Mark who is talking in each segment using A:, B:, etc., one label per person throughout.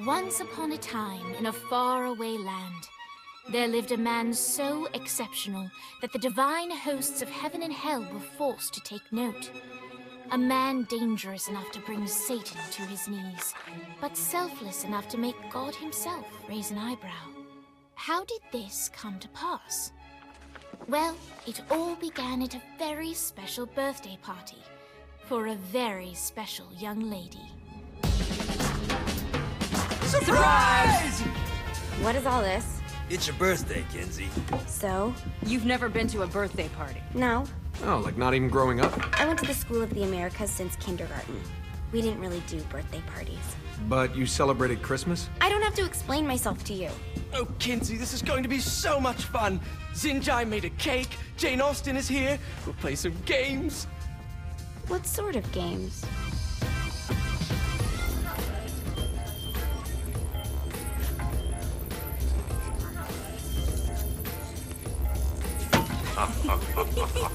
A: Once upon a time, in a faraway land, there lived a man so exceptional that the divine hosts of heaven and hell were forced to take note. A man dangerous enough to bring Satan to his knees, but selfless enough to make God himself raise an eyebrow. How did this come to pass? Well, it all began at a very special birthday party for a very special young lady.
B: Surprise!
C: What is all this?
D: It's your birthday, Kinsey.
C: So?
B: You've never been to a birthday party?
C: No.
E: Oh, like not even growing up?
C: I went to the School of the Americas since kindergarten. We didn't really do birthday parties.
E: But you celebrated Christmas?
C: I don't have to explain myself to you.
F: Oh, Kinsey, this is going to be so much fun. Xinjai made a cake, Jane Austen is here, we'll play some games.
C: What sort of games?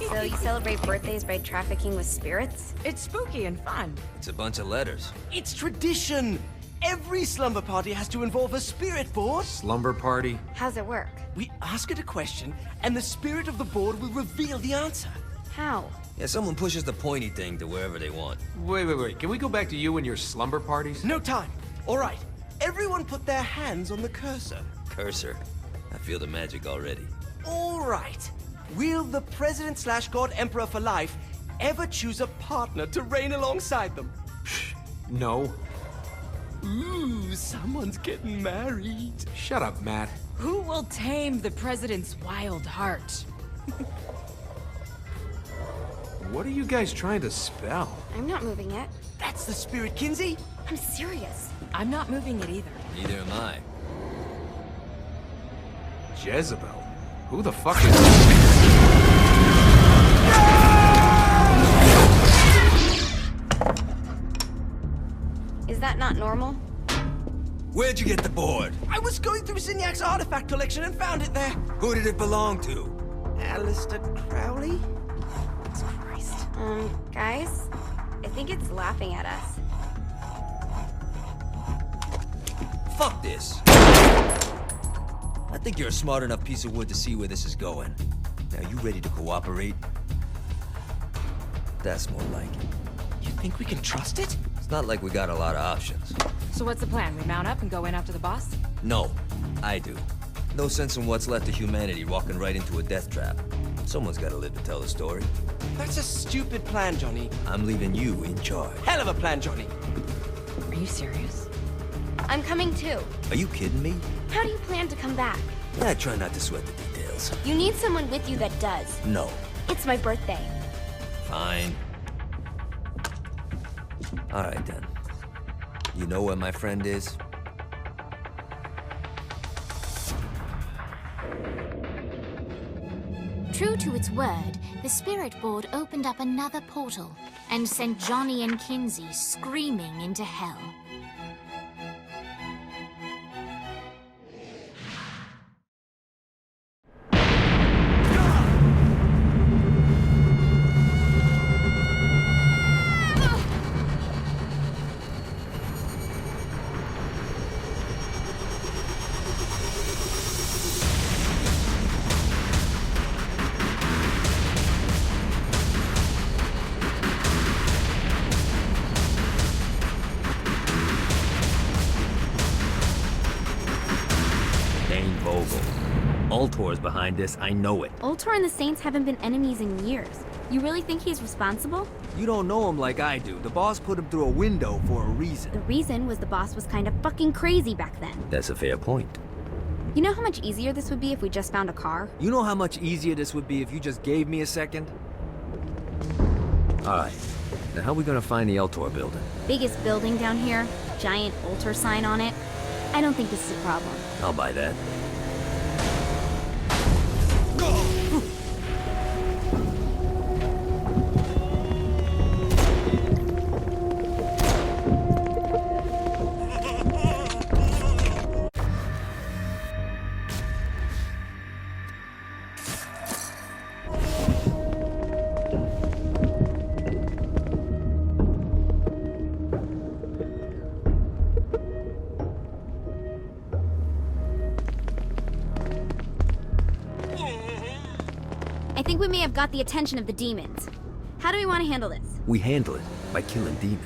C: So you celebrate birthdays by trafficking with spirits?
B: It's spooky and fun.
D: It's a bunch of letters.
F: It's tradition. Every slumber party has to involve a spirit board.
E: Slumber party?
C: How's it work?
F: We ask it a question, and the spirit of the board will reveal the answer.
C: How?
D: Yeah, someone pushes the pointy thing to wherever they want.
E: Wait. Can we go back to you and your slumber parties?
F: No time. All right. Everyone put their hands on the cursor.
D: Cursor. I feel the magic already.
F: All right. Will the President/God Emperor for life ever choose a partner to reign alongside them?
E: No.
F: Ooh, someone's getting married.
E: Shut up, Matt.
B: Who will tame the president's wild heart?
E: What are you guys trying to spell?
C: I'm not moving it.
F: That's the spirit, Kinsey.
C: I'm serious.
B: I'm not moving it either.
D: Neither am I.
E: Jezebel? Who the fuck is...
C: Is that not normal?
D: Where'd you get the board?
F: I was going through Signac's artifact collection and found it there.
D: Who did it belong to?
F: Alistair Crowley?
C: Christ. Guys? I think it's laughing at us.
D: Fuck this. I think you're a smart enough piece of wood to see where this is going. Now, you ready to cooperate? That's more like it.
F: You think we can trust it?
D: It's not like we got a lot of options.
B: So what's the plan? We mount up and go in after the boss?
D: No, I do. No sense in what's left of humanity walking right into a death trap. Someone's gotta live to tell the story.
F: That's a stupid plan, Johnny.
D: I'm leaving you in charge.
F: Hell of a plan, Johnny.
B: Are you serious?
C: I'm coming too.
D: Are you kidding me?
C: How do you plan to come back?
D: Yeah, I try not to sweat the details.
C: You need someone with you that does.
D: No.
C: It's my birthday.
D: Fine. Alright then. You know where my friend is?
A: True to its word, the spirit board opened up another portal and sent Johnny and Kinsey screaming into hell.
D: Ultor's behind this, I know it.
C: Ultor and the Saints haven't been enemies in years. You really think he's responsible?
D: You don't know him like I do. The boss put him through a window for a reason.
C: The reason was the boss was kind of fucking crazy back then.
D: That's a fair point.
C: You know how much easier this would be if we just found a car?
D: You know how much easier this would be if you just gave me a second? Alright. Now how are we gonna find the Ultor building?
C: Biggest building down here, giant Ultor sign on it. I don't think this is a problem.
D: I'll buy that.
C: think we may have got the attention of the demons. How do we want to handle this?
D: We handle it by killing demons.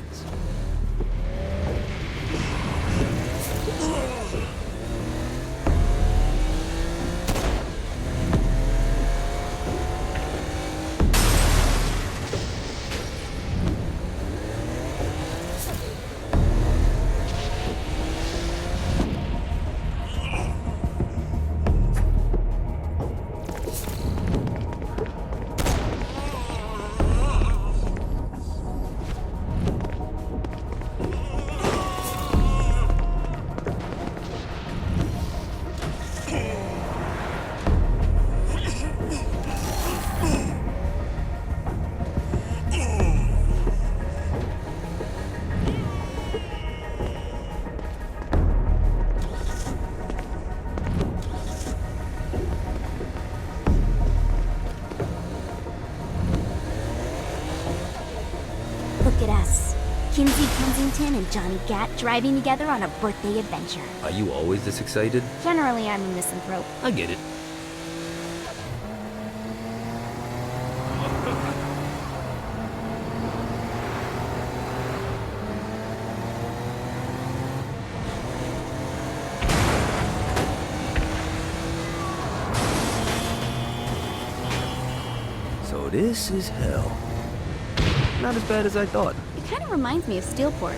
G: Look at us. Kinsey Kensington and Johnny Gat driving together on a birthday adventure.
D: Are you always this excited?
G: Generally, I'm a misanthrope.
D: I get it. So this is hell. Not as bad as I thought.
G: It kind of reminds me of Steelport.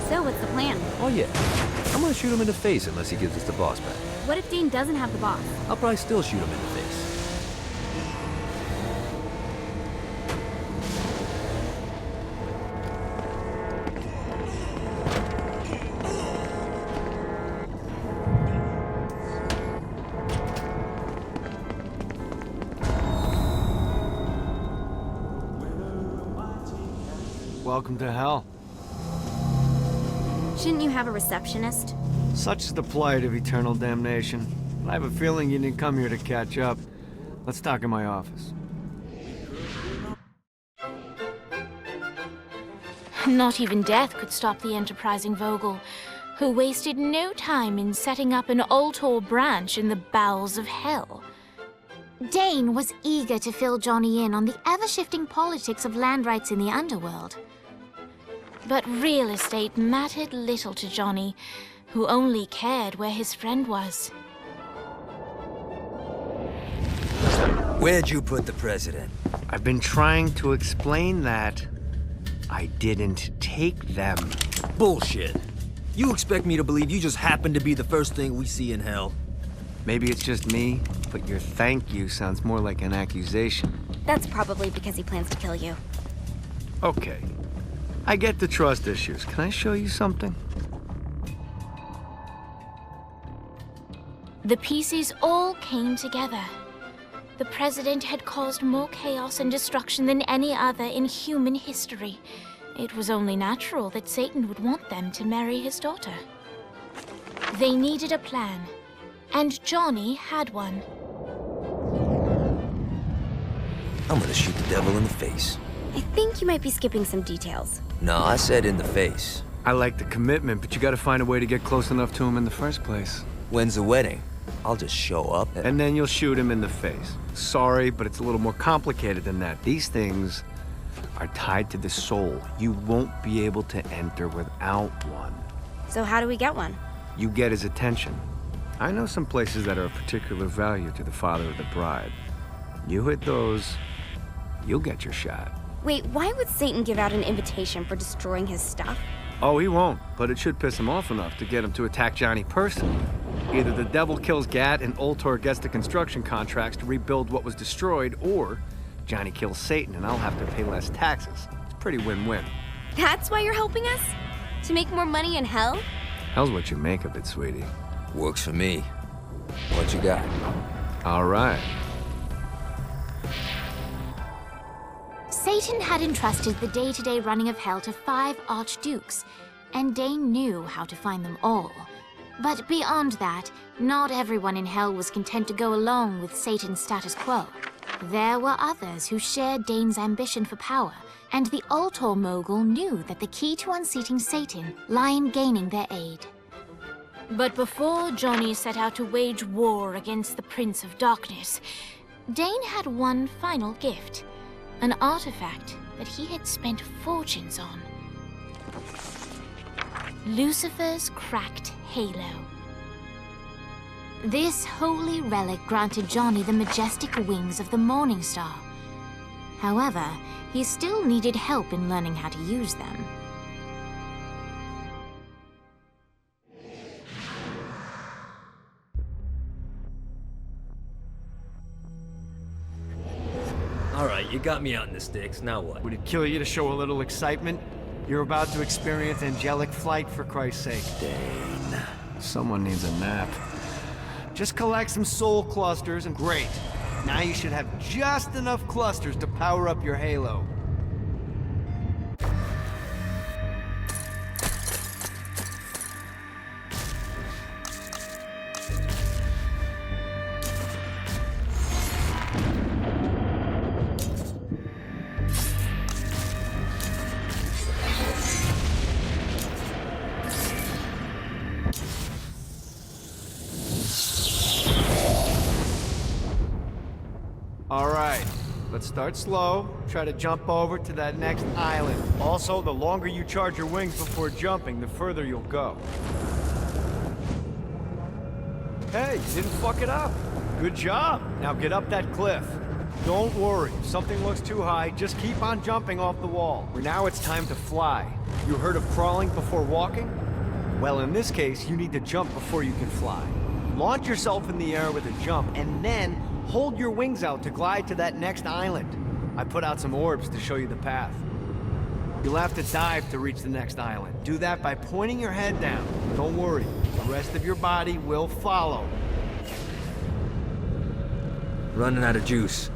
G: So, what's the plan?
D: Oh yeah. I'm gonna shoot him in the face unless he gives us the boss back.
G: What if Dean doesn't have the boss?
D: I'll probably still shoot him in the face.
H: Welcome to hell.
G: Shouldn't you have a receptionist?
H: Such is the plight of eternal damnation. I have a feeling you didn't come here to catch up. Let's talk in my office.
A: Not even death could stop the enterprising Vogel, who wasted no time in setting up an Ultor branch in the bowels of hell. Dane was eager to fill Johnny in on the ever-shifting politics of land rights in the underworld. But real estate mattered little to Johnny, who only cared where his friend was.
D: Where'd you put the president?
H: I've been trying to explain that. I didn't take them.
D: Bullshit. You expect me to believe you just happened to be the first thing we see in hell?
H: Maybe it's just me, but your thank you sounds more like an accusation.
G: That's probably because he plans to kill you.
H: Okay. I get the trust issues. Can I show you something?
A: The pieces all came together. The president had caused more chaos and destruction than any other in human history. It was only natural that Satan would want them to marry his daughter. They needed a plan, and Johnny had one.
D: I'm gonna shoot the devil in the face.
G: I think you might be skipping some details.
D: No, I said in the face.
H: I like the commitment, but you gotta find a way to get close enough to him in the first place.
D: When's the wedding? I'll just show up
H: And then you'll shoot him in the face. Sorry, but it's a little more complicated than that. These things are tied to the soul. You won't be able to enter without one.
C: So how do we get one?
H: You get his attention. I know some places that are of particular value to the father of the bride. You hit those, you'll get your shot.
C: Wait, why would Satan give out an invitation for destroying his stuff?
H: Oh, he won't, but it should piss him off enough to get him to attack Johnny personally. Either the devil kills Gat and Ultor gets the construction contracts to rebuild what was destroyed, or Johnny kills Satan and I'll have to pay less taxes. It's pretty win-win.
C: That's why you're helping us? To make more money in hell?
H: Hell's what you make of it, sweetie.
D: Works for me. What you got?
H: All right.
A: Satan had entrusted the day-to-day running of hell to 5 archdukes, and Dane knew how to find them all. But beyond that, not everyone in Hell was content to go along with Satan's status quo. There were others who shared Dane's ambition for power, and the Ultor mogul knew that the key to unseating Satan lay in gaining their aid. But before Johnny set out to wage war against the Prince of Darkness, Dane had one final gift, an artifact that he had spent fortunes on. Lucifer's cracked halo. This holy relic granted Johnny the majestic wings of the Morning Star. However, he still needed help in learning how to use them.
D: Alright, you got me out in the sticks, now what?
H: Would it kill you to show a little excitement? You're about to experience angelic flight, for Christ's sake.
D: Dane.
H: Someone needs a nap. Just collect some soul clusters and great. Now you should have just enough clusters to power up your halo. Alright, let's start slow. Try to jump over to that next island. Also, the longer you charge your wings before jumping, the further you'll go. Hey, you didn't fuck it up. Good job. Now get up that cliff. Don't worry, if something looks too high, just keep on jumping off the wall. Now it's time to fly. You heard of crawling before walking? Well, in this case, you need to jump before you can fly. Launch yourself in the air with a jump, and then hold your wings out to glide to that next island. I put out some orbs to show you the path. You'll have to dive to reach the next island. Do that by pointing your head down. Don't worry, the rest of your body will follow.
D: Running out of juice.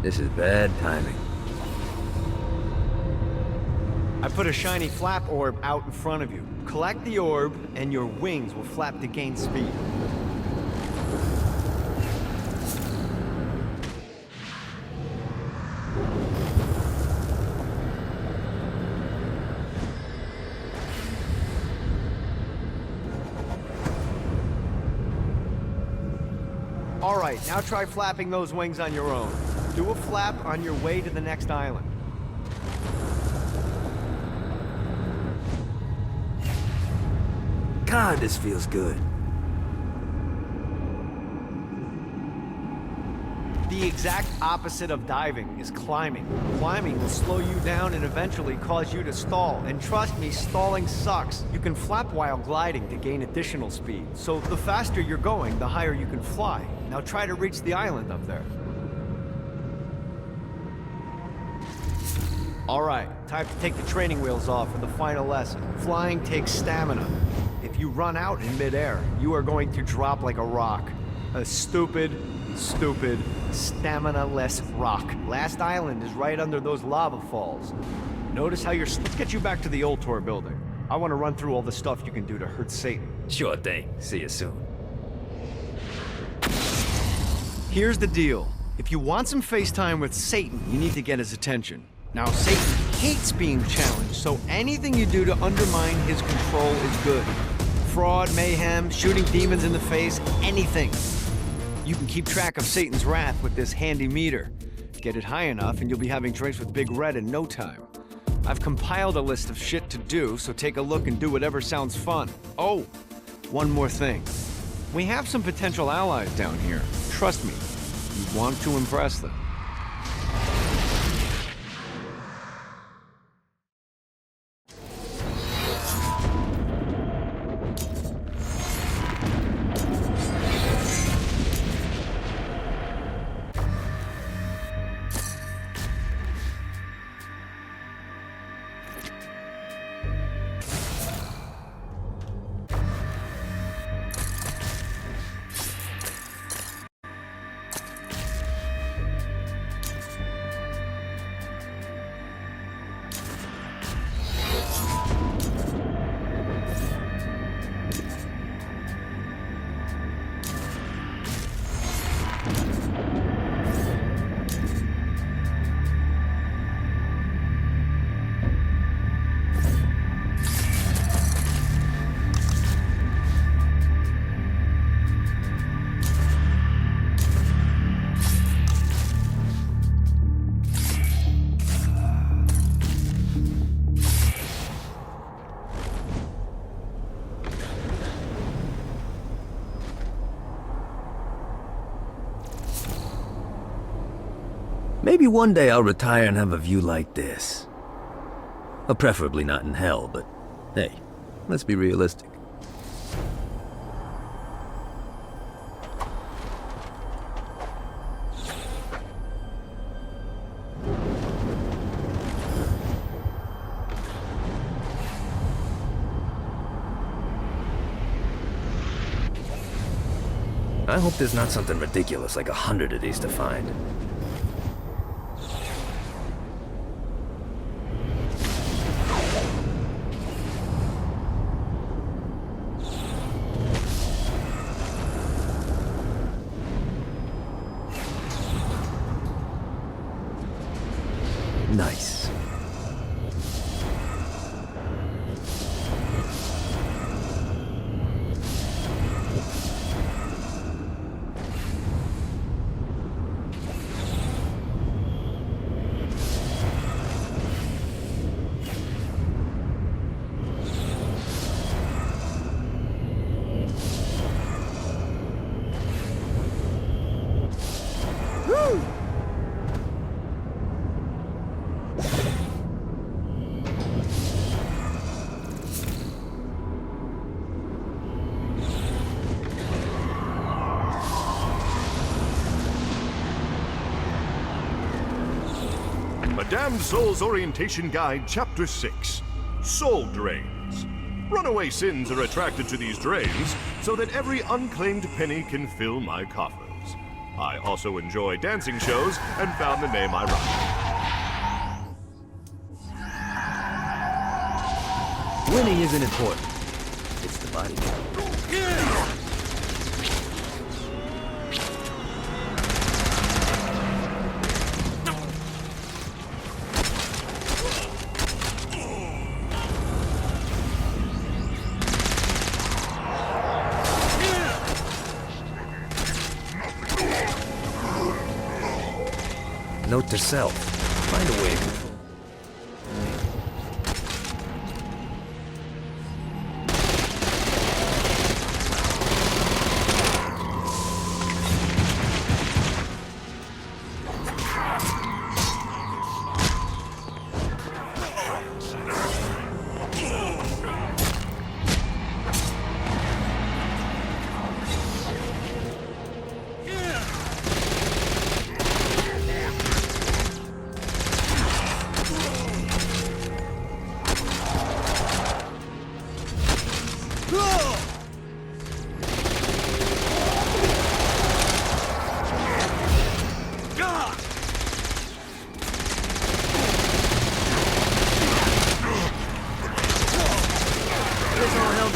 D: This is bad timing.
H: I put a shiny flap orb out in front of you. Collect the orb, and your wings will flap to gain speed. All right, now try flapping those wings on your own. Do a flap on your way to the next island.
D: God, this feels good.
H: The exact opposite of diving is climbing. Climbing will slow you down and eventually cause you to stall. And trust me, stalling sucks. You can flap while gliding to gain additional speed. So the faster you're going, the higher you can fly. Now try to reach the island up there. All right, time to take the training wheels off for the final lesson. Flying takes stamina. If you run out in midair, you are going to drop like a rock. A stupid, stamina-less rock. Last island is right under those lava falls. Notice how you're... Let's get you back to the Ultor building. I want to run through all the stuff you can do to hurt Satan.
D: Sure thing. See you soon.
H: Here's the deal. If you want some FaceTime with Satan, you need to get his attention. Now, Satan hates being challenged, so anything you do to undermine his control is good. Fraud, mayhem, shooting demons in the face, anything. You can keep track of Satan's wrath with this handy meter. Get it high enough and you'll be having drinks with Big Red in no time. I've compiled a list of shit to do, so take a look and do whatever sounds fun. Oh, one more thing. We have some potential allies down here. Trust me, you want to impress them.
D: Maybe one day I'll retire and have a view like this. Well, preferably not in hell, but hey, let's be realistic. I hope there's not something ridiculous like 100 of these to find. Nice.
I: Damned Soul's Orientation Guide, Chapter 6. Soul Drains. Runaway sins are attracted to these drains so that every unclaimed penny can fill my coffers. I also enjoy dancing shows and found the name ironic.
D: Winning isn't important. It's the body. Note to self. Find a way to control.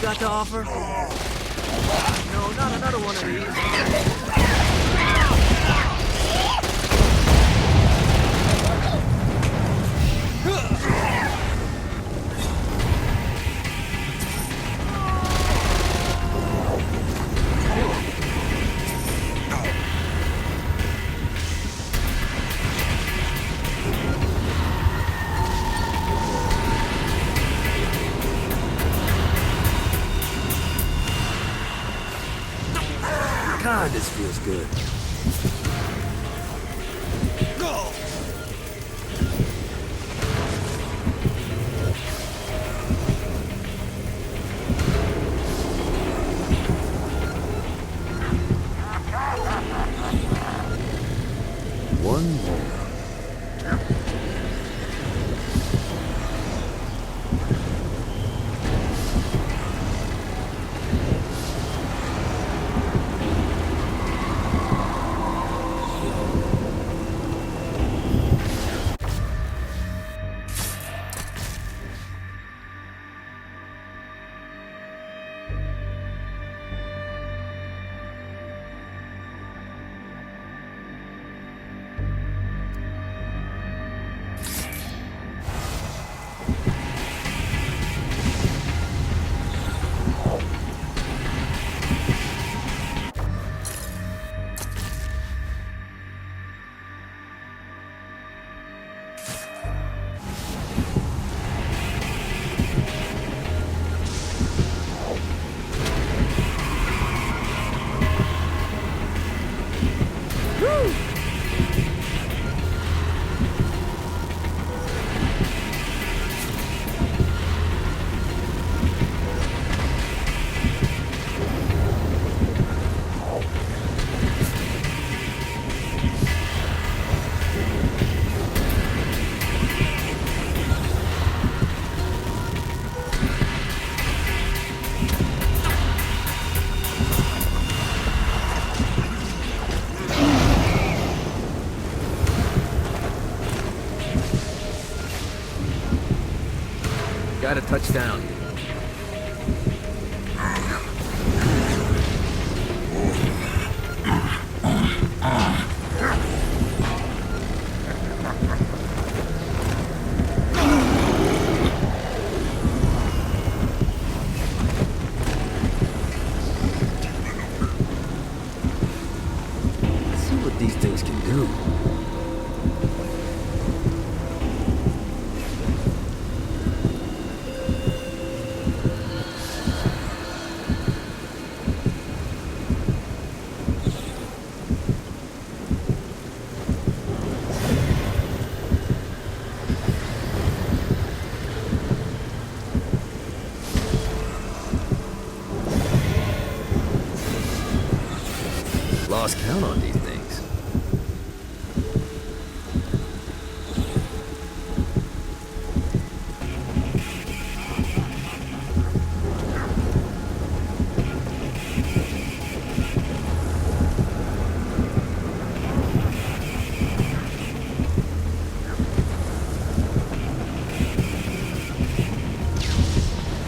D: Got to offer? No, not another one of these. God, this feels good. Go! One more.
H: Gotta touch down.
D: Let's see what these things can do. Lost count on these things.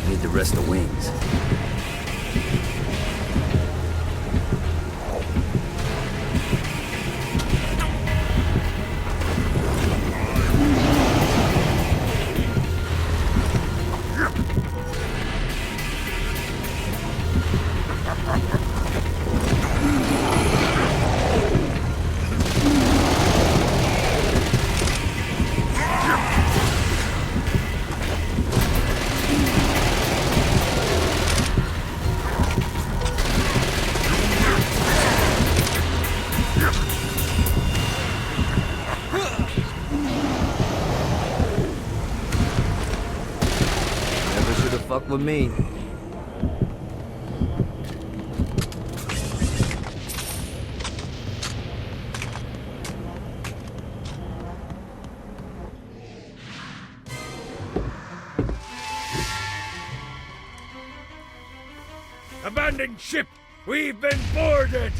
D: Need to rest the wings. Never should have fucked with me.
J: Abandoned ship! We've been boarded!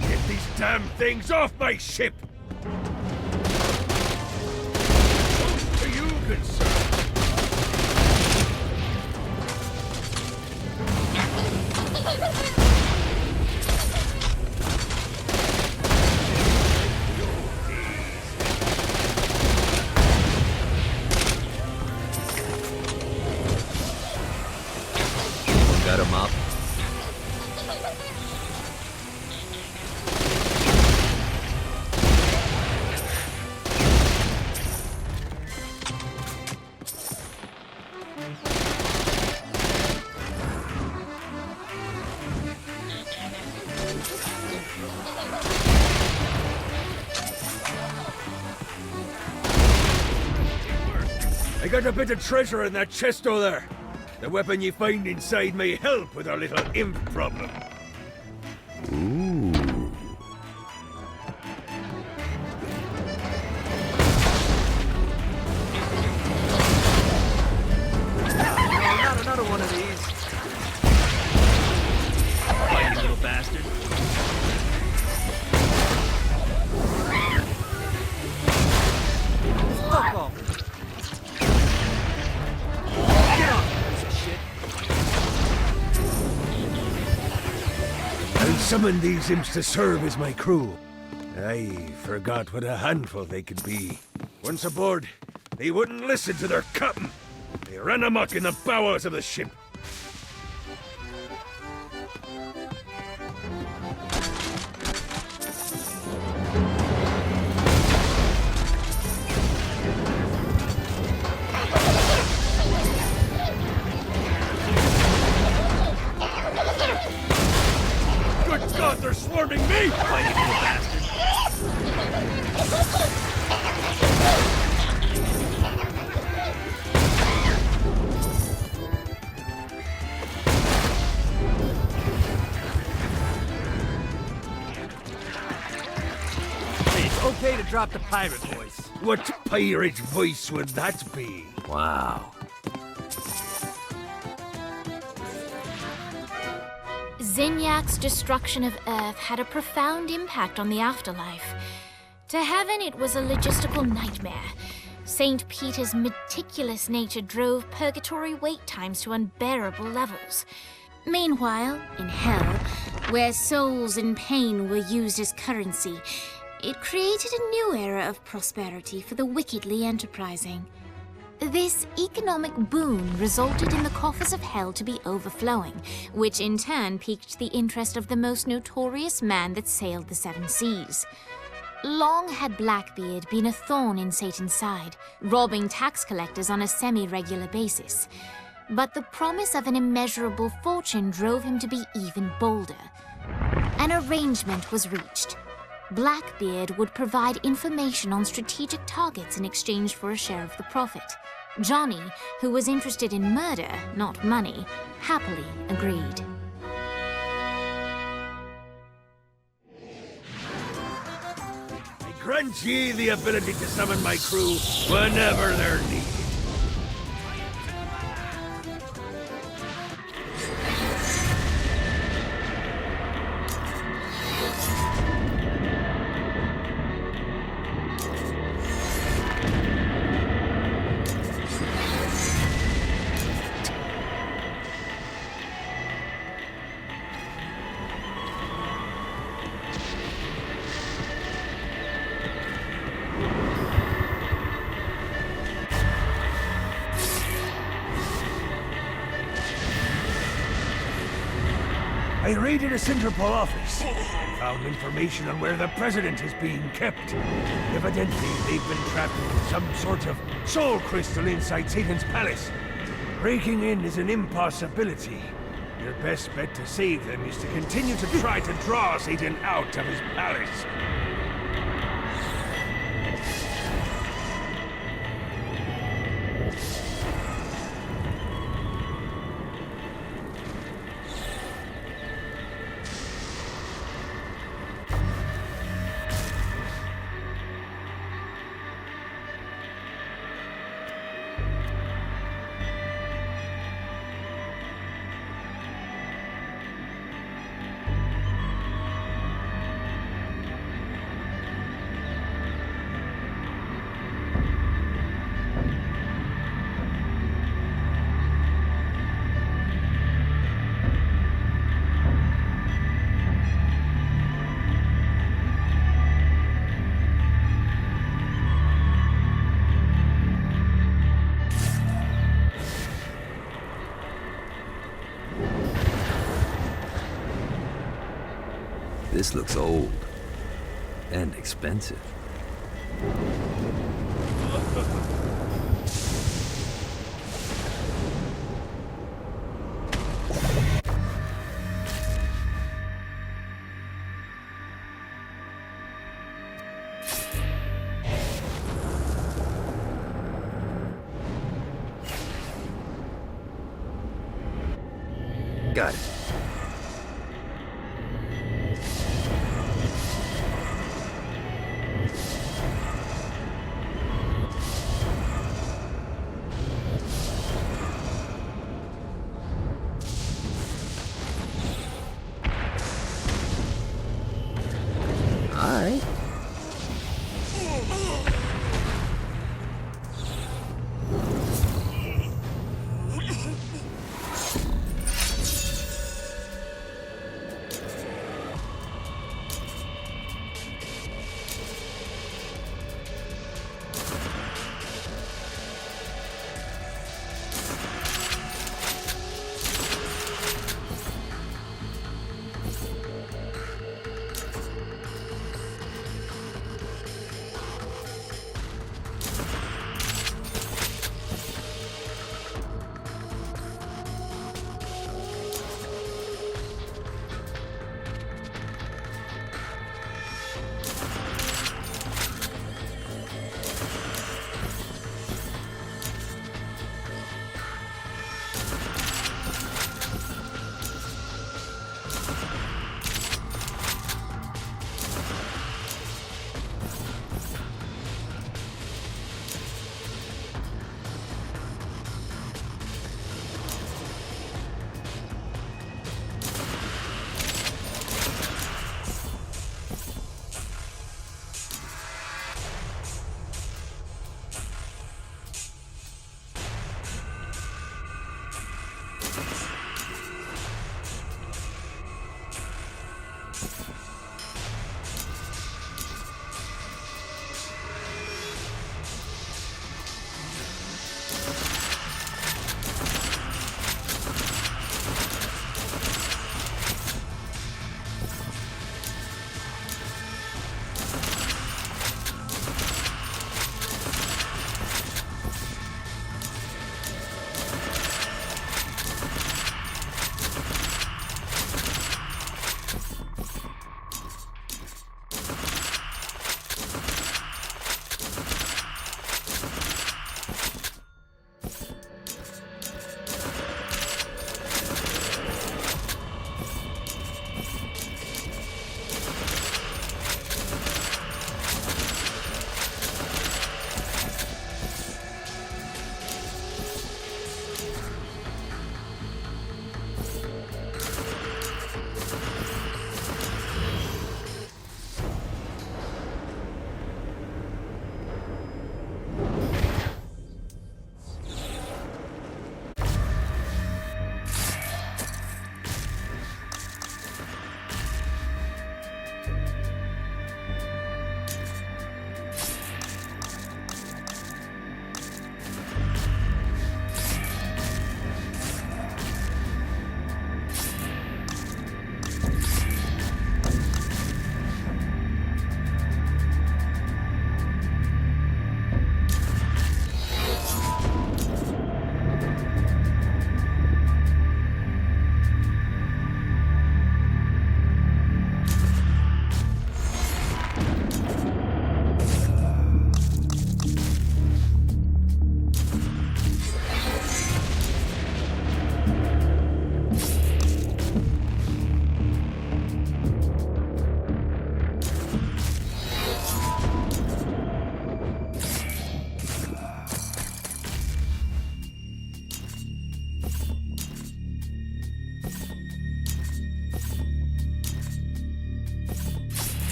J: Get these damn things off my ship! Who are you concerned?
D: Got him up.
J: I got a bit of treasure in that chest over there. The weapon you find inside may help with our little imp problem.
H: Not another one of these.
J: Fighting little bastard.
F: Fuck off!
J: I summoned these imps to serve as my crew. I forgot what a handful they could be. Once aboard, they wouldn't listen to their captain. They ran amok in the bowels of the ship. Good God, they're swarming me! Fighting little bastard.
F: It's okay to drop the pirate voice.
J: What pirate voice would that be?
D: Wow.
A: Zinyak's destruction of Earth had a profound impact on the afterlife. To heaven, it was a logistical nightmare. St. Peter's meticulous nature drove purgatory wait times to unbearable levels. Meanwhile, in hell, where souls in pain were used as currency, it created a new era of prosperity for the wickedly enterprising. This economic boon resulted in the coffers of hell to be overflowing, which in turn piqued the interest of the most notorious man that sailed the seven seas. Long had Blackbeard been a thorn in Satan's side, robbing tax collectors on a semi-regular basis. But the promise of an immeasurable fortune drove him to be even bolder. An arrangement was reached. Blackbeard would provide information on strategic targets in exchange for a share of the profit. Johnny, who was interested in murder, not money, happily agreed.
J: I grant ye the ability to summon my crew whenever they're needed. I raided a Interpol office and found information on where the president is being kept. Evidently, they've been trapped in some sort of soul crystal inside Satan's palace. Breaking in is an impossibility. Your best bet to save them is to continue to try to draw Satan out of his palace.
D: This looks old and expensive. Got it.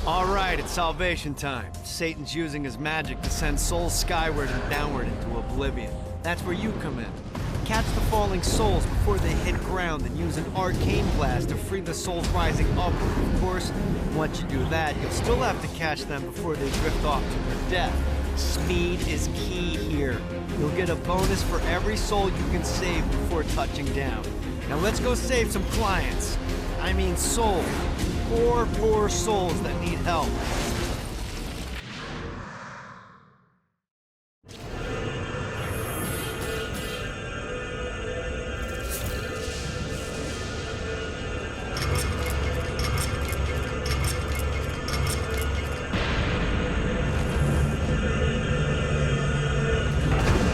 H: All right, it's salvation time. Satan's using his magic to send souls skyward and downward into oblivion. That's where you come in. Catch the falling souls before they hit ground and use an arcane blast to free the souls rising upward. Of course, once you do that, you'll still have to catch them before they drift off to their death. Speed is key here. You'll get a bonus for every soul you can save before touching down. Now let's go save some clients. I mean souls. Poor souls that need help.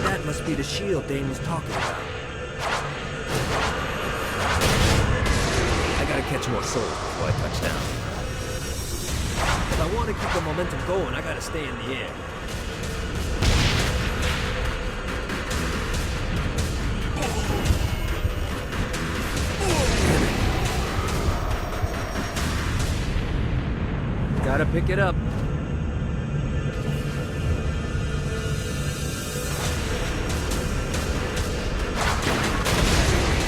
D: That must be the shield Dane was talking about. I gotta catch more souls before I touch down. If I want to keep the momentum going, I gotta stay in the air. Gotta pick it up.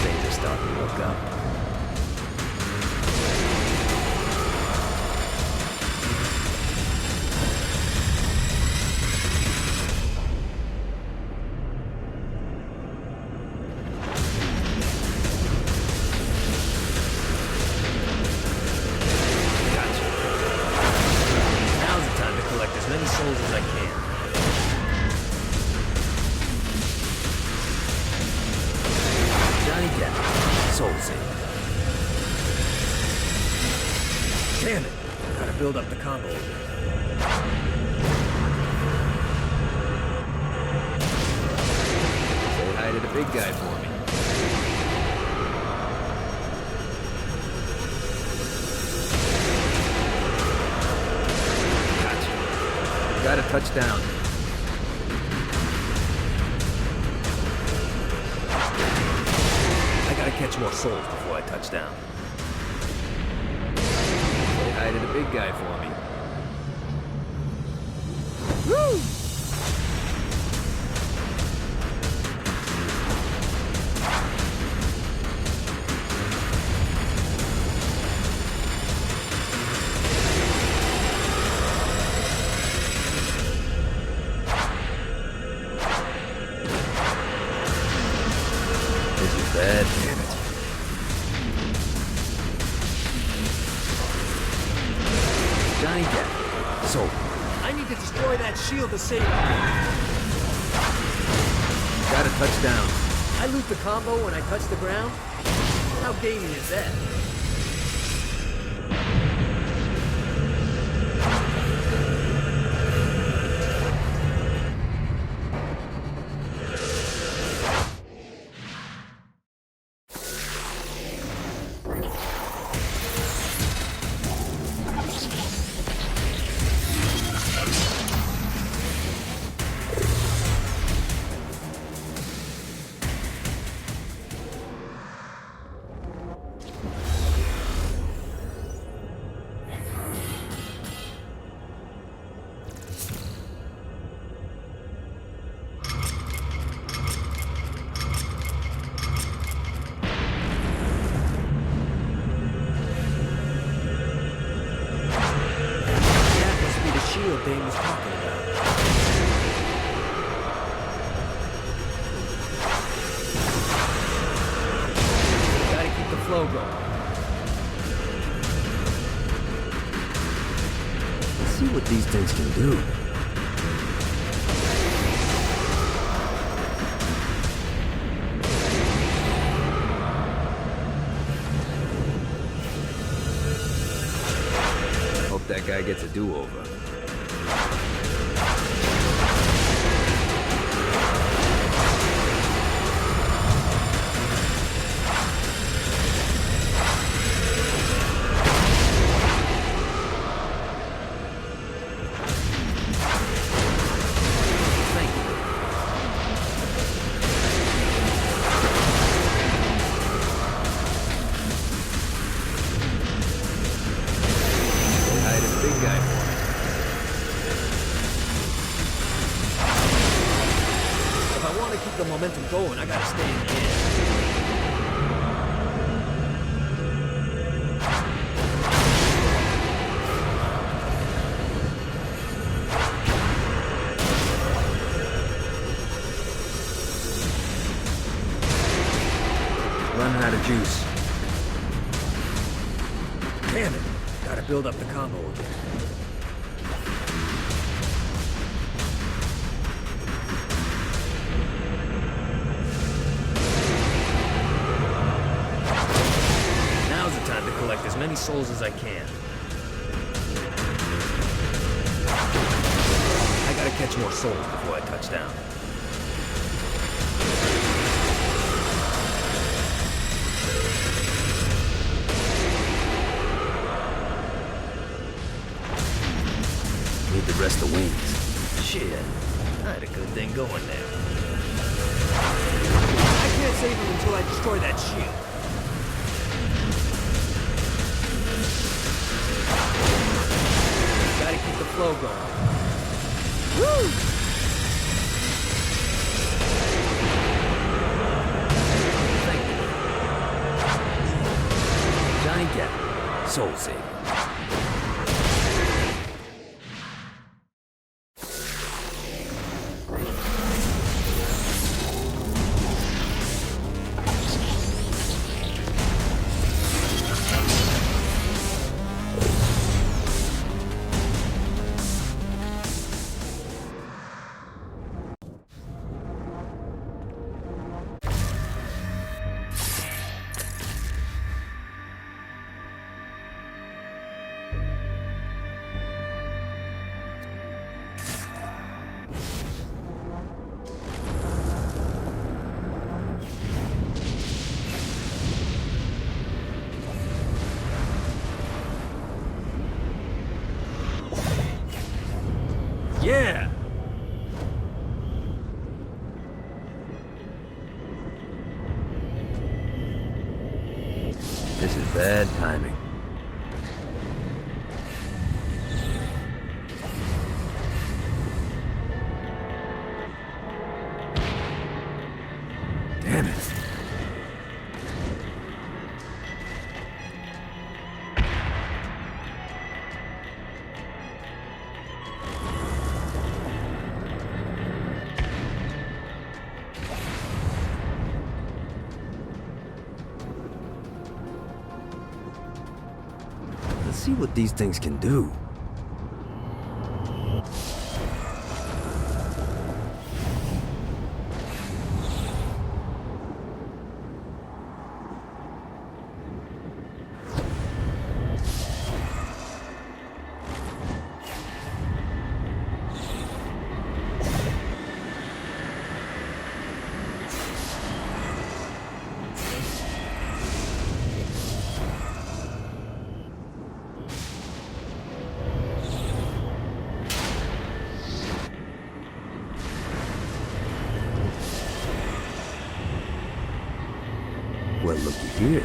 D: Things are starting to look up. Souls as I can. Johnny Gat, soul save. Damn it! Gotta build up the combo again. Say hi to the big guy for me. Got a touchdown. I gotta catch more souls before I touch down. Say hi to the big guy for me. Woo! Bad, damn it. Johnny Gat. So, I need to destroy that shield to save him. Got a touchdown. I loot the combo when I touch the ground? How gaming is that? Dane was talking about. Gotta keep the flow going. see what these things can do. Hope that guy gets a do-over. The momentum going, I gotta stay in the air. Running out of juice. Damn it, gotta build up the combo again. Time to collect as many souls as I can. I gotta catch more souls before I touch down. Need the rest of wings. Shit, I had a good thing going there. I can't save him until I destroy that shield. Gotta keep the flow going. Woo! Thank you. Johnny Gat, soul saving. Yeah! This is bad timing. Damn it. Let's see what these things can do. Well, looky here.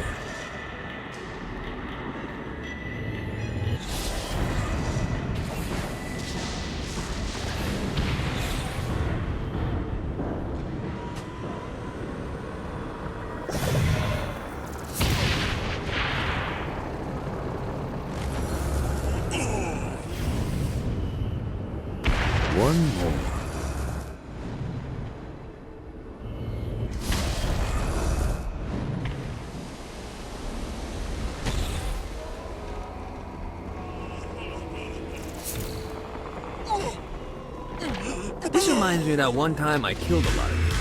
D: One more. reminds me of that one time I killed a lot of people.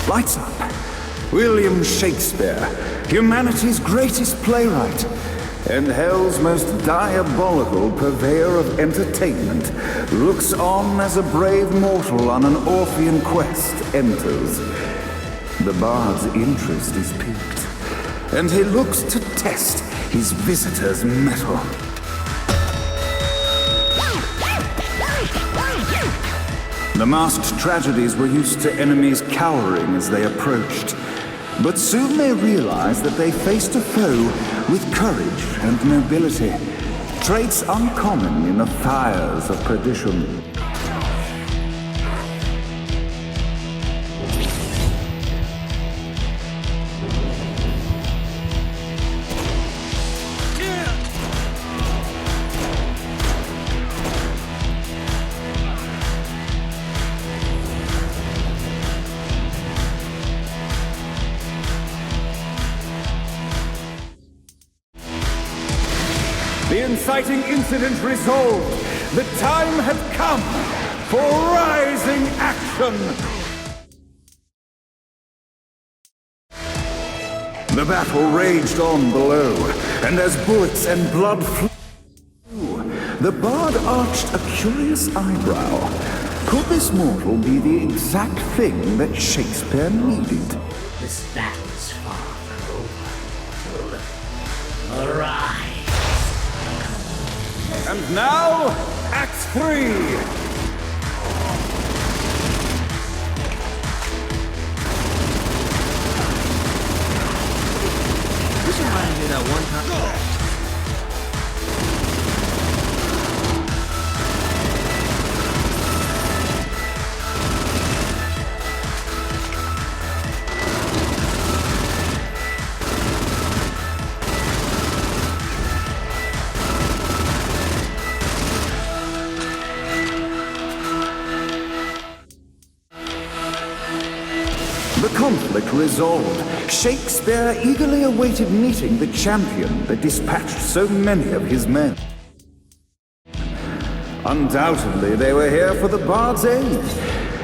K: Lights up. William Shakespeare, humanity's greatest playwright, and hell's most diabolical purveyor of entertainment, looks on as a brave mortal on an Orphean quest enters. The bard's interest is piqued, and he looks to test his visitor's mettle. The masked tragedies were used to enemies cowering as they approached. But soon they realized that they faced a foe with courage and nobility, traits uncommon in the fires of perdition. The inciting incident resolved. The time had come for rising action. The battle raged on below, and as bullets and blood flew, the bard arched a curious eyebrow. Could this mortal be the exact thing that Shakespeare needed?
L: This battle's far from over. Arise!
K: And now, Act 3!
D: This reminds me of that one time.
K: The conflict resolved. Shakespeare eagerly awaited meeting the champion that dispatched so many of his men. Undoubtedly, they were here for the bard's aid.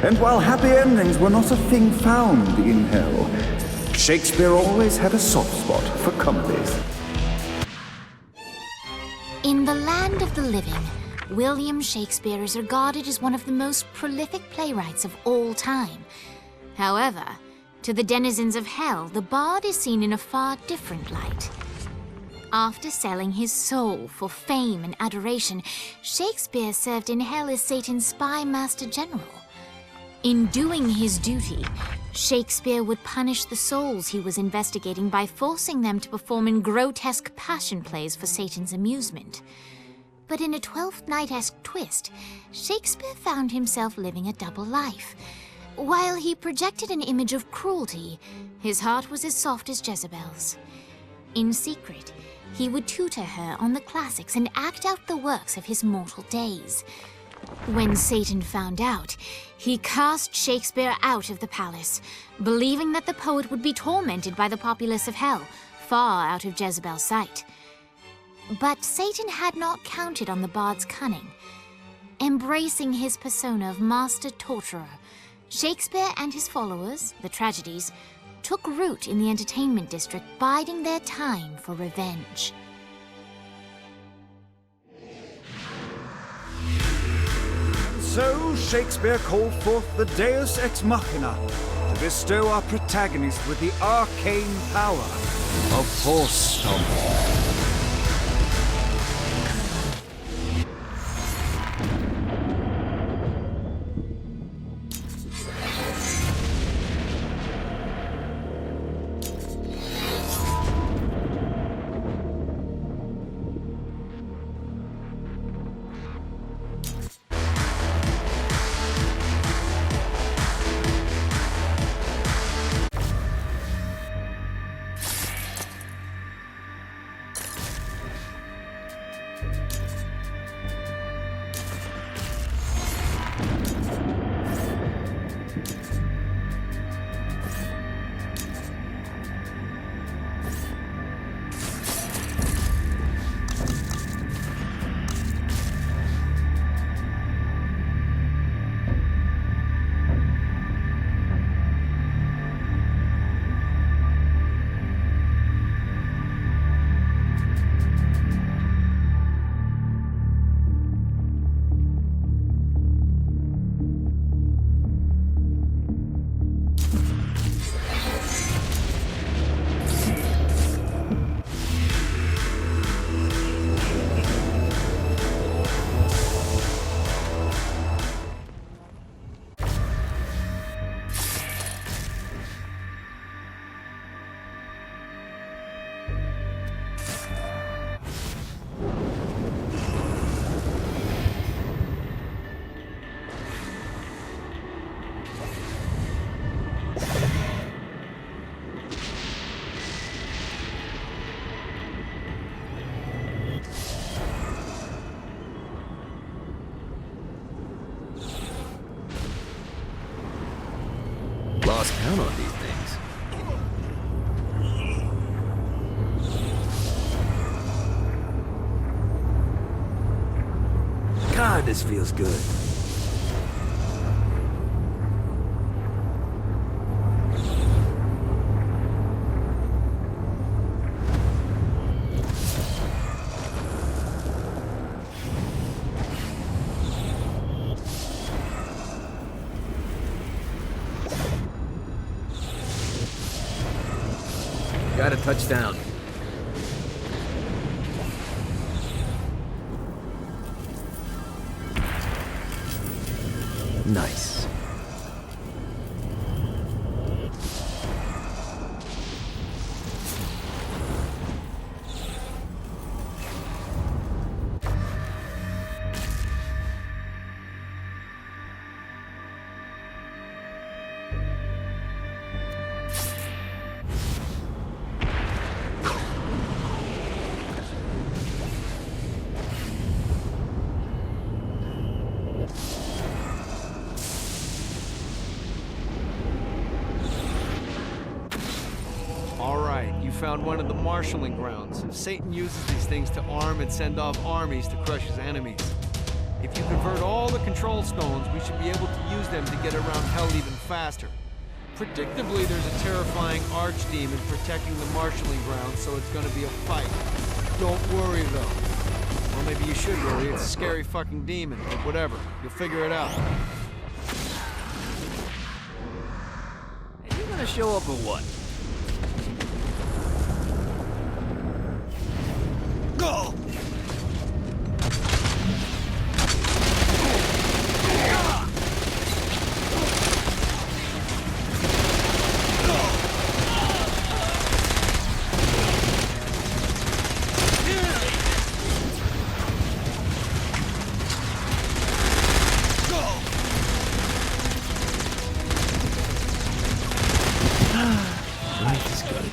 K: And while happy endings were not a thing found in hell, Shakespeare always had a soft spot for comedies.
A: In the land of the living, William Shakespeare is regarded as one of the most prolific playwrights of all time. However, to the denizens of hell, the bard is seen in a far different light. After selling his soul for fame and adoration, Shakespeare served in hell as Satan's spy master general. In doing his duty, Shakespeare would punish the souls he was investigating by forcing them to perform in grotesque passion plays for Satan's amusement. But in a Twelfth Night-esque twist, Shakespeare found himself living a double life. While he projected an image of cruelty, his heart was as soft as Jezebel's. In secret, he would tutor her on the classics and act out the works of his mortal days. When Satan found out, he cast Shakespeare out of the palace, believing that the poet would be tormented by the populace of hell, far out of Jezebel's sight. But Satan had not counted on the bard's cunning. Embracing his persona of master torturer, Shakespeare and his followers, the tragedies, took root in the entertainment district, biding their time for revenge.
K: So Shakespeare called forth the Deus Ex Machina to bestow our protagonist with the arcane power of Horse Stomp.
D: count on these things. God, this feels good. Got a touchdown. Nice.
H: You found one of the marshalling grounds. Satan uses these things to arm and send off armies to crush his enemies. If you convert all the control stones, we should be able to use them to get around hell even faster. Predictably, there's a terrifying archdemon protecting the marshalling grounds, so it's gonna be a fight. Don't worry, though. Well, maybe you should worry. It's a scary fucking demon, but whatever. You'll figure it out.
D: Are you gonna show up or what? Go! Life is good.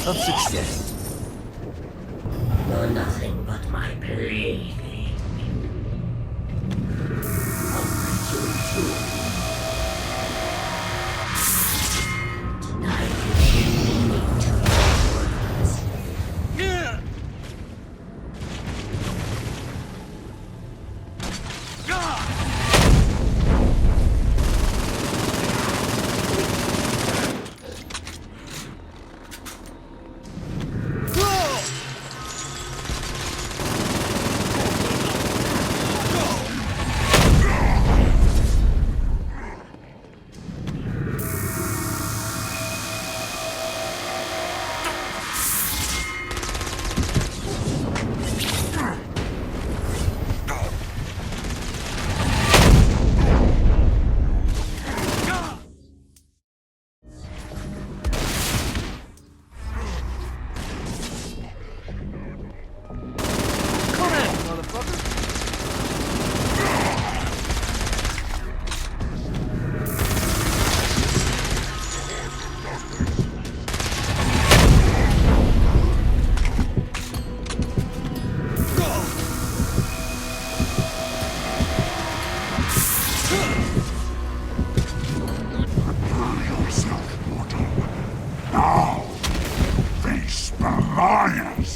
D: Of success.
L: You're nothing but my plaything. I'll let you through. Tonight you should need to words.
K: Now, face Belias!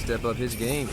D: step up his game.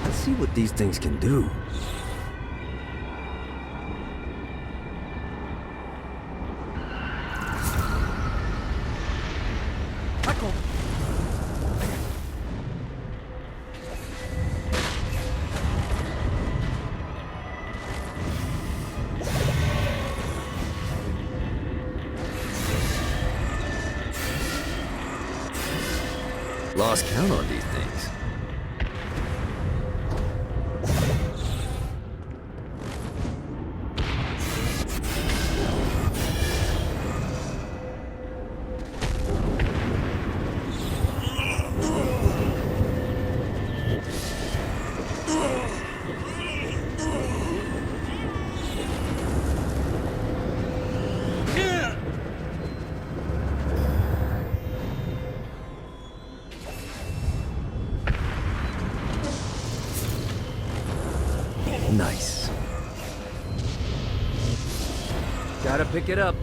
D: Let's see what these things can do. Lost count on these things. Nice. Gotta pick it up.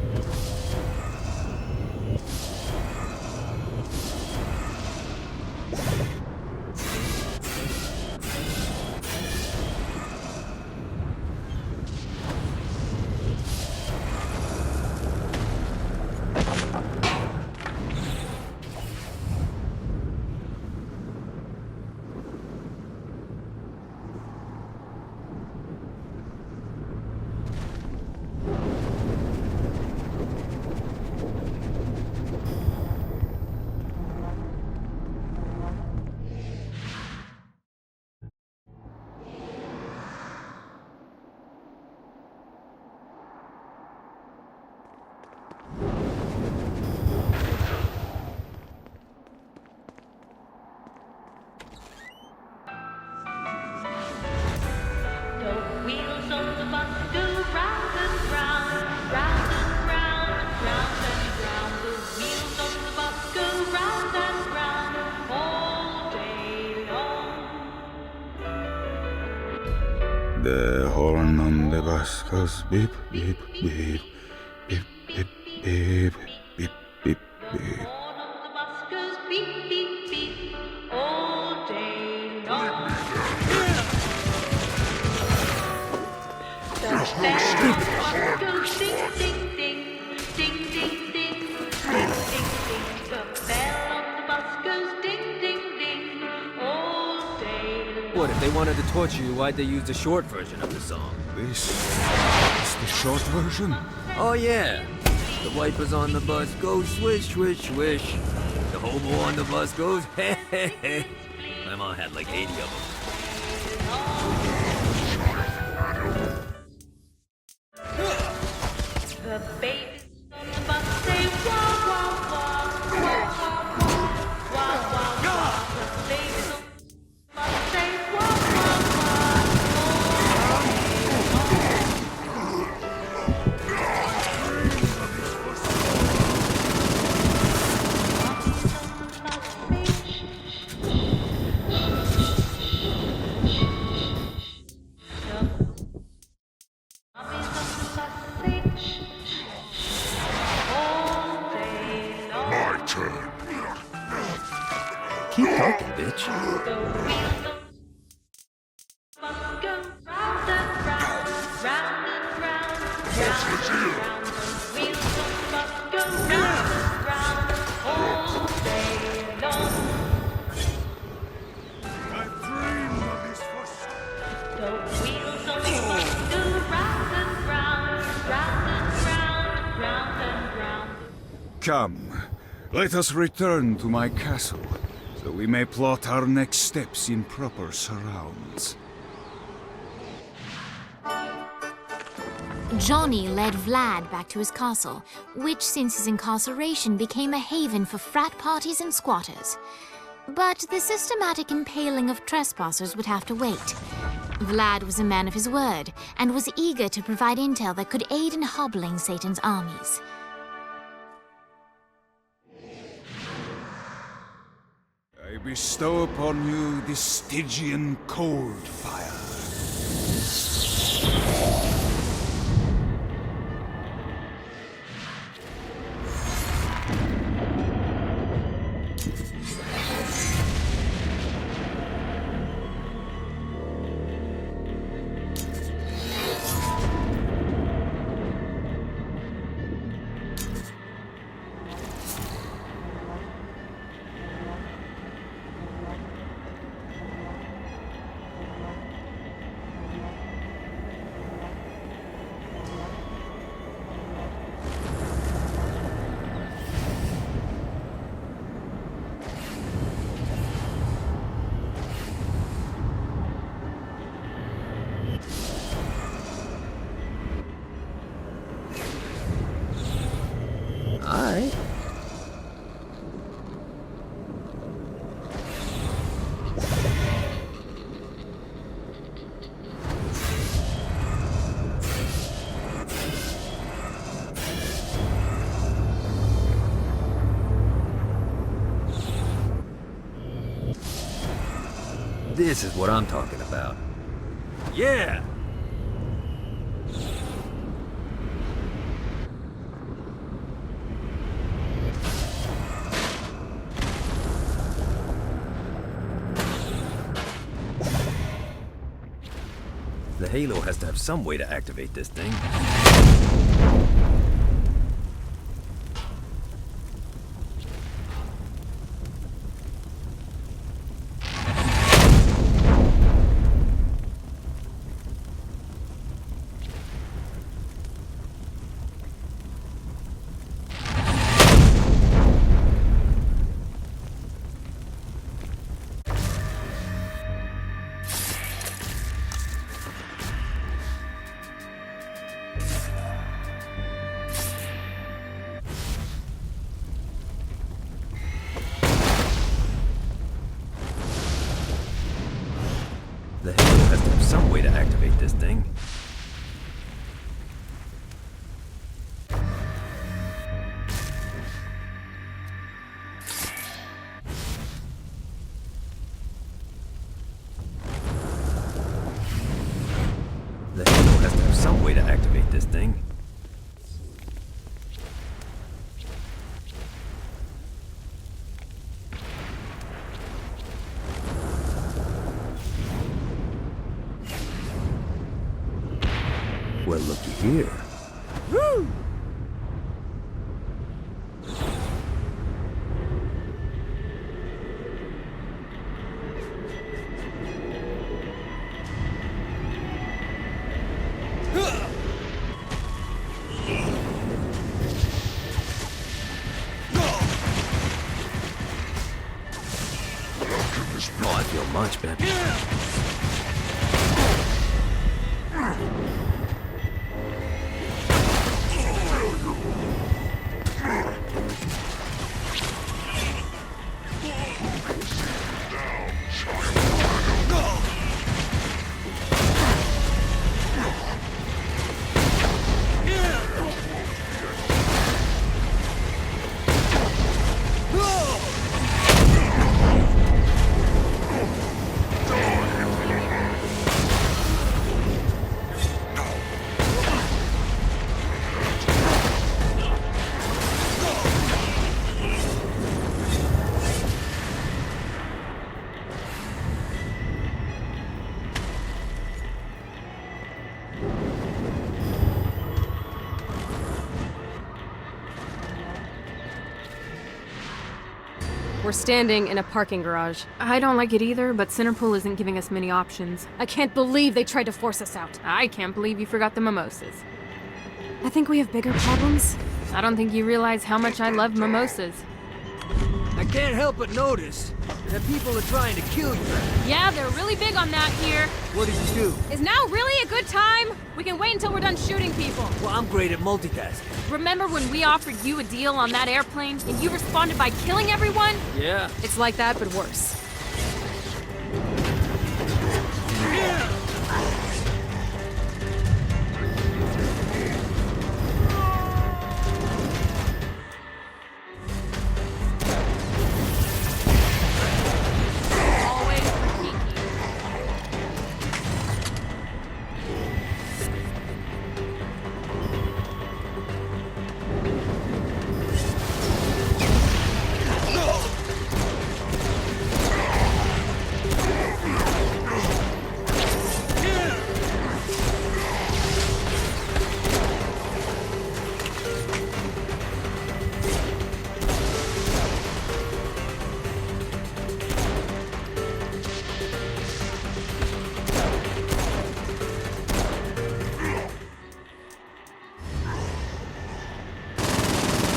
K: The horn on the bus goes beep, beep, beep, beep, beep, beep, beep, beep, beep.
D: What, if they wanted to torture you, why'd they use the short version of the song?
K: This is the short version?
D: Oh yeah. The wipers on the bus go swish, swish, swish. The hobo on the bus goes hey, hey, hey. My mom had like 80 of them.
M: The babies on the bus say wah wah wah wah wah wah wah wah wah. The babies on the bus say wah
I: My turn.
D: Keep talking, bitch.
K: Come, let us return to my castle, so we may plot our next steps in proper surrounds.
A: Johnny led Vlad back to his castle, which since his incarceration became a haven for frat parties and squatters. But the systematic impaling of trespassers would have to wait. Vlad was a man of his word, and was eager to provide intel that could aid in hobbling Satan's armies.
K: I bestow upon you the Stygian cold fire.
D: Alright. This is what I'm talking about. Yeah! The Halo has to have some way to activate this thing.
J: here.
B: Woo!
D: Oh, I feel much better.
N: We're standing in a parking garage. I don't like it either, but Centerpool isn't giving us many options.
B: I can't believe they tried to force us out.
N: I can't believe you forgot the mimosas.
B: I think we have bigger problems.
N: I don't think you realize how much I love mimosas.
D: I can't help but notice that people are trying to kill you.
N: Yeah, they're really big on that here.
D: What did you do?
N: Is now really a good time? We can wait until we're done shooting people.
D: Well, I'm great at multitasking.
N: Remember when we offered you a deal on that airplane and you responded by killing everyone?
D: Yeah.
N: It's like that, but worse.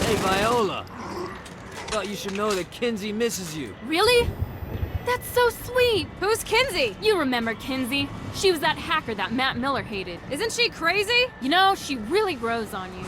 D: Hey, Viola. Thought you should know that Kinsey misses you.
N: Really? That's so sweet. Who's Kinsey? You remember Kinsey. She was that hacker that Matt Miller hated. Isn't she crazy? You know, she really grows on you.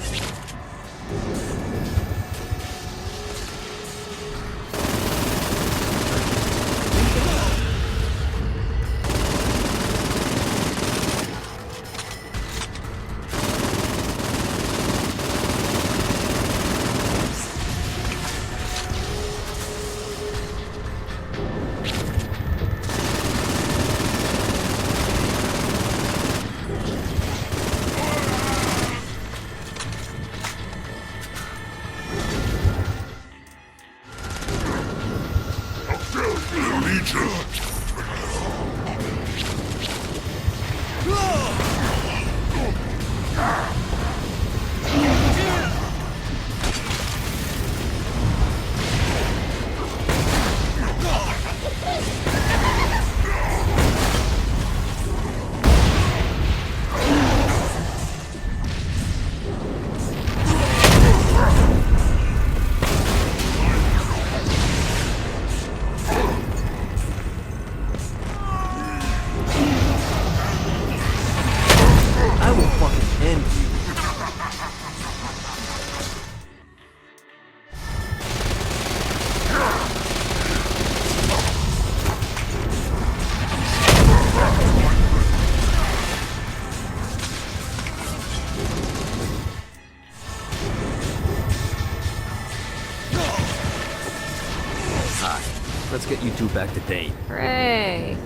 D: Let's get you two back to Dane.
N: Hooray.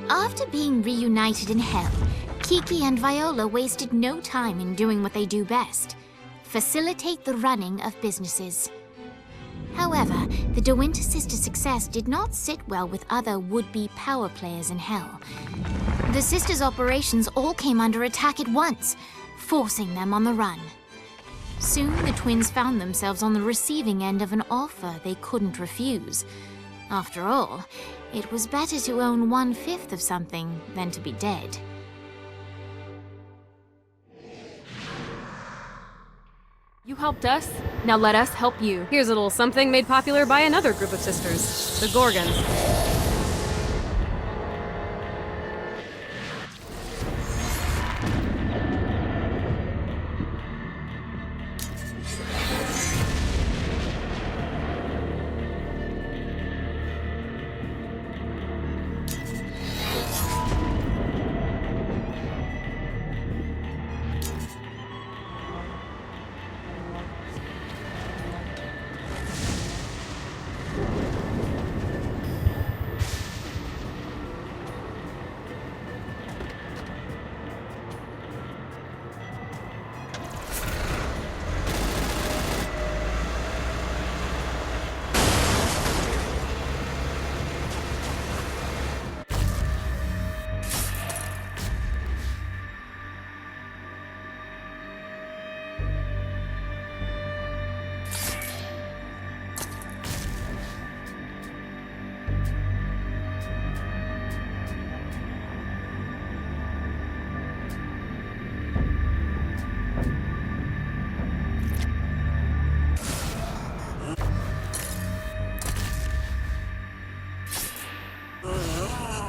A: After being reunited in hell, Kiki and Viola wasted no time in doing what they do best: facilitate the running of businesses. However, the De Winter sisters' success did not sit well with other would-be power players in Hell. The sisters' operations all came under attack at once, forcing them on the run. Soon, the twins found themselves on the receiving end of an offer they couldn't refuse. After all, it was better to own 1/5 of something than to be dead.
N: You helped us, now let us help you.
O: Here's a little something made popular by another group of sisters, the Gorgons.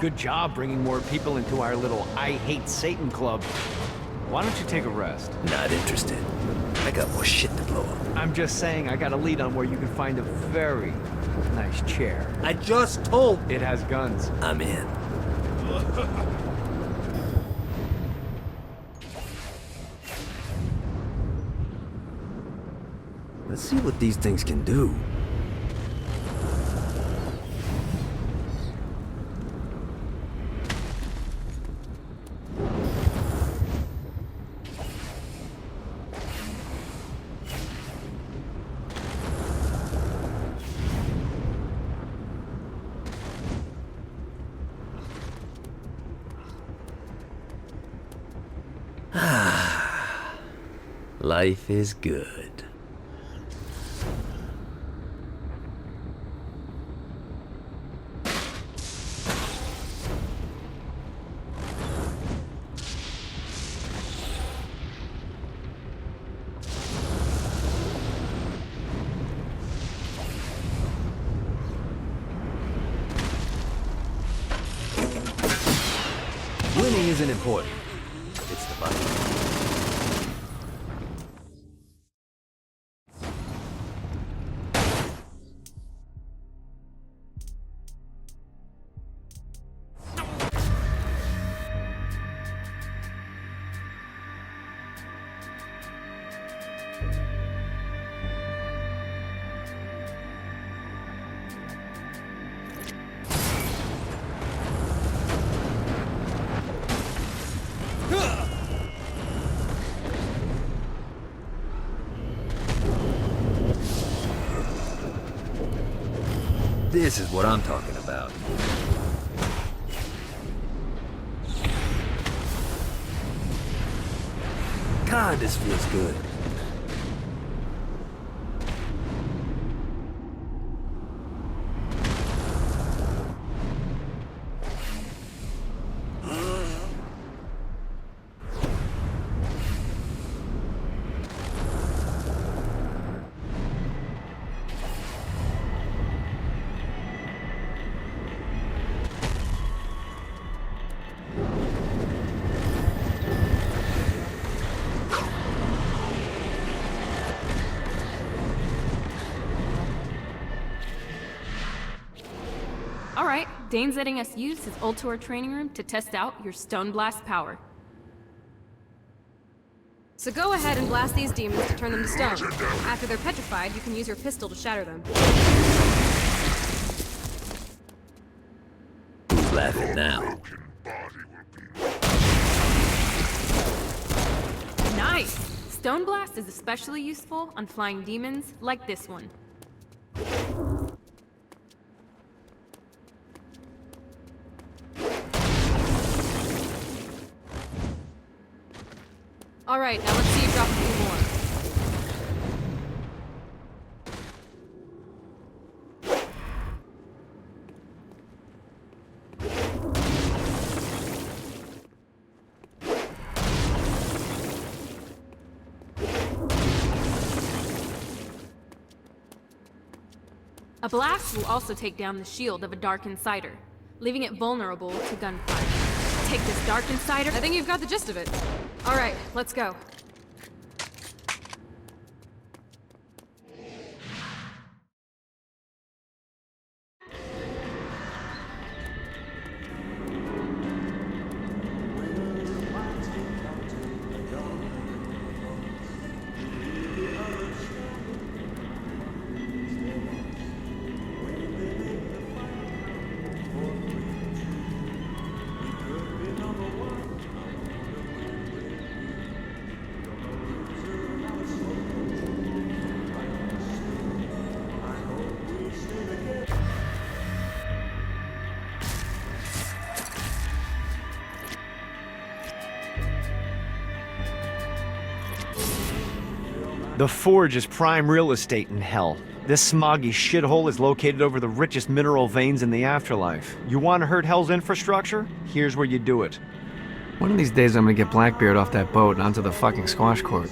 H: Good job bringing more people into our little I Hate Satan club. Why don't you take a rest?
D: Not interested. I got more shit to blow up.
H: I'm just saying I got a lead on where you can find a very nice chair.
D: I just told.
H: It has guns.
D: I'm in. Let's see what these things can do. Life is good. Winning isn't important. It's the fight. This is what I'm talking about. God, this feels good.
N: Alright, Dane's letting us use his Ultor training room to test out your Stone Blast power.
O: So go ahead and blast these demons to turn them to stone. After they're petrified, you can use your pistol to shatter them.
D: Who's laughing now?
N: Nice! Stone Blast is especially useful on flying demons like this one.
O: All right, now let's see you drop a few more.
N: A blast will also take down the shield of a Dark Insider, leaving it vulnerable to gunfire. Take this Dark Insider—
O: I think you've got the gist of it. All right, let's go.
H: The Forge is prime real estate in hell. This smoggy shithole is located over the richest mineral veins in the afterlife. You want to hurt hell's infrastructure? Here's where you do it. One of these days I'm gonna get Blackbeard off that boat and onto the fucking squash court.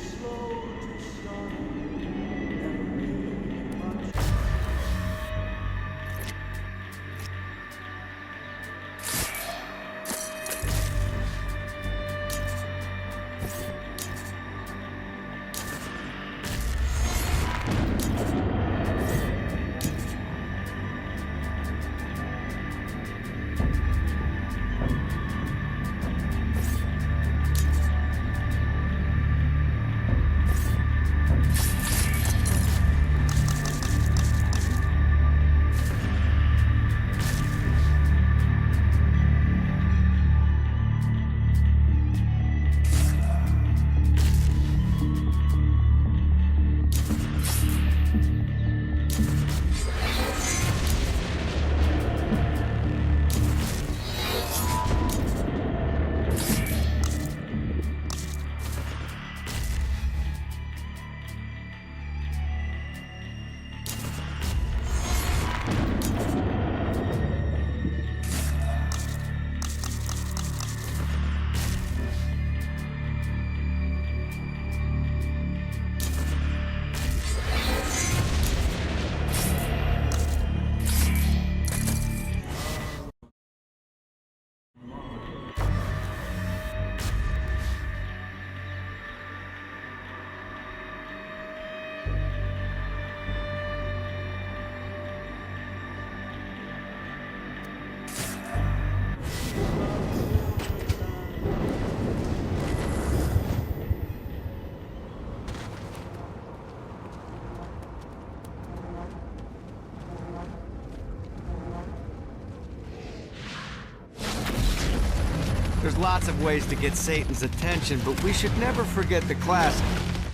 H: There's lots of ways to get Satan's attention, but we should never forget the classic,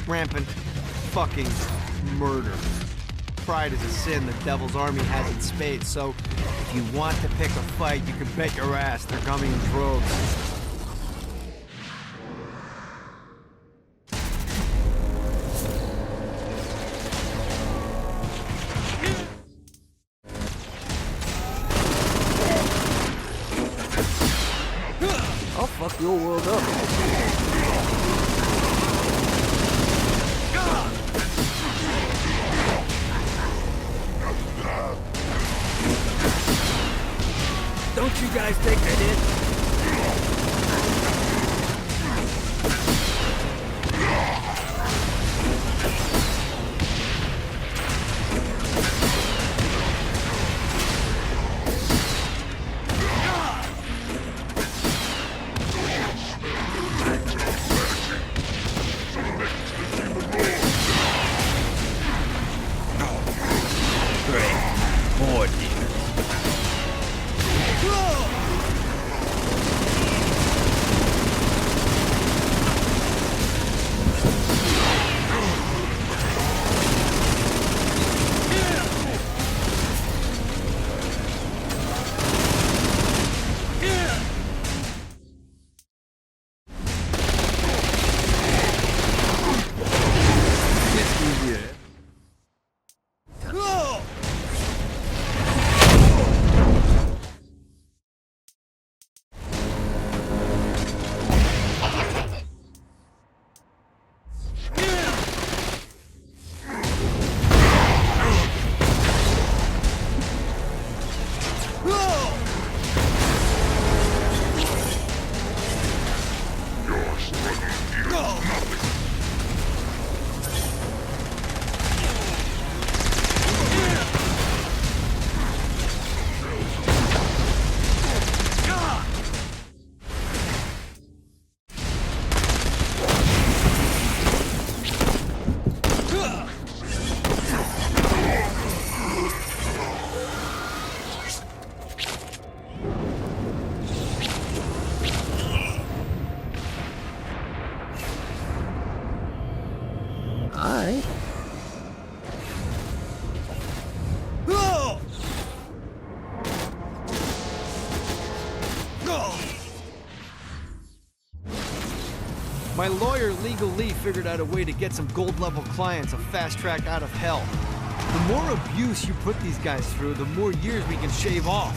H: rampant fucking murder. Pride is a sin the Devil's Army has in spades, so if you want to pick a fight, you can bet your ass they're coming in droves.
D: I'll fuck your world up. Don't you guys take that hit? Alright.
H: My lawyer, Legal Lee, figured out a way to get some gold-level clients a fast track out of hell. The more abuse you put these guys through, the more years we can shave off.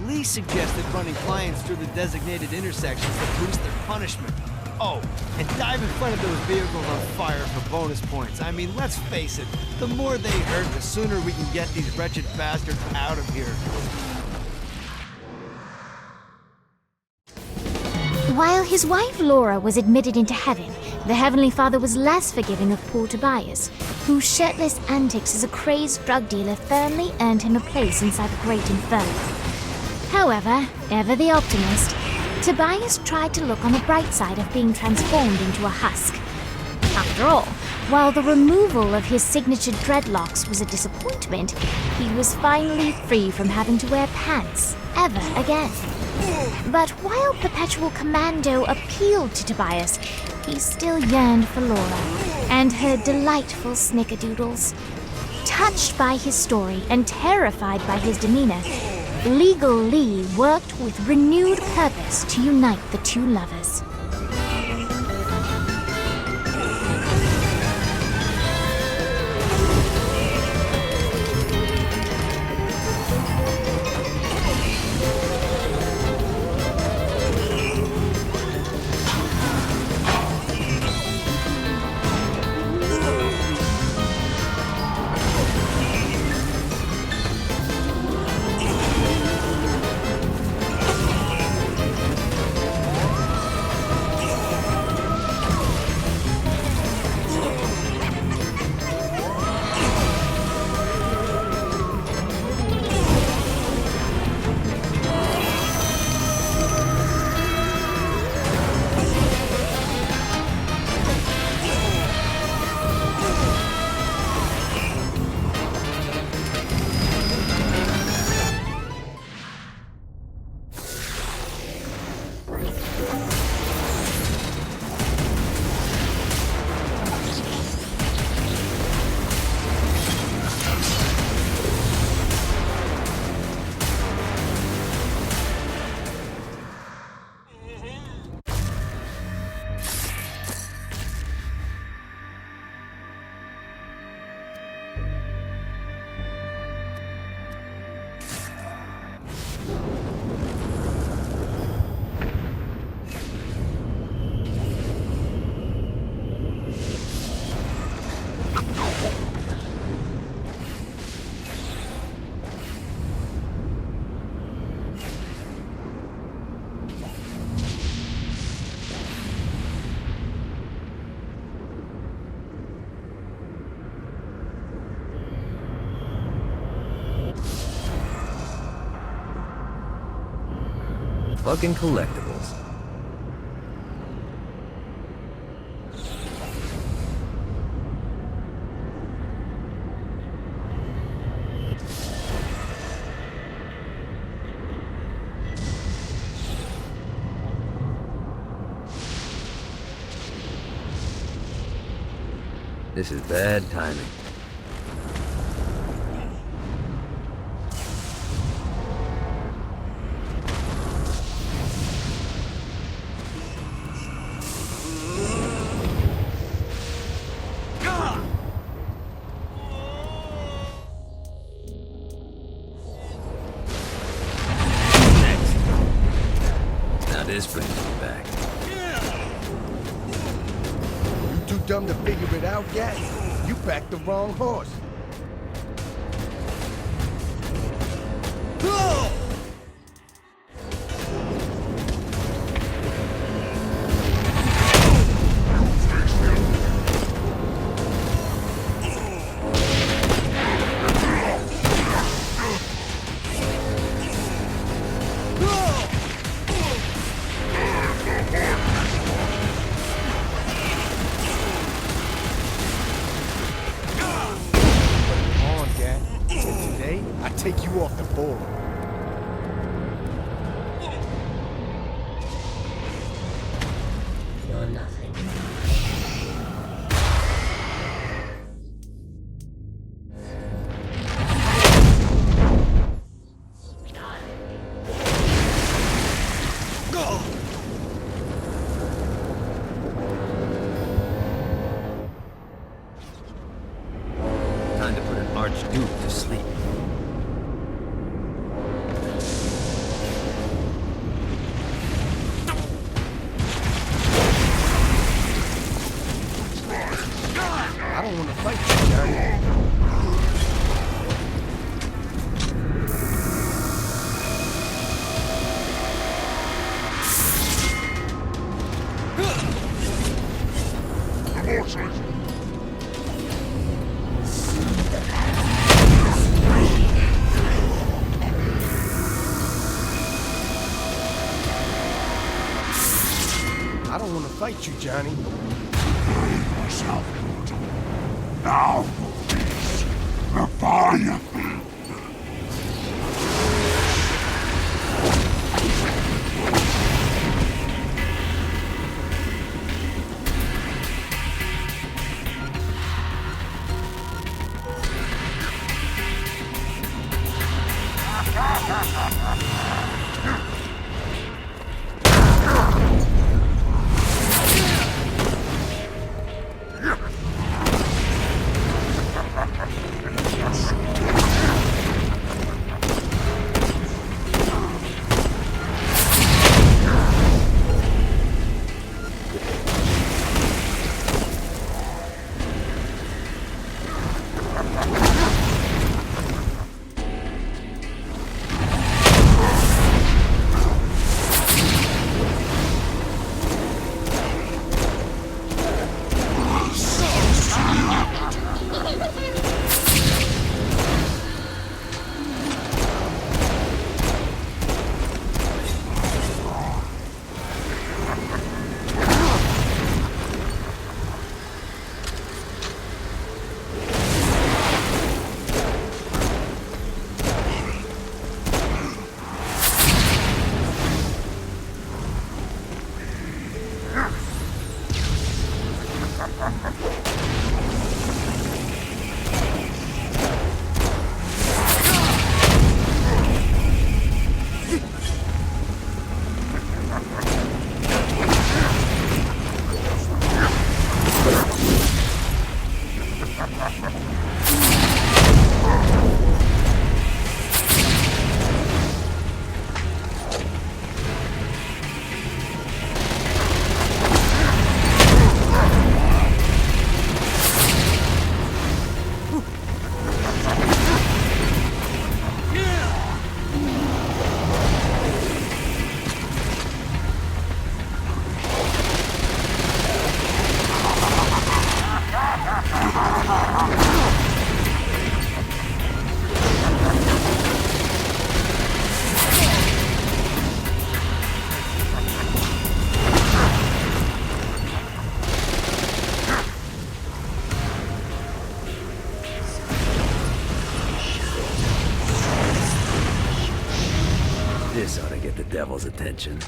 H: Lee suggested running clients through the designated intersections to boost their punishment. Oh, and dive in front of those vehicles on fire for bonus points. I mean, let's face it, the more they hurt, the sooner we can get these wretched bastards out of here.
A: While his wife Laura was admitted into heaven, the Heavenly Father was less forgiving of poor Tobias, whose shirtless antics as a crazed drug dealer firmly earned him a place inside the Great Inferno. However, ever the optimist, Tobias tried to look on the bright side of being transformed into a husk. After all, while the removal of his signature dreadlocks was a disappointment, he was finally free from having to wear pants ever again. But while Perpetual Commando appealed to Tobias, he still yearned for Laura and her delightful snickerdoodles. Touched by his story and terrified by his demeanor, Legal Lee worked with renewed purpose to unite the two lovers.
D: Fucking collectibles. This is bad timing. This brings me back.
J: You too dumb to figure it out yet? You backed the wrong horse. Take you off the board.
L: You're nothing.
D: Archduke to sleep.
J: I don't want to fight you, Johnny. I don't want to fight you, Johnny.
L: Now, the fire.
D: This ought to get the devil's attention.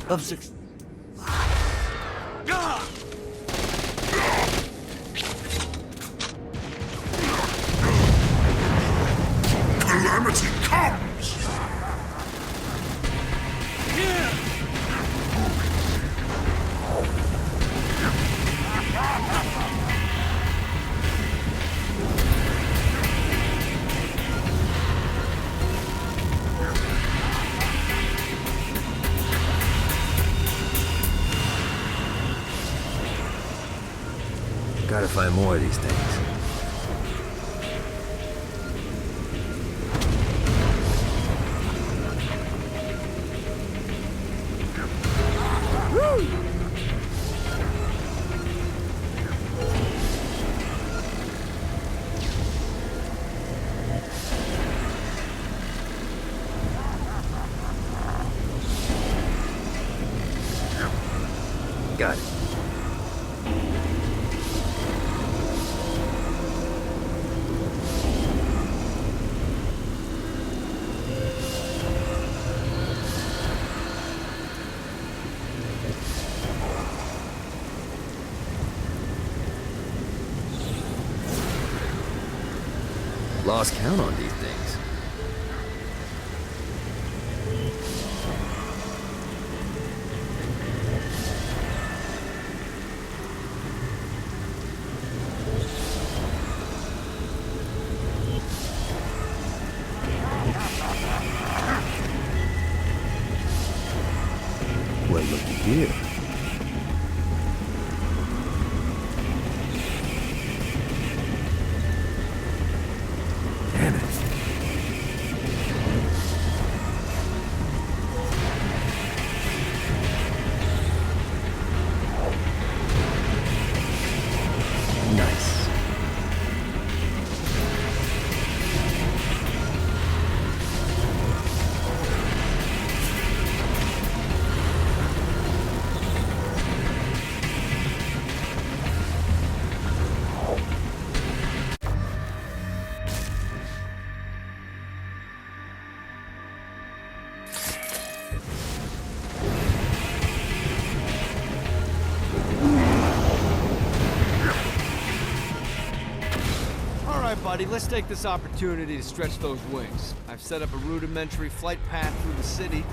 F: of success.
L: Calamity comes!
D: Gotta find more of these things. Got it. Lost count on these things. Well, looky here. Damn it. Nice.
H: Alright, buddy, let's take this opportunity to stretch those wings. I've set up a rudimentary flight path through the city.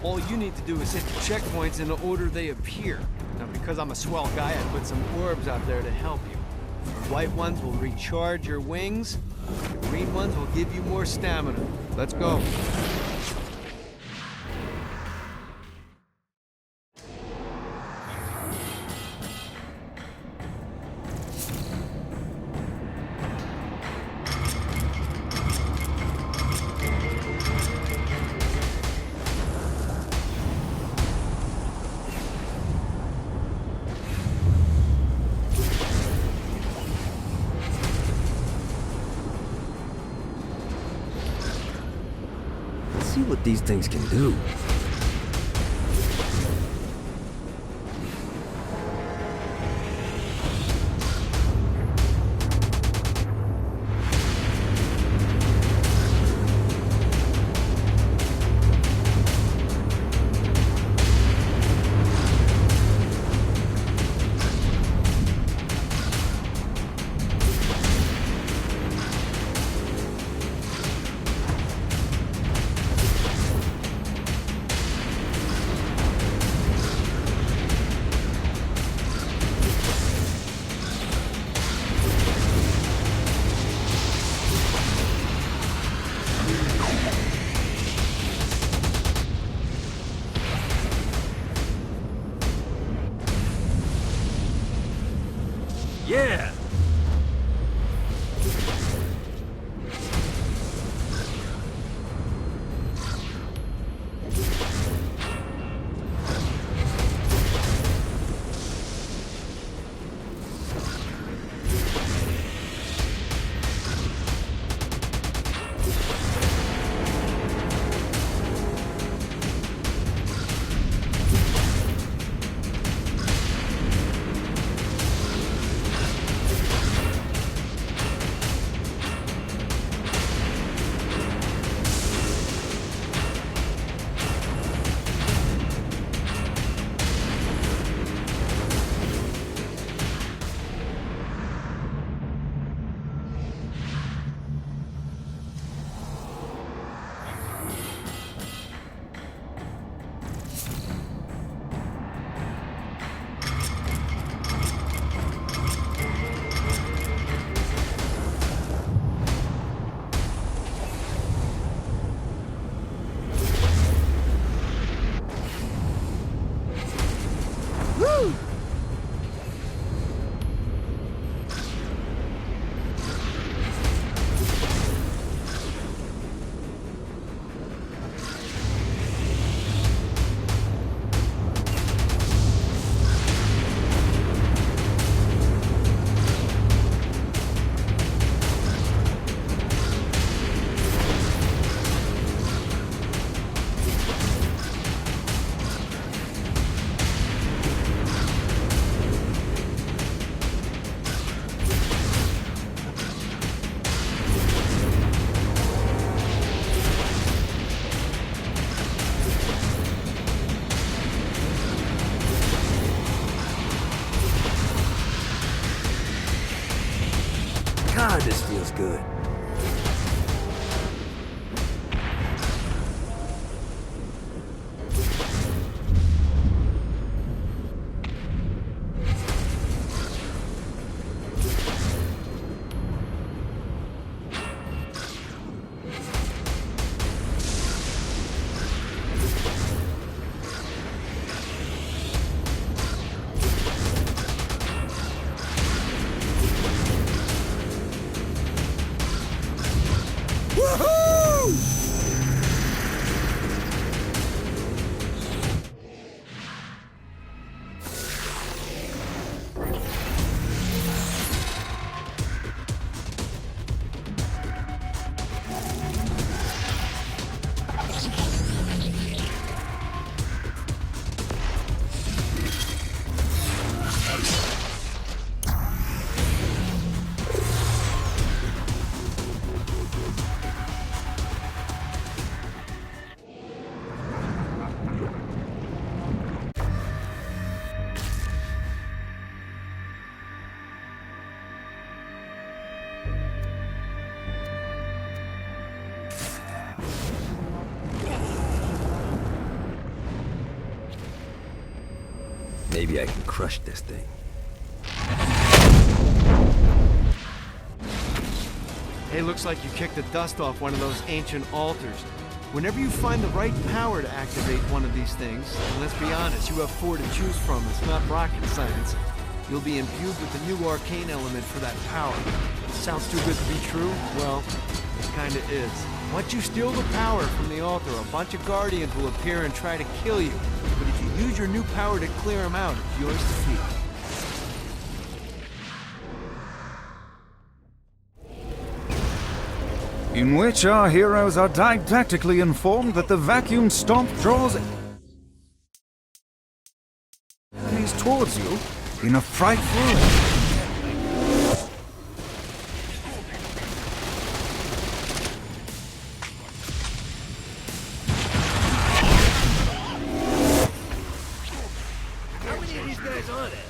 H: All you need to do is hit the checkpoints in the order they appear. Now, because I'm a swell guy, I put some orbs out there to help you. The white ones will recharge your wings. The green ones will give you more stamina. Let's go.
D: Let's see what these things can do. Yeah! God, this feels good. Maybe I can crush this thing.
H: Hey, looks like you kicked the dust off one of those ancient altars. Whenever you find the right power to activate one of these things, and let's be honest, you have 4 to choose from, it's not rocket science, you'll be imbued with the new arcane element for that power. Sounds too good to be true? Well, it kinda is. Once you steal the power from the altar, a bunch of Guardians will appear and try to kill you. But if you use your new power to clear them out, it's yours to keep.
K: In which our heroes are didactically informed that the vacuum stomp draws enemies towards you in a frightful way.
D: How many of these guys are there?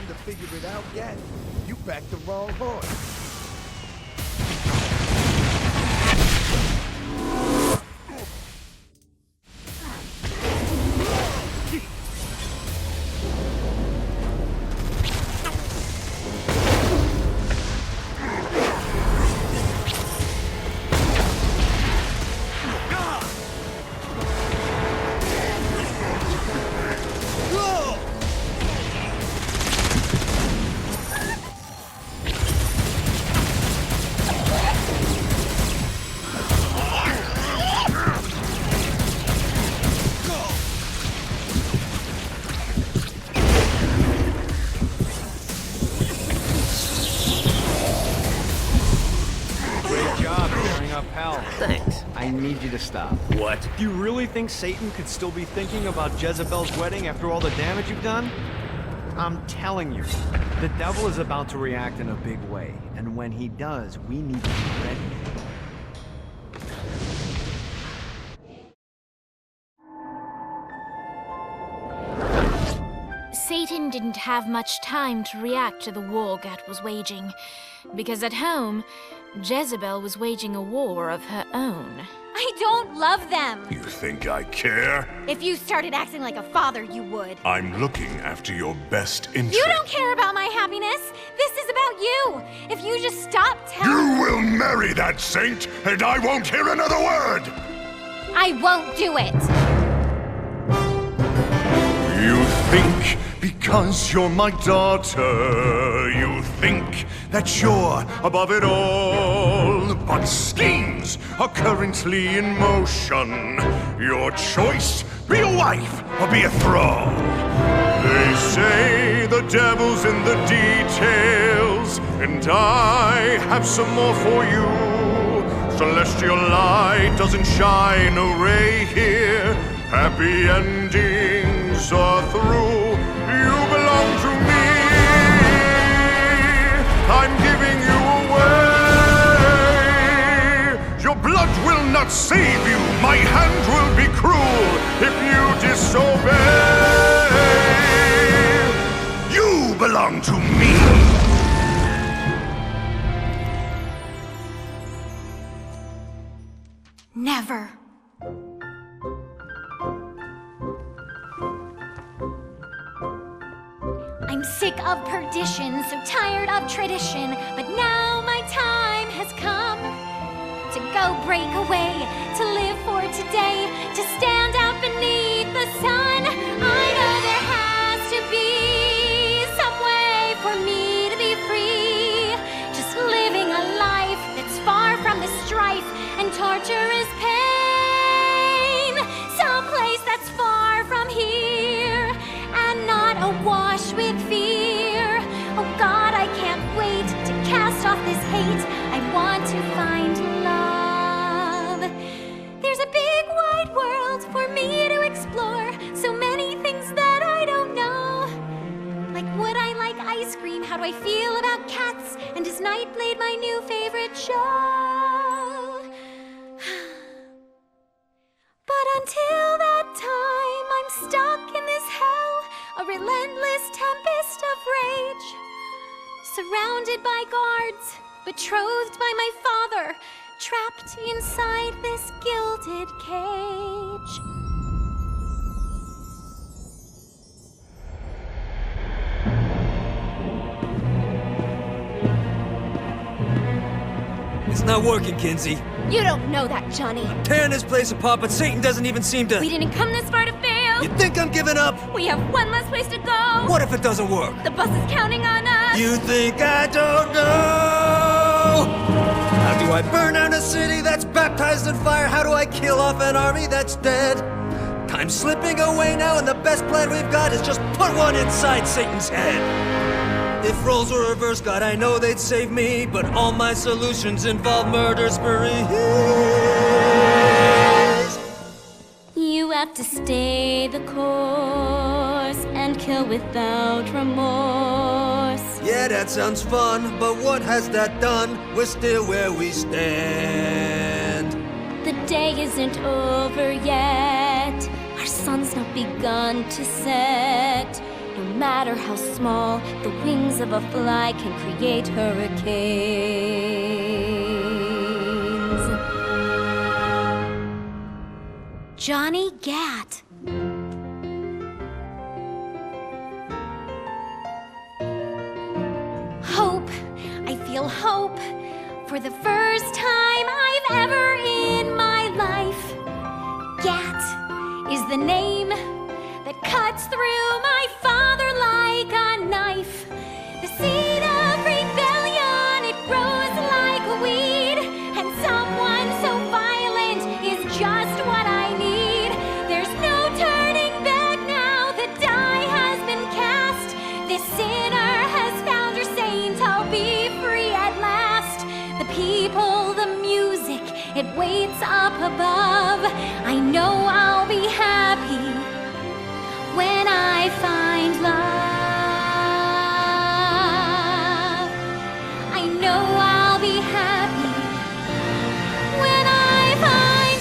P: To figure it out yet. You backed the wrong horse.
H: Thanks. I need you to stop.
D: What?
H: Do you really think Satan could still be thinking about Jezebel's wedding after all the damage you've done? I'm telling you, the devil is about to react in a big way, and when he does, we need to be ready.
A: Satan didn't have much time to react to the war Gat was waging, because at home, Jezebel was waging a war of her own.
G: I don't love them!
L: You think I care?
G: If you started acting like a father, you would.
L: I'm looking after your best interest.
G: You don't care about my happiness! This is about you! If you just stop telling—
L: You will marry that saint, and I won't hear another word!
G: I won't do it!
L: You think
I: Because you're my daughter, you think that you're above it all. But schemes are currently in motion. Your choice, be a wife or be a thrall. They say the devil's in the details, and I have some more for you. Celestial light doesn't shine a ray here. Happy endings are through. You belong to me. I'm giving you away. Your blood will not save you. My hand will be cruel if you disobey. You belong to me.
A: Never. I'm sick of perdition, so tired of tradition, but now my time has come to go break away, to live for today, to stand out beneath the sun. I know there has to be some way for me to be free, just living a life that's far from the strife and torturous pain, someplace that's far from here and not awash with fear. Oh God, I can't wait to cast off this hate. I want to find love. There's a big wide world for me to explore, so many things that I don't know. Like, would I like ice cream? How do I feel about cats? And is Nightblade my new favorite show? But until that time, I'm stuck in this hell, a relentless tempest of rage, surrounded by guards, betrothed by my father, trapped inside this gilded cage.
D: It's not working, Kinsey.
A: You don't know that, Johnny.
D: Tearing this place apart, but Satan doesn't even seem to...
A: We didn't come this far to fail.
D: You think I'm giving up?
A: We have one less place to go.
D: What if it doesn't work?
A: The bus is counting on us.
D: You think I don't know? How do I burn down a city that's baptized in fire? How do I kill off an army that's dead? Time's slipping away now, and the best plan we've got is just put one inside Satan's head. If roles were reversed, God, I know they'd save me, but all my solutions involve murder sprees.
G: You have to stay the course and kill without remorse.
D: Yeah, that sounds fun, but what has that done? We're still where we stand.
G: The day isn't over yet. Our sun's not begun to set. No matter how small, the wings of a fly can create hurricanes.
A: Johnny Gat. Hope. I feel hope. For the first time I've ever in my life. Gat is the name that cuts through my father like a knife. The seed of rebellion, it grows like a weed, and someone so violent is just what I need. There's no turning back now, the die has been cast. This sinner has found her saint, I'll be free at last. The people, the music, it waits up above. I know I'll be happy when I find love. I know I'll be happy when I find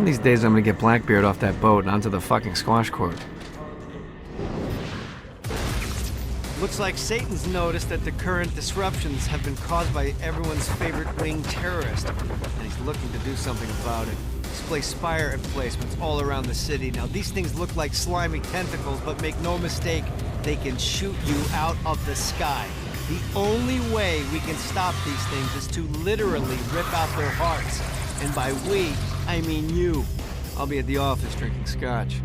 H: One of these days I'm gonna get Blackbeard off that boat and onto the fucking squash court. Looks like Satan's noticed that the current disruptions have been caused by everyone's favorite winged terrorist, and he's looking to do something about it. He's placed spire emplacements all around the city. Now, these things look like slimy tentacles, but make no mistake, they can shoot you out of the sky. The only way we can stop these things is to literally rip out their hearts. And by we, I mean you. I'll be at the office drinking scotch.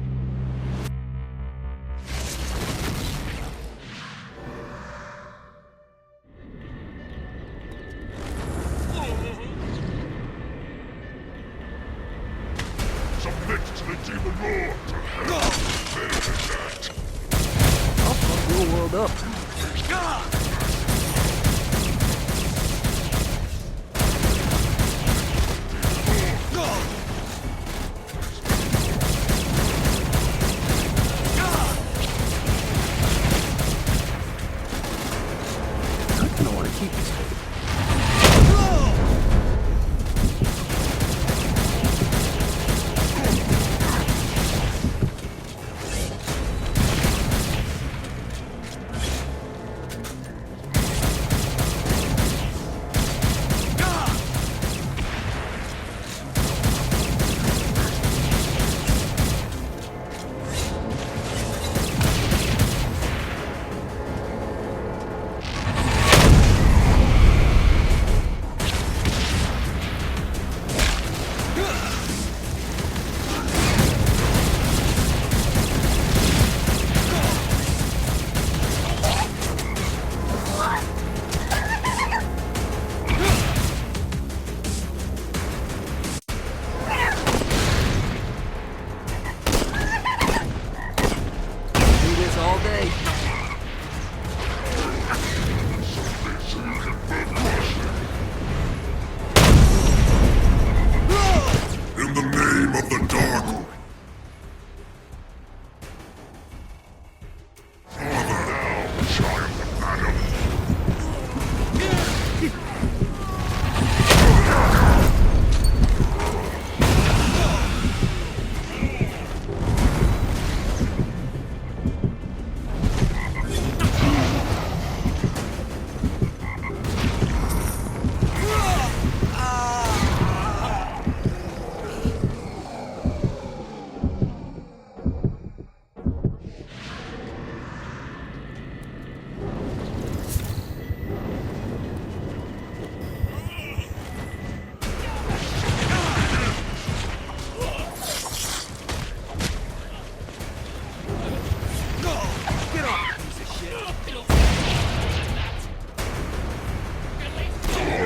L: Submit to the demon lord. Better than that.
P: I'll fuck your world up. I don't want to keep this baby.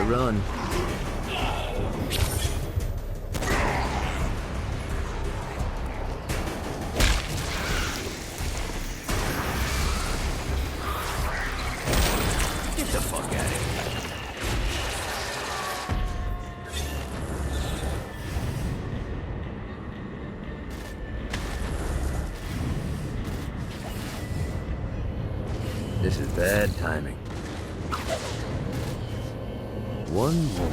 P: Run. Get the fuck out of here. This is bad timing. One more.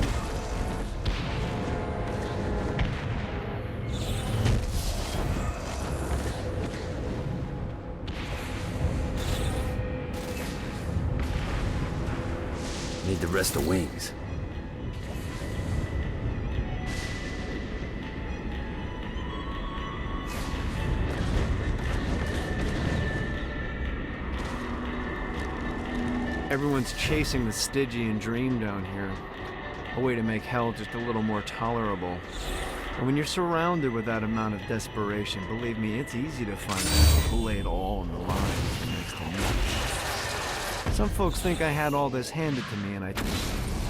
P: Need the rest of wings.
H: Everyone's chasing the Stygian dream down here. A way to make hell just a little more tolerable. And when you're surrounded with that amount of desperation, believe me, it's easy to find people who lay it all on the line next to me. Some folks think I had all this handed to me, and I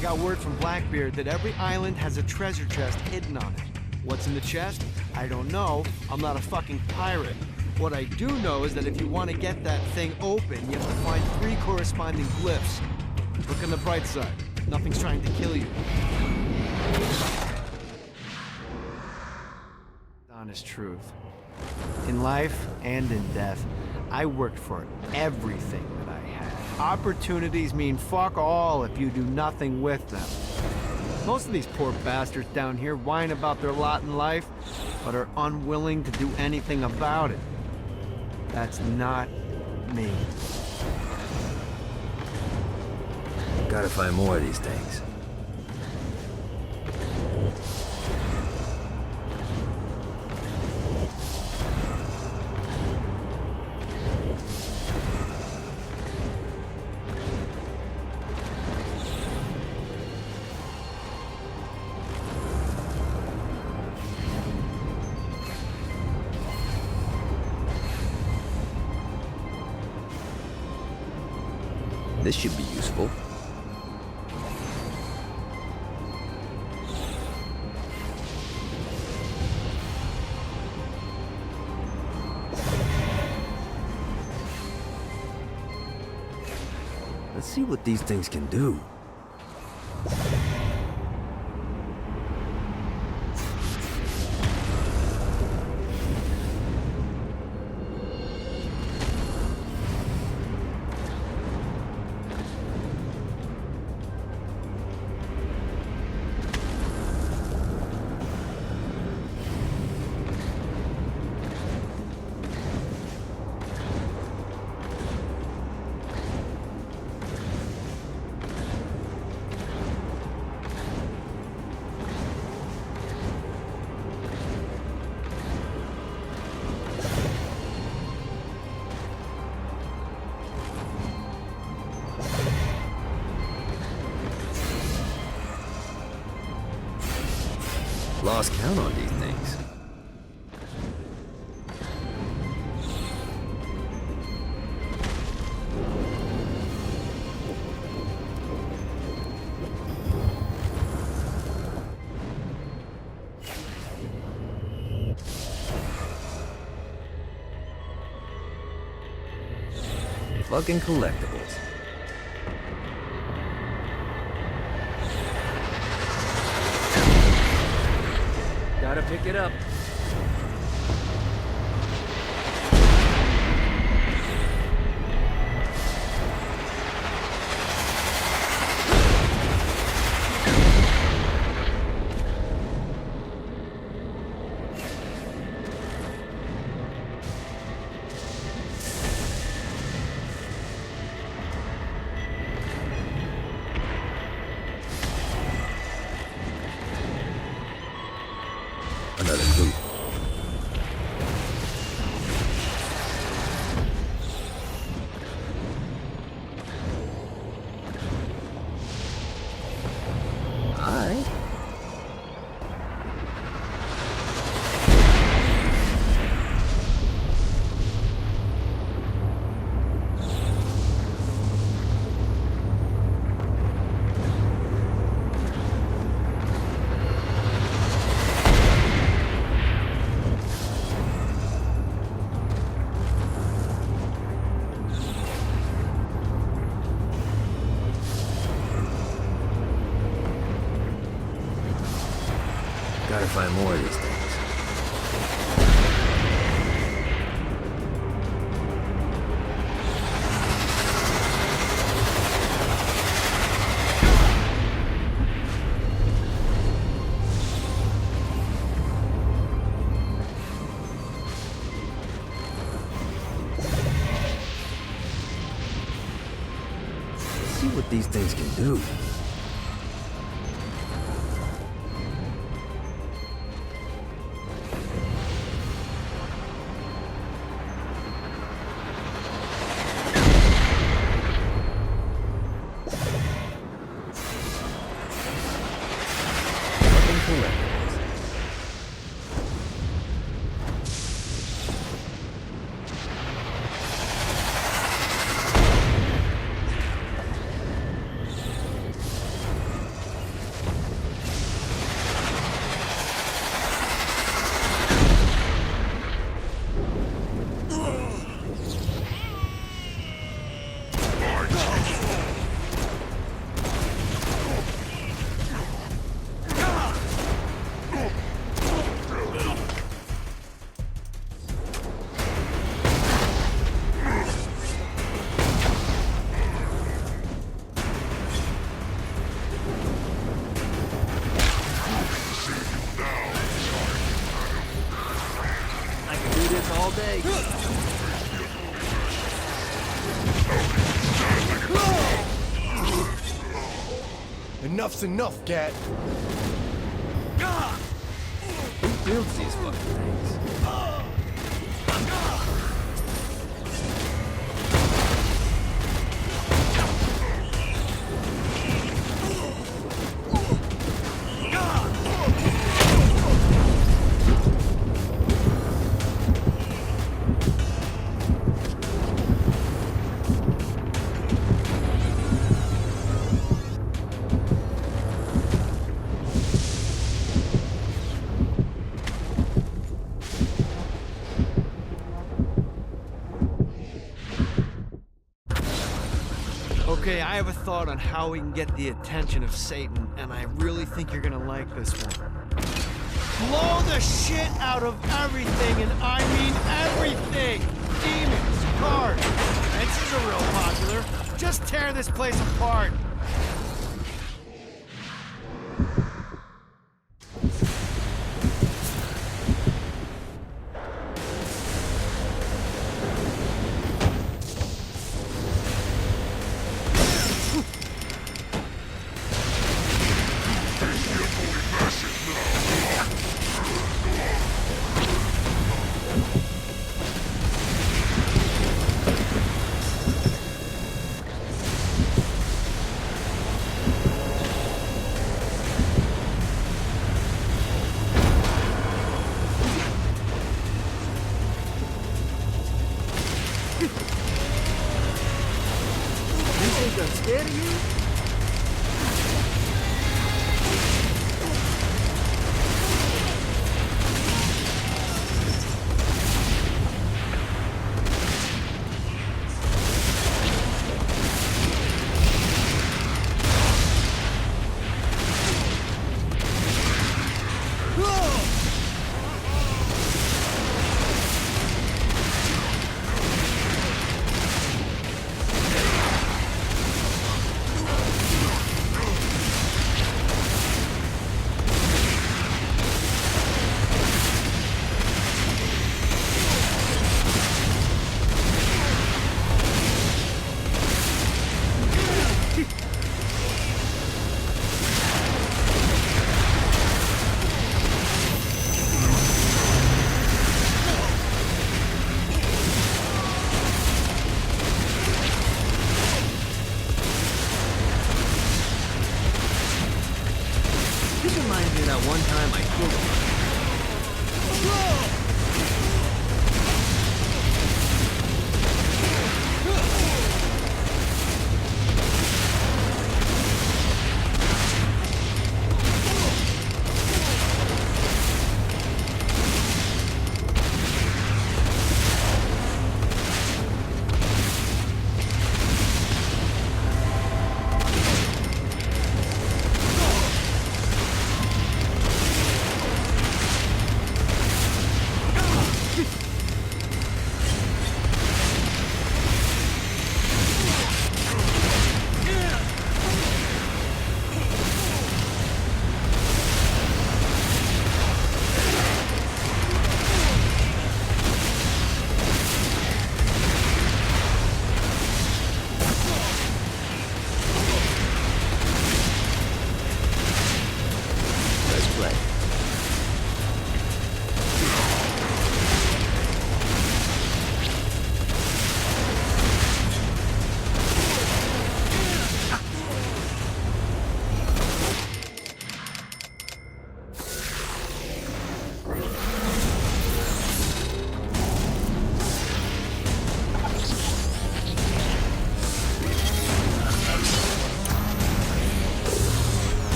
H: got word from Blackbeard that every island has a treasure chest hidden on it. What's in the chest? I don't know. I'm not a fucking pirate. What I do know is that if you want to get that thing open, you have to find 3 corresponding glyphs. Look on the bright side. Nothing's trying to kill you. Honest truth. In life and in death, I worked for everything that I had. Opportunities mean fuck all if you do nothing with them. Most of these poor bastards down here whine about their lot in life. but are unwilling to do anything about it. That's not me.
D: Gotta find more of these things. This should be useful. Let's see what these things can do. Lost count on these things. Fucking collectibles.
F: Gotta pick it up.
D: Another clue. Alright. Gotta find more of these things. Let's see what these things can do.
P: all day. Enough's enough, Gat.
H: Who builds these fucking things?
Q: Okay, I have a thought on how we can get the attention of Satan, and I really think you're gonna like this one. Blow the shit out of everything, and I mean everything! Demons, cars, fences are real popular. Just tear this place apart.
P: I'm scared of you?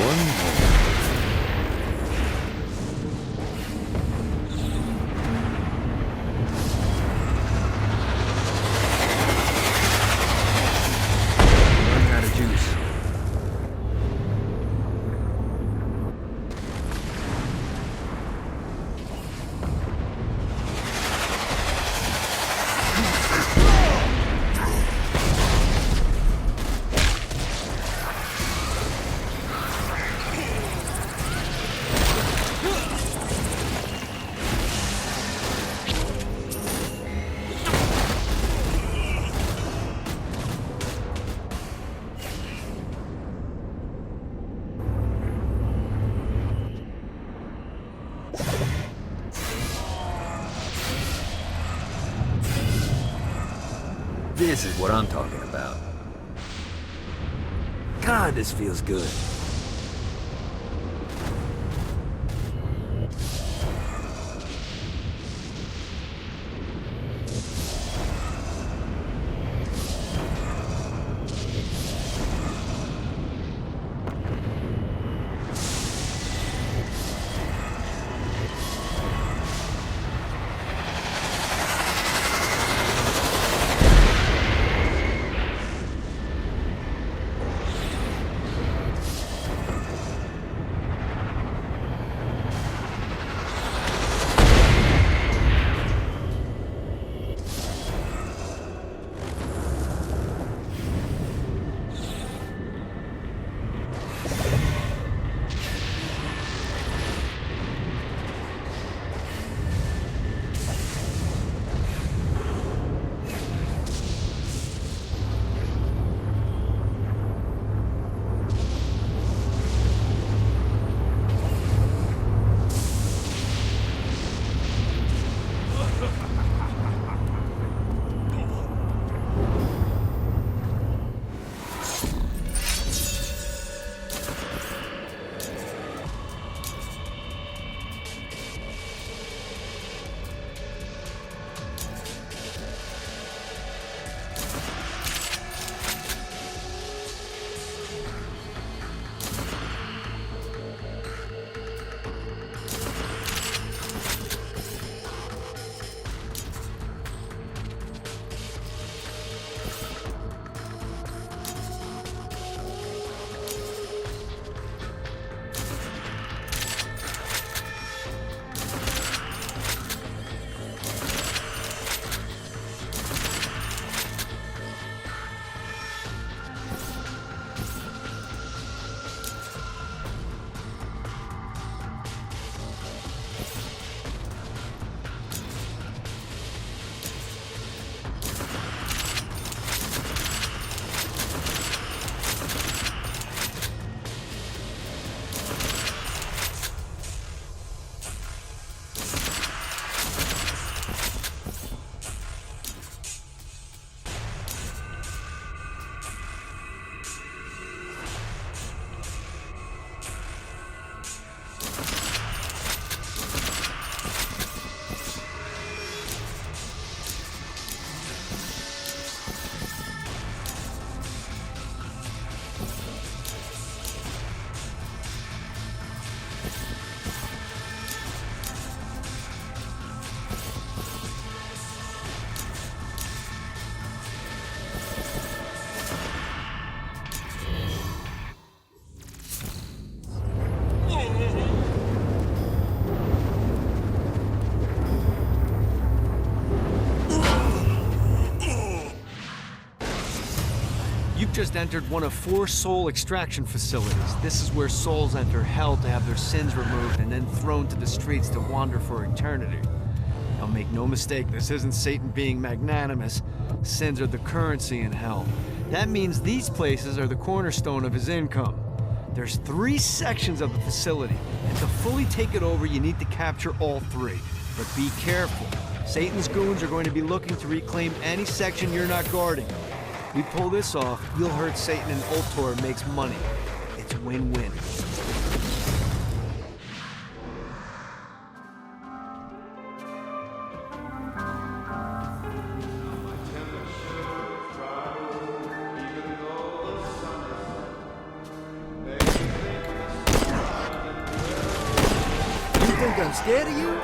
J: One more. Running out of juice. This is what I'm talking about. God, this feels good.
H: You've just entered one of 4 soul extraction facilities. This is where souls enter hell to have their sins removed and then thrown to the streets to wander for eternity. Now make no mistake, this isn't Satan being magnanimous. Sins are the currency in hell. That means these places are the cornerstone of his income. There's 3 sections of the facility, and to fully take it over, you need to capture all 3. But be careful. Satan's goons are going to be looking to reclaim any section you're not guarding. We pull this off, we'll hurt Satan and Ultor makes money. It's win-win.
P: think I'm scared of you?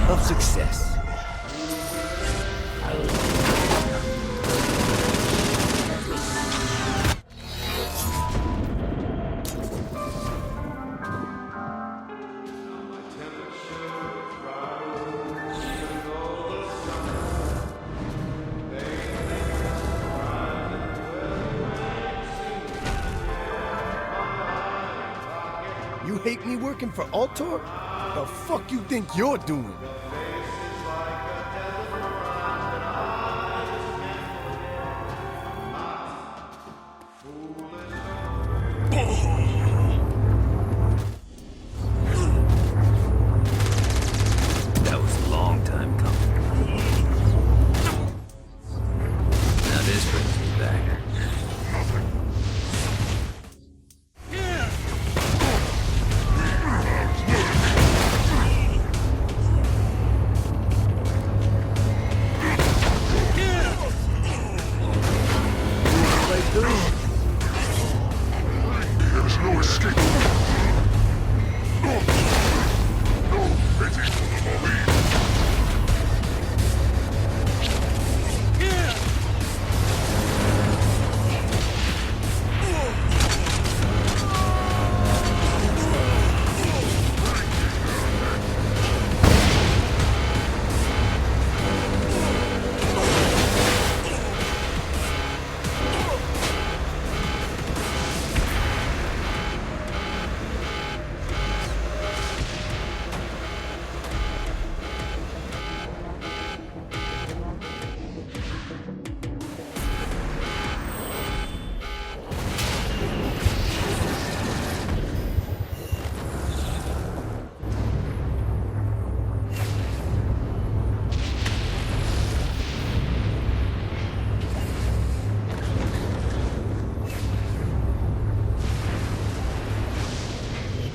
P: Of success. You hate me working for Altor? The fuck you think you're doing?
K: That was a long time coming. Now this brings me back.
L: There's no escape. No. Waiting for the Marine.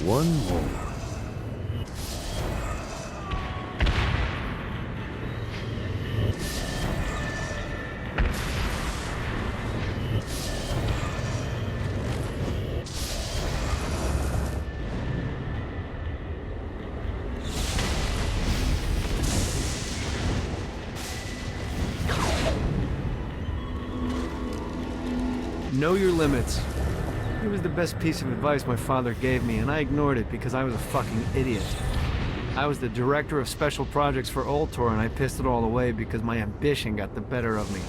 K: One more.
H: Know your limits. It was the best piece of advice my father gave me, and I ignored it because I was a fucking idiot. I was the director of special projects for Ultor, and I pissed it all away because my ambition got the better of me.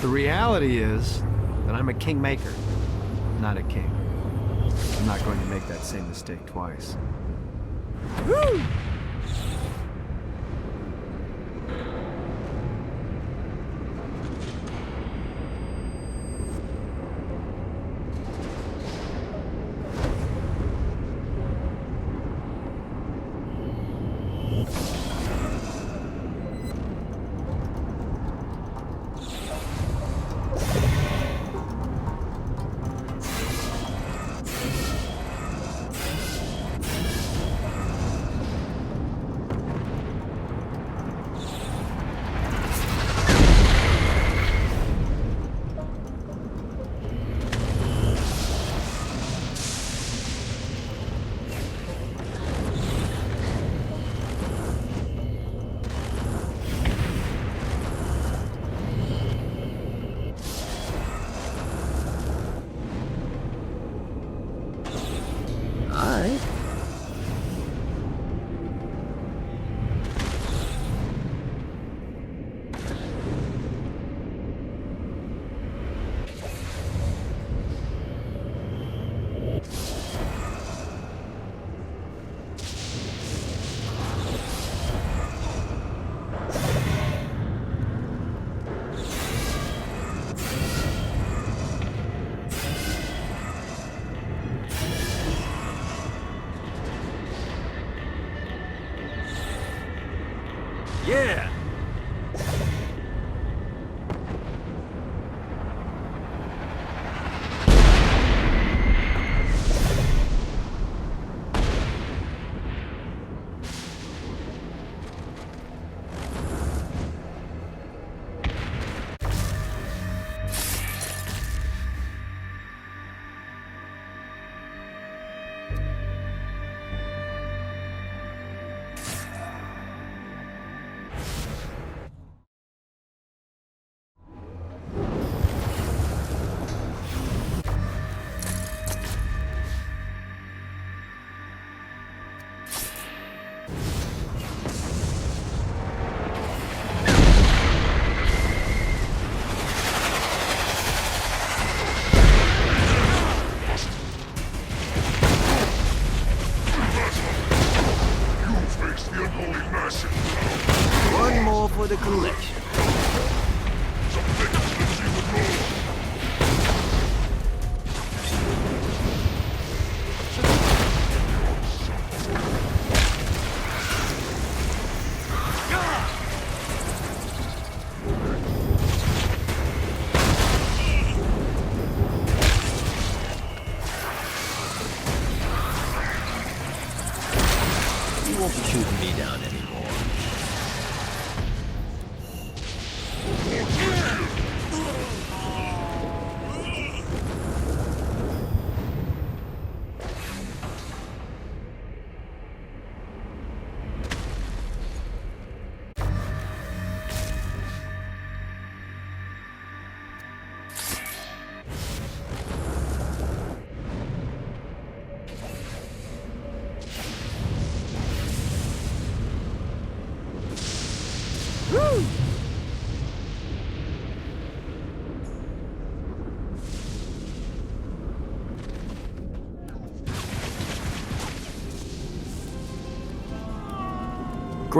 H: The reality is that I'm a kingmaker, not a king. I'm not going to make that same mistake twice. Woo!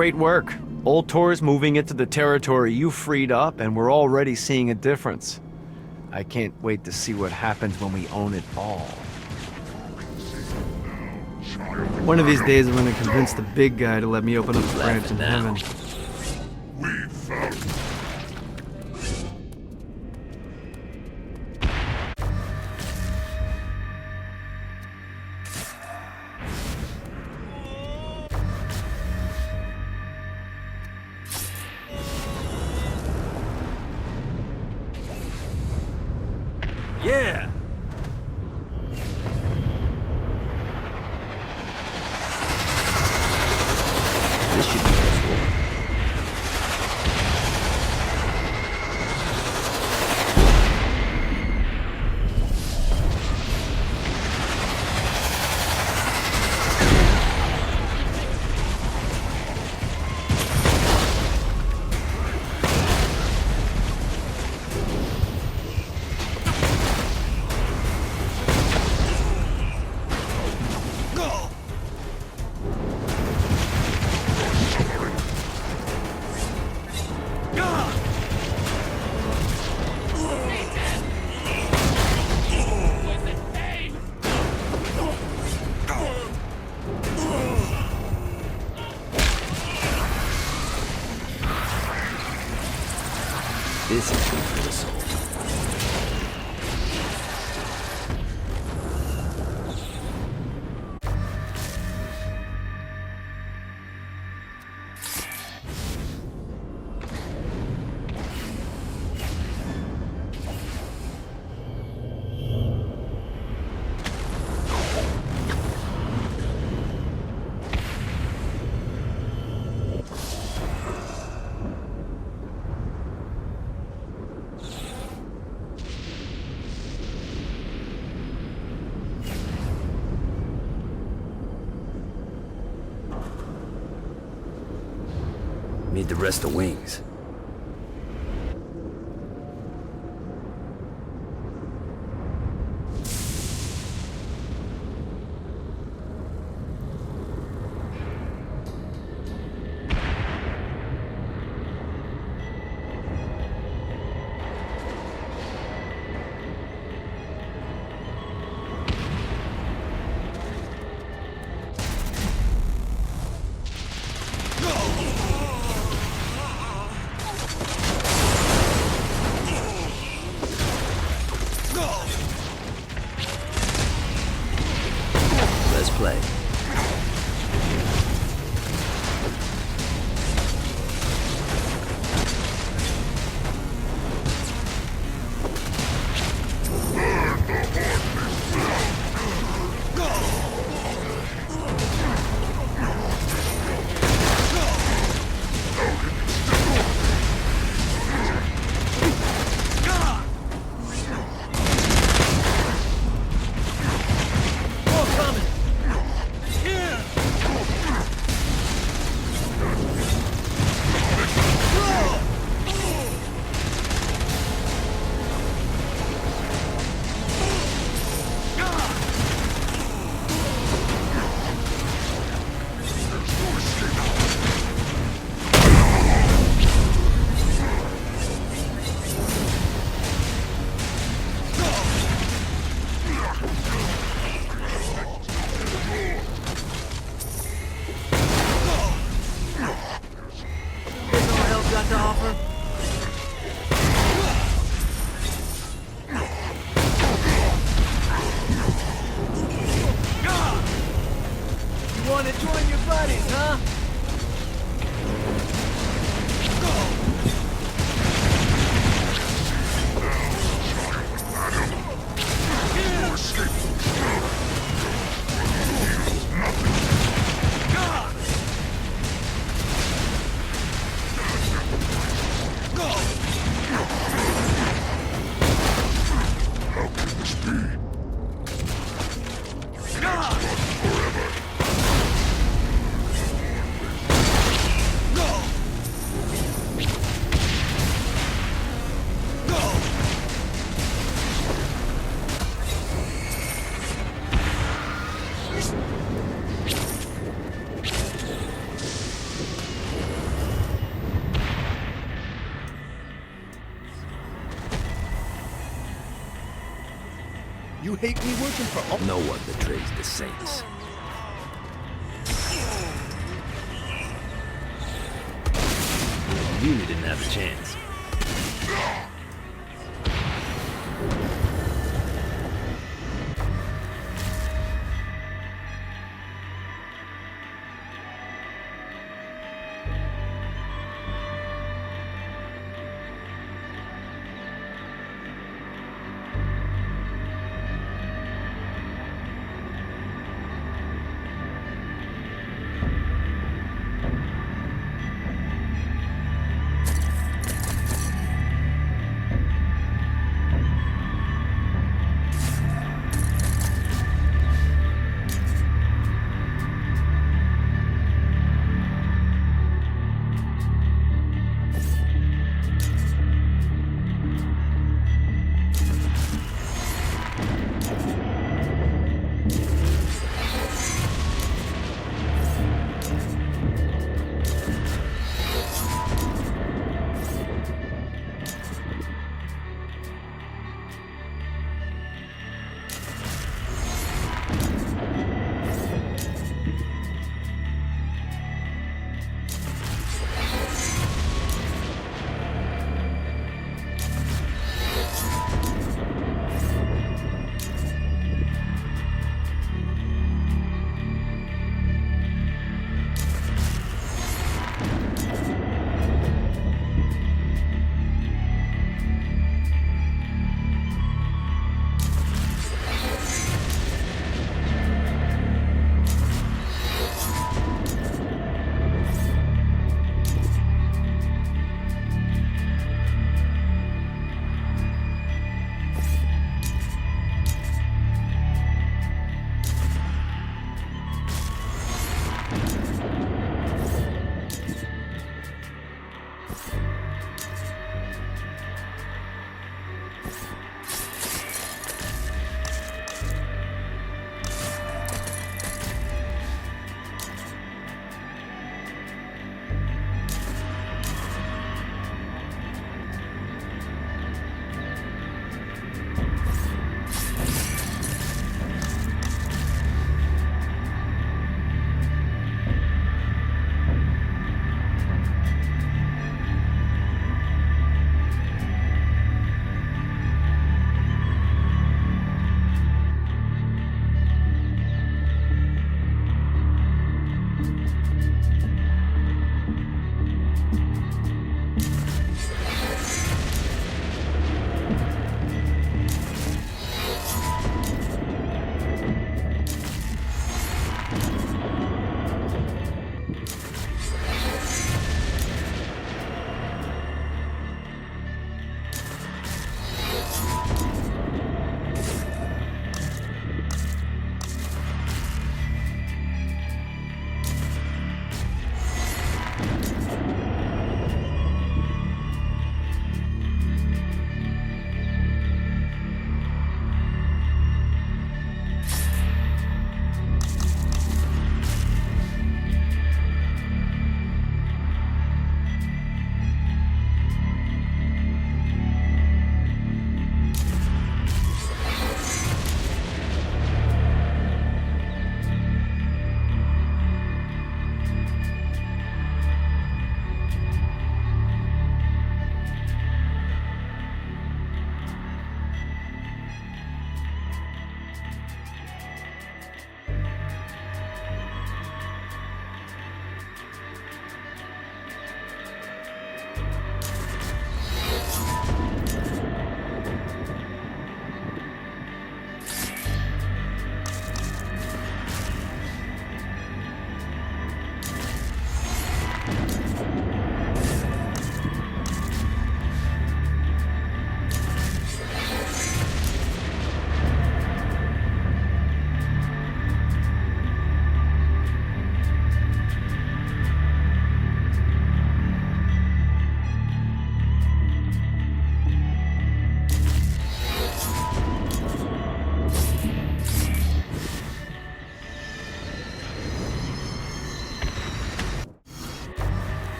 H: great work. Old Tor's moving into the territory you freed up, and we're already seeing a difference. I can't wait to see what happens when we own it all. One of these days I'm gonna convince the big guy to let me open up a branch in heaven.
D: Yeah!
R: This should be useful. This is good for the soul. Need the rest of wings. Let's play.
P: You hate me working for all...
R: No one betrays the Saints. You didn't have a chance.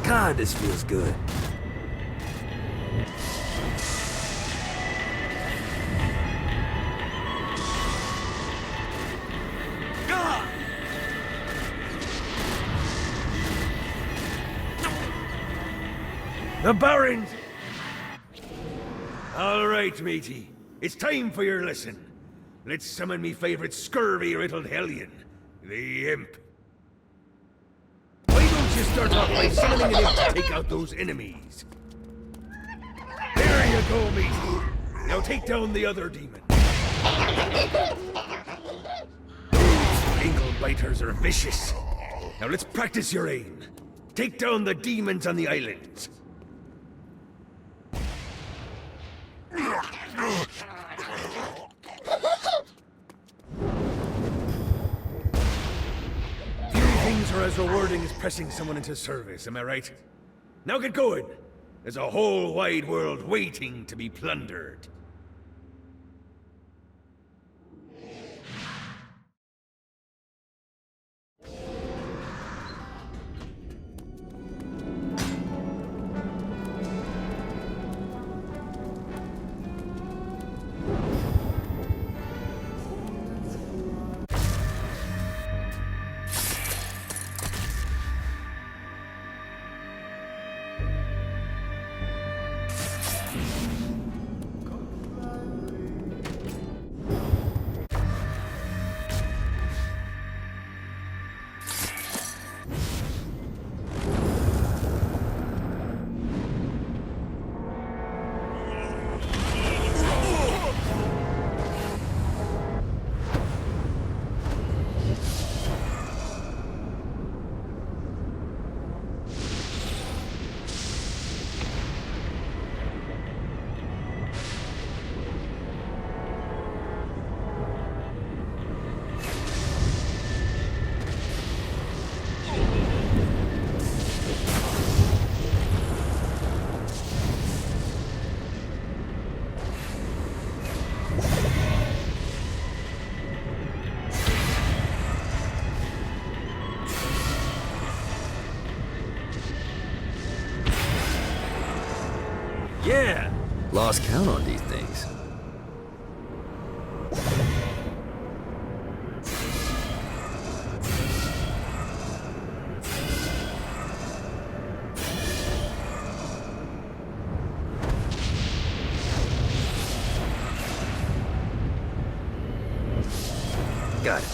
J: God, this feels good. The Barons! All right, matey. It's time for your lesson. Let's summon me favorite scurvy-riddled hellion, the Imp. Why don't you start off by summoning an Imp to take out those enemies? There you go, matey. Now take down the other demon. Those ankle biters are vicious. Now let's practice your aim. Take down the demons on the islands. Few things are as rewarding as pressing someone into service, am I right? Now get going! There's a whole wide world waiting to be plundered.
R: Yeah! Lost count on these things. Got it.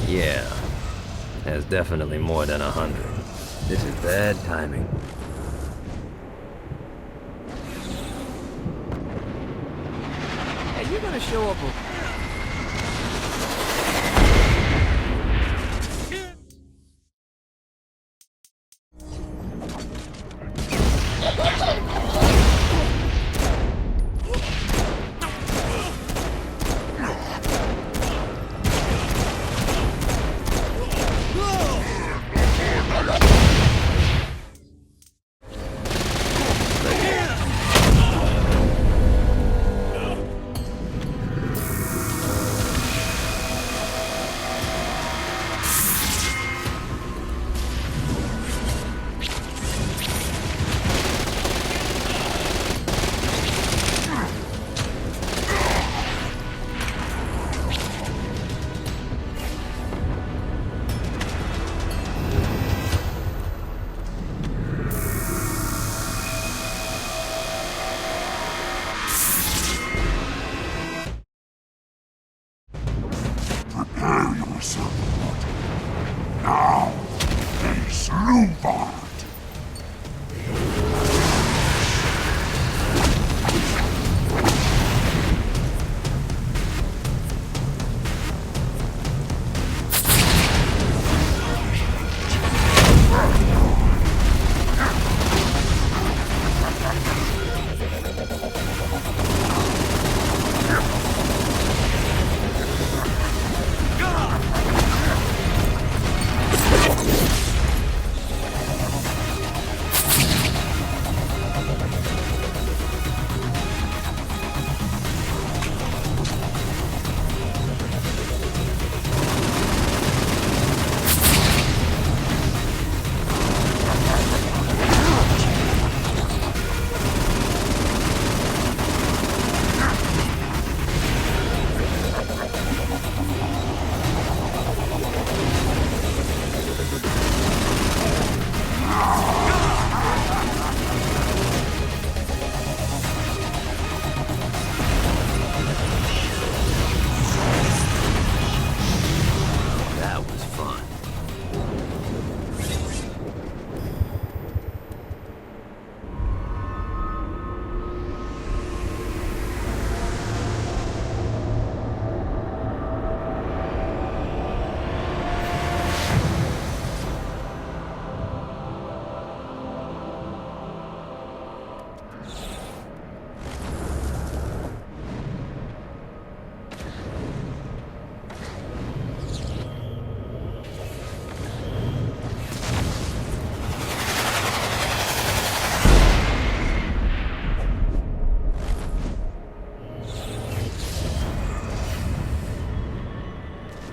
R: Yeah. That's definitely more than 100. This is bad timing.
Q: Hey, you gonna show up a...
L: Prepare yourself. Now, face Louvard.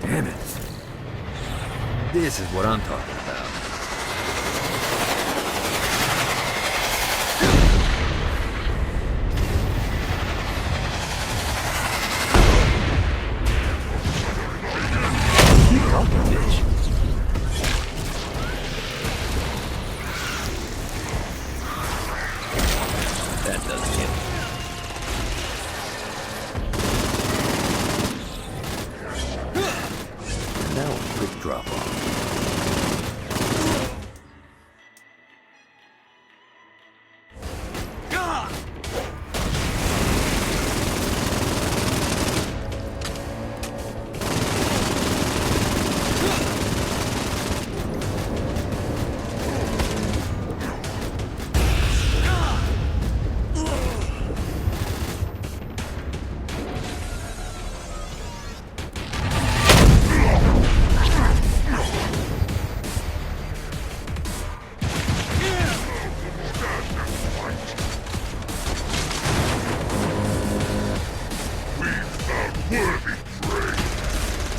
H: Damn it. This is what I'm talking about. Keep talking, bitch. That doesn't hit. Now a quick drop off.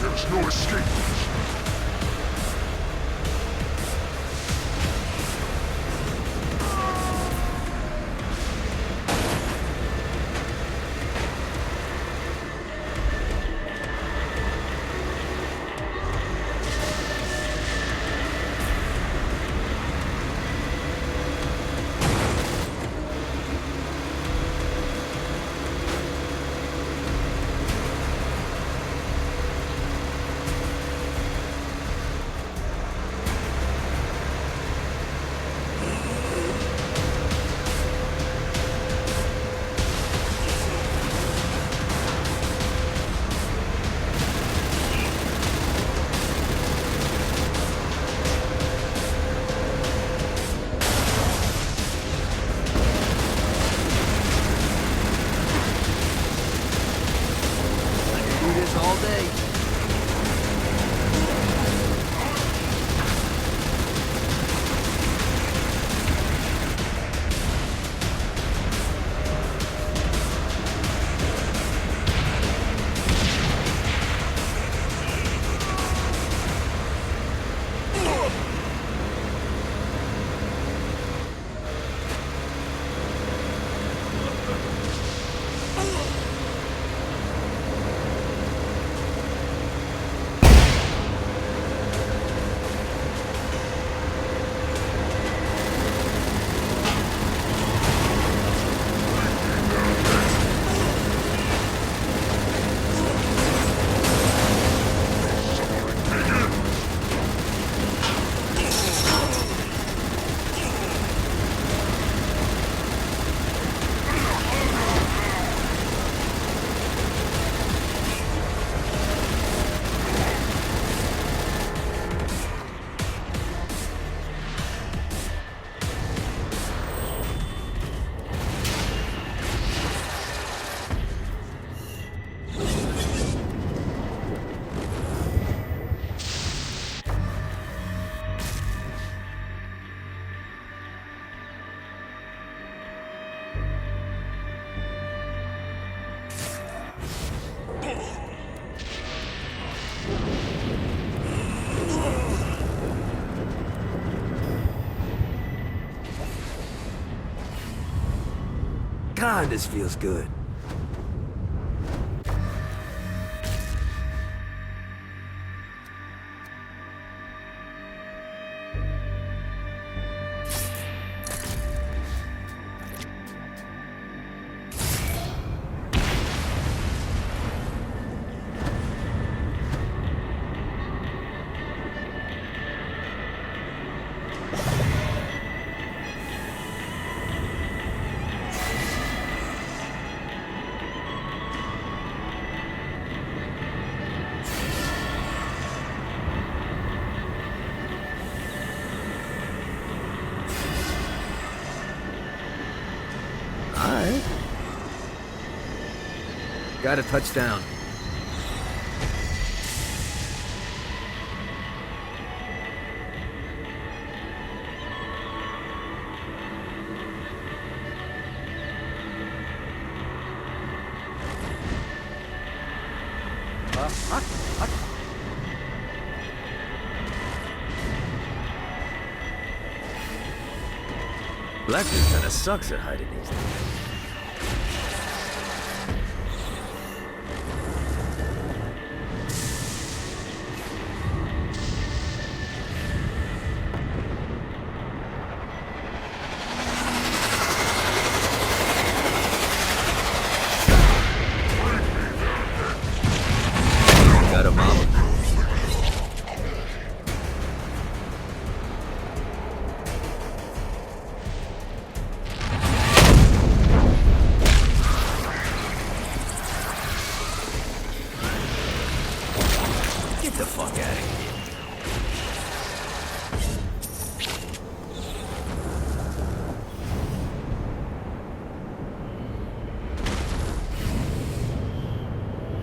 L: There's no escape.
H: All day.
D: God, this feels good.
H: Got a touchdown.
J: Blackbeard kinda sucks at hiding these things. Got a mama. Get the fuck out of here.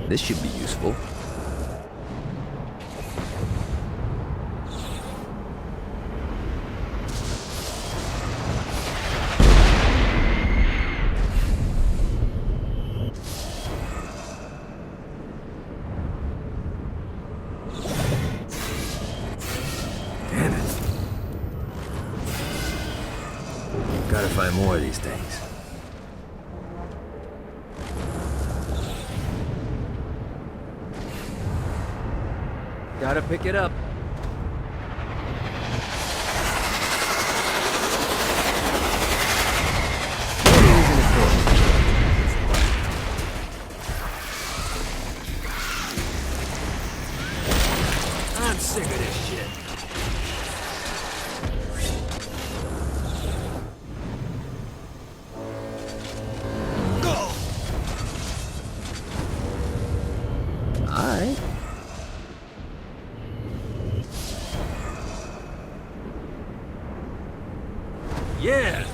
J: This should be useful. Damn it. Gotta find more of these things. Gotta pick it up. What are you using it for? I'm sick of this shit. Alright. Yeah!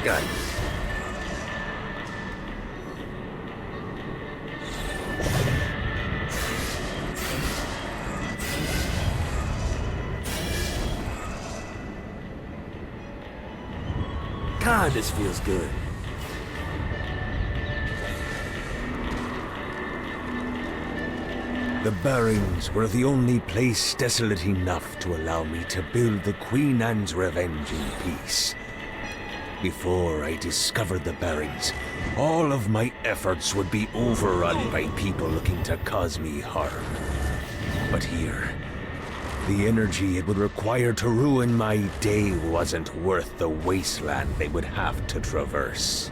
J: Got it. God, this feels good. The Barrens were the only place desolate enough to allow me to build the Queen Anne's Revenge in peace. Before I discovered the Barrens, all of my efforts would be overrun by people looking to cause me harm. But here, the energy it would require to ruin my day wasn't worth the wasteland they would have to traverse.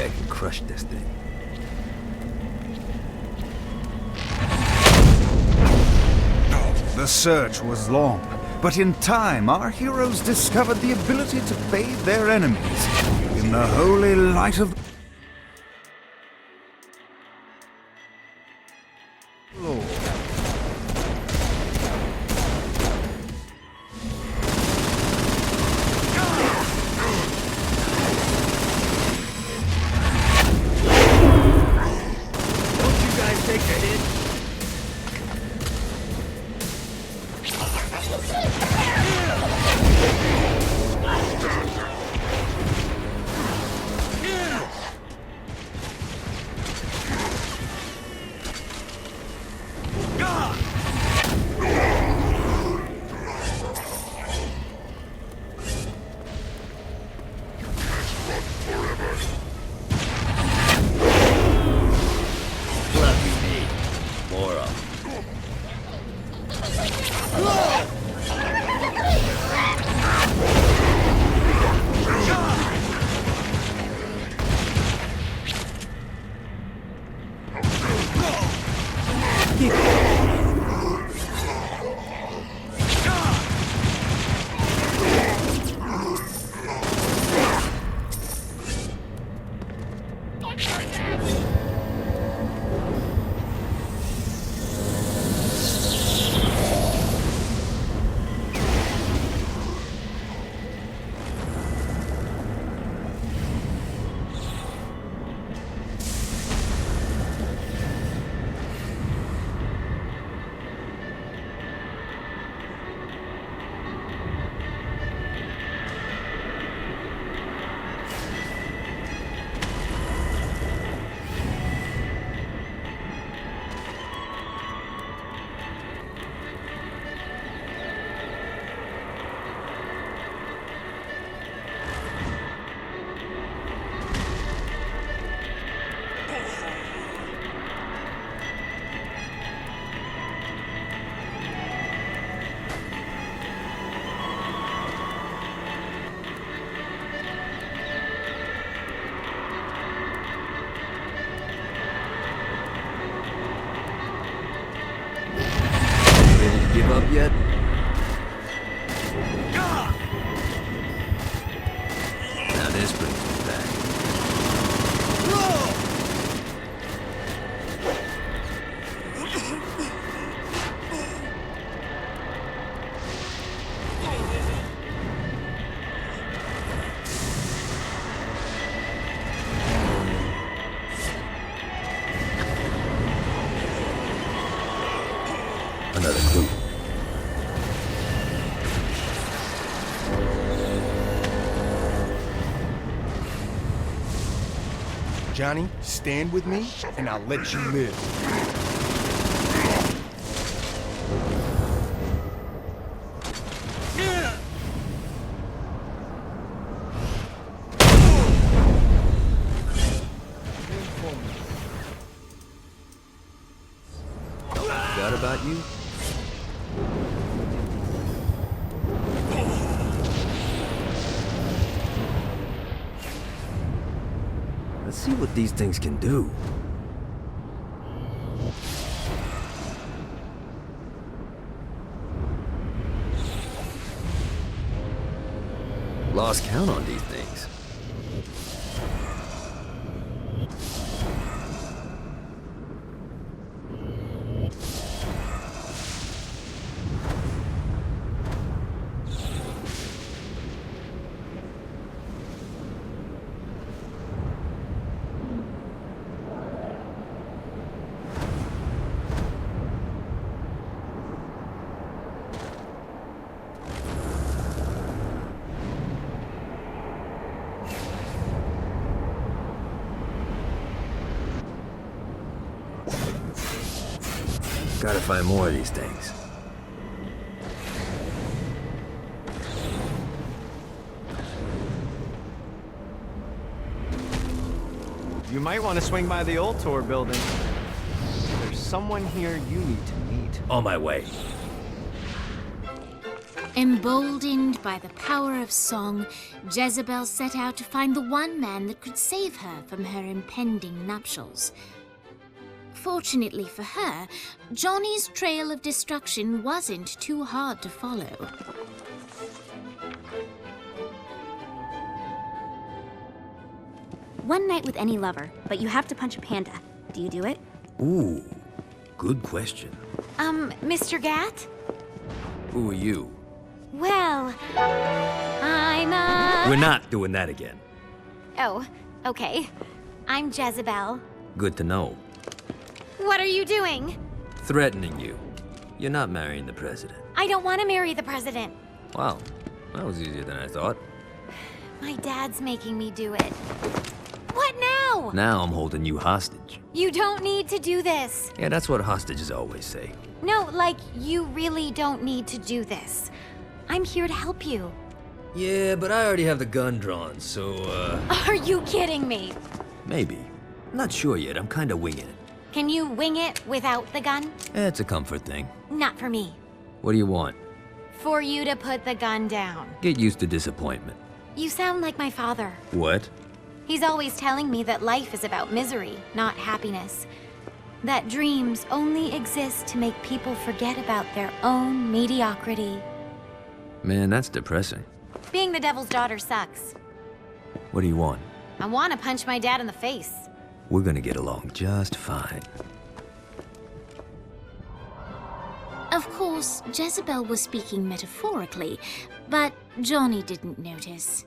R: Maybe I can crush this thing.
K: The search was long, but in time our heroes discovered the ability to bathe their enemies in the holy light of the Lord.
D: Don't you guys take a hit?
R: Give up yet? Now this brings me back. Another clue.
P: Johnny, stand with me, and I'll let you live.
R: Forgot about you? Let's see what these things can do. Lost count on these things. Gotta find more of these things.
H: You might want to swing by the old tour building. There's someone here you need to meet.
R: On my way.
A: Emboldened by the power of song, Jezebel set out to find the one man that could save her from her impending nuptials. Fortunately for her, Johnny's trail of destruction wasn't too hard to follow.
S: One night with any lover, but you have to punch a panda. Do you do it?
T: Ooh, good question.
S: Mr. Gat?
T: Who are you?
S: Well, I'm
T: We're not doing that again.
S: Oh, okay. I'm Jezebel.
T: Good to know.
S: What are you doing?
T: Threatening you. You're not marrying the president.
S: I don't want to marry the president.
T: Wow, that was easier than I thought.
S: My dad's making me do it. What now?
T: Now I'm holding you hostage.
S: You don't need to do this.
T: Yeah, that's what hostages always say.
S: No, like, you really don't need to do this. I'm here to help you.
T: Yeah, but I already have the gun drawn, so,
S: Are you kidding me?
T: maybe. Not sure yet, I'm kinda winging it.
S: Can you wing it without the gun?
T: It's a comfort thing.
S: Not for me.
T: What do you want?
S: For you to put the gun down.
T: Get used to disappointment.
S: You sound like my father.
T: What?
S: He's always telling me that life is about misery, not happiness. That dreams only exist to make people forget about their own mediocrity.
T: Man, that's depressing.
S: Being the devil's daughter sucks.
T: What do you want?
S: I want to punch my dad in the face.
T: We're gonna get along just fine.
A: Of course, Jezebel was speaking metaphorically, but Johnny didn't notice.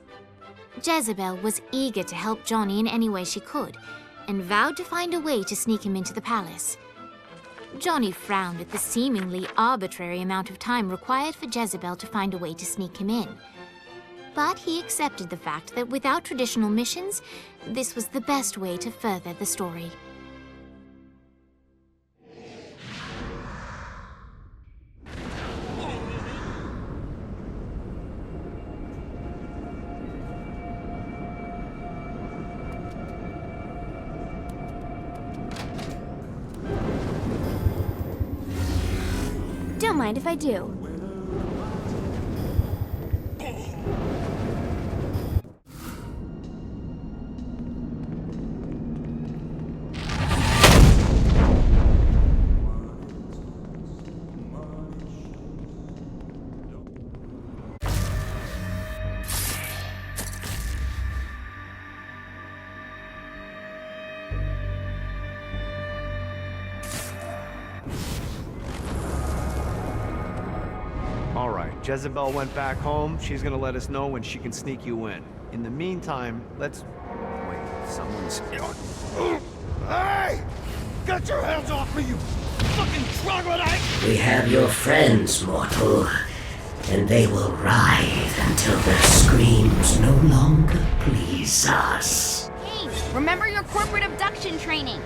A: Jezebel was eager to help Johnny in any way she could, and vowed to find a way to sneak him into the palace. Johnny frowned at the seemingly arbitrary amount of time required for Jezebel to find a way to sneak him in. But he accepted the fact that without traditional missions, this was the best way to further the story.
S: Don't mind if I do.
H: All right, Jezebel went back home. She's gonna let us know when she can sneak you in. In the meantime, let's... Wait, someone's...
J: Hey! Get your hands off me, you fucking troglodyte!
U: We have your friends, mortal, and they will writhe until their screams no longer please us.
G: Hey, remember your corporate abduction training.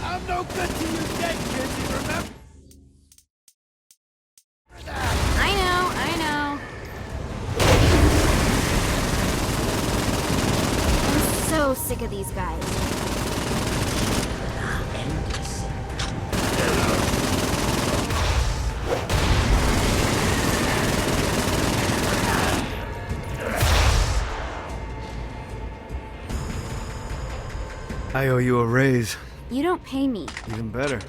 J: I'm no good to you dead kids, you remember?
S: I know. I'm so sick of these guys.
H: I owe you a raise.
S: You don't pay me.
H: Even better.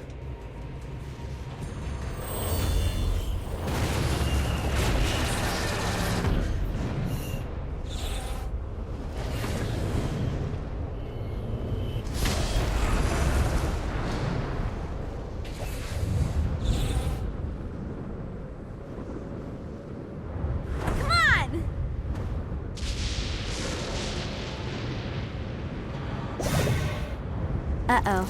S: Come on! Uh-oh.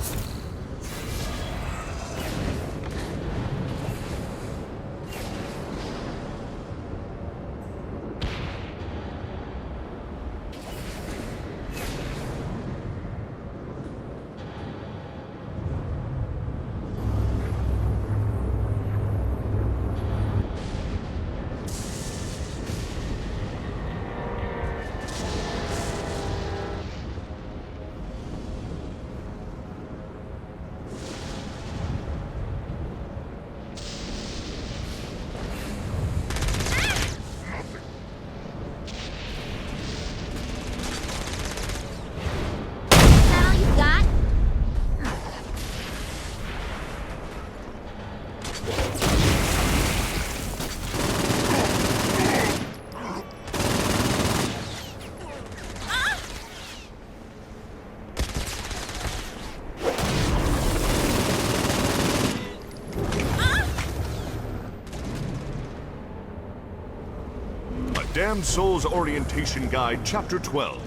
I: Damned Souls Orientation Guide, Chapter 12,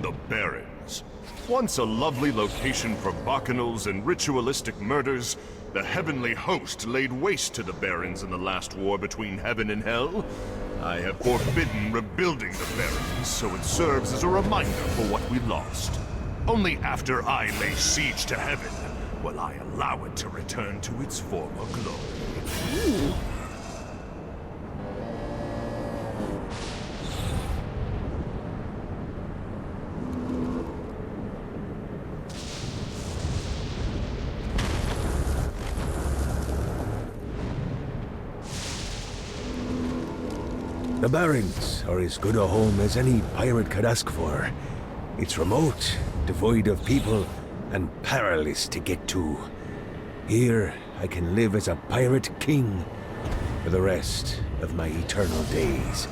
I: The Barrens. Once a lovely location for bacchanals and ritualistic murders, the heavenly host laid waste to the Barrens in the last war between heaven and hell. I have forbidden rebuilding the Barrens, so it serves as a reminder for what we lost. Only after I lay siege to heaven will I allow it to return to its former glory.
J: The Barrens are as good a home as any pirate could ask for. It's remote, devoid of people, and perilous to get to. Here, I can live as a pirate king for the rest of my eternal days.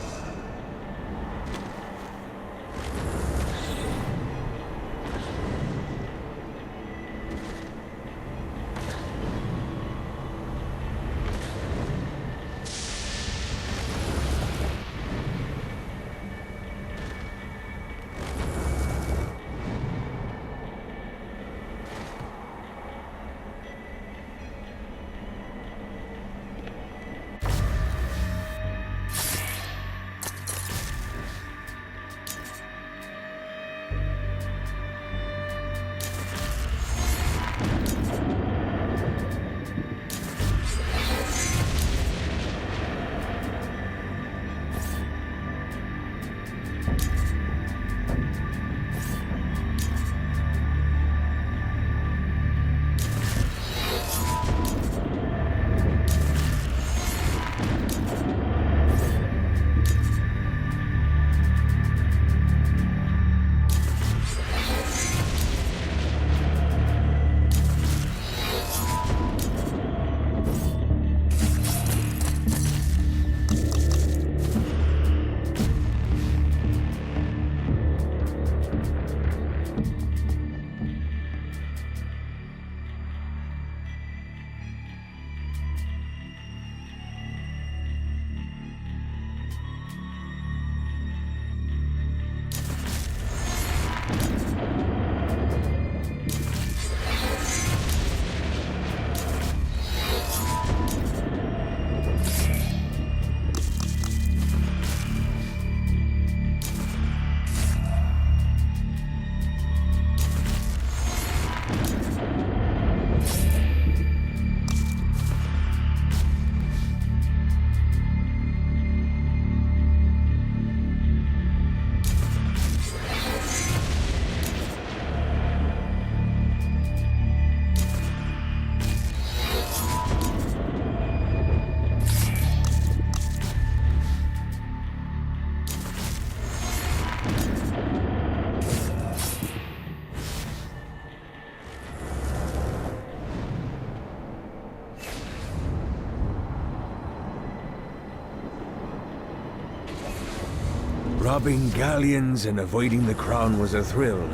J: Robbing galleons and avoiding the crown was a thrill,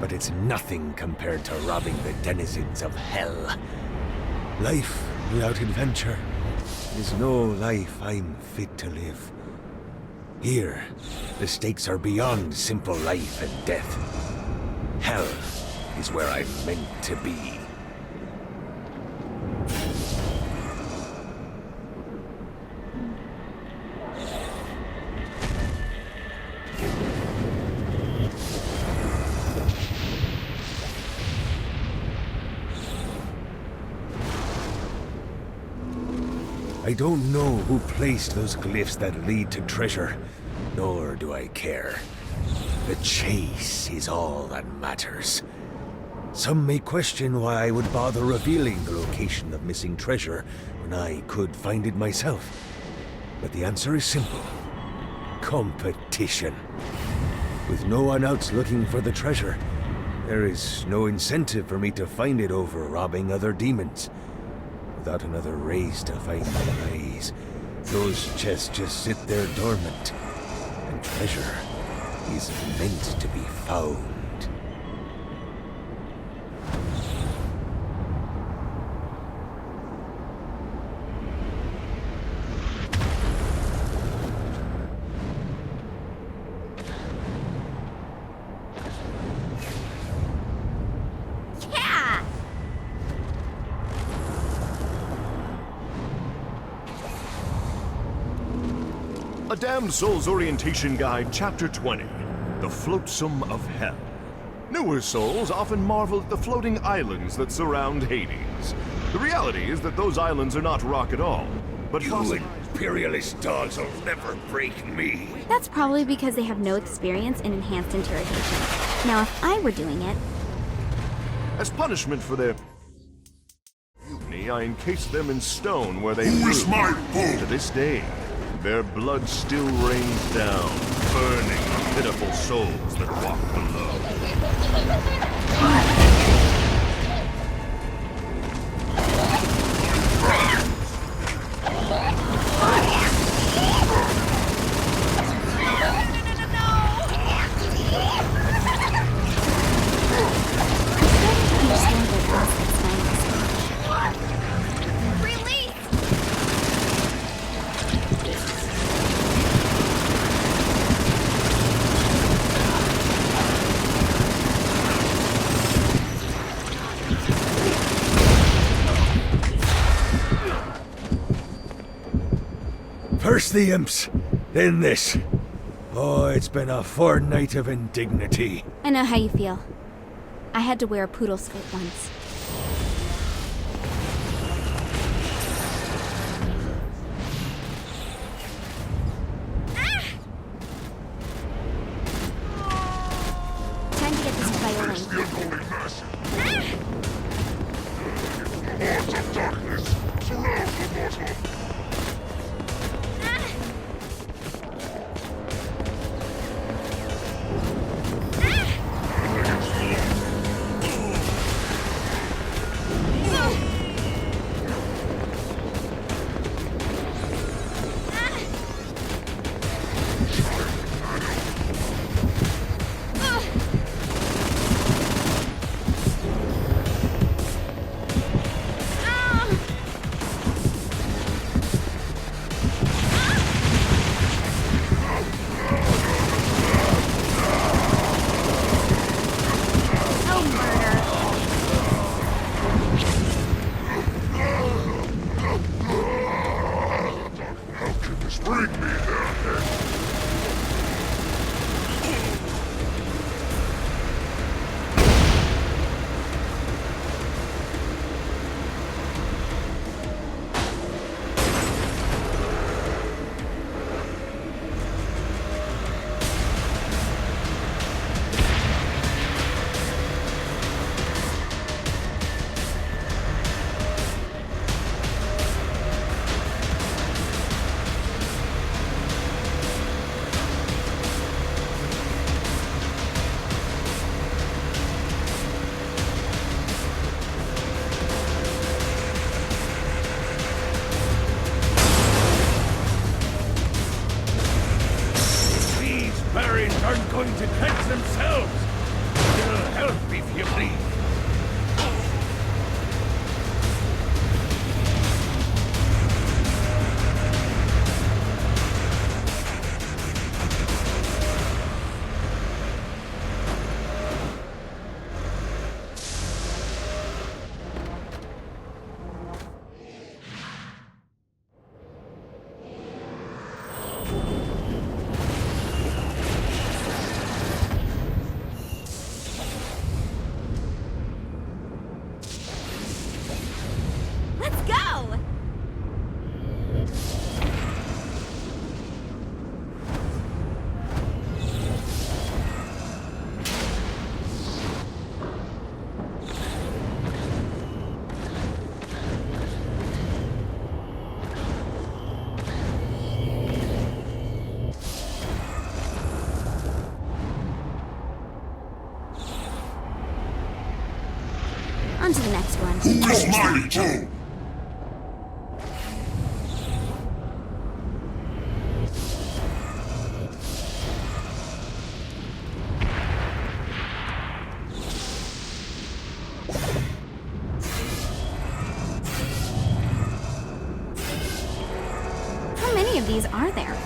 J: but it's nothing compared to robbing the denizens of hell. Life without adventure is no life I'm fit to live. Here, the stakes are beyond simple life and death. Hell is where I'm meant to be. I don't know who placed those glyphs that lead to treasure, nor do I care. The chase is all that matters. Some may question why I would bother revealing the location of missing treasure when I could find it myself. But the answer is simple. Competition. With no one else looking for the treasure, there is no incentive for me to find it over robbing other demons. Without another race to find my prize, those chests just sit there dormant, and treasure is meant to be found.
I: Damned Soul's Orientation Guide, Chapter 20, The Flotsam of Hell. Newer souls often marvel at the floating islands that surround Hades. The reality is that those islands are not rock at all, but
J: You imperialist dogs will never break me.
E: That's probably because they have no experience in enhanced interrogation. Now, if I were doing it...
I: As punishment for their mutiny, I encased them in stone where they
L: Who is
I: grew.
L: my bull?
I: To this day, their blood still rains down, burning the pitiful souls that walk below.
J: First the imps, then this. Oh, it's been a fortnight of indignity.
E: I know how you feel. I had to wear a poodle skirt once. Time to get this violin.
L: Hordes of darkness surround the mortal.
J: Aren't going to catch themselves. It'll help if you please.
E: On to the next one.
L: Who is my foe?
E: How many of these are there?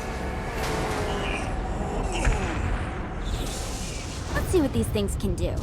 E: Let's see what these things can do.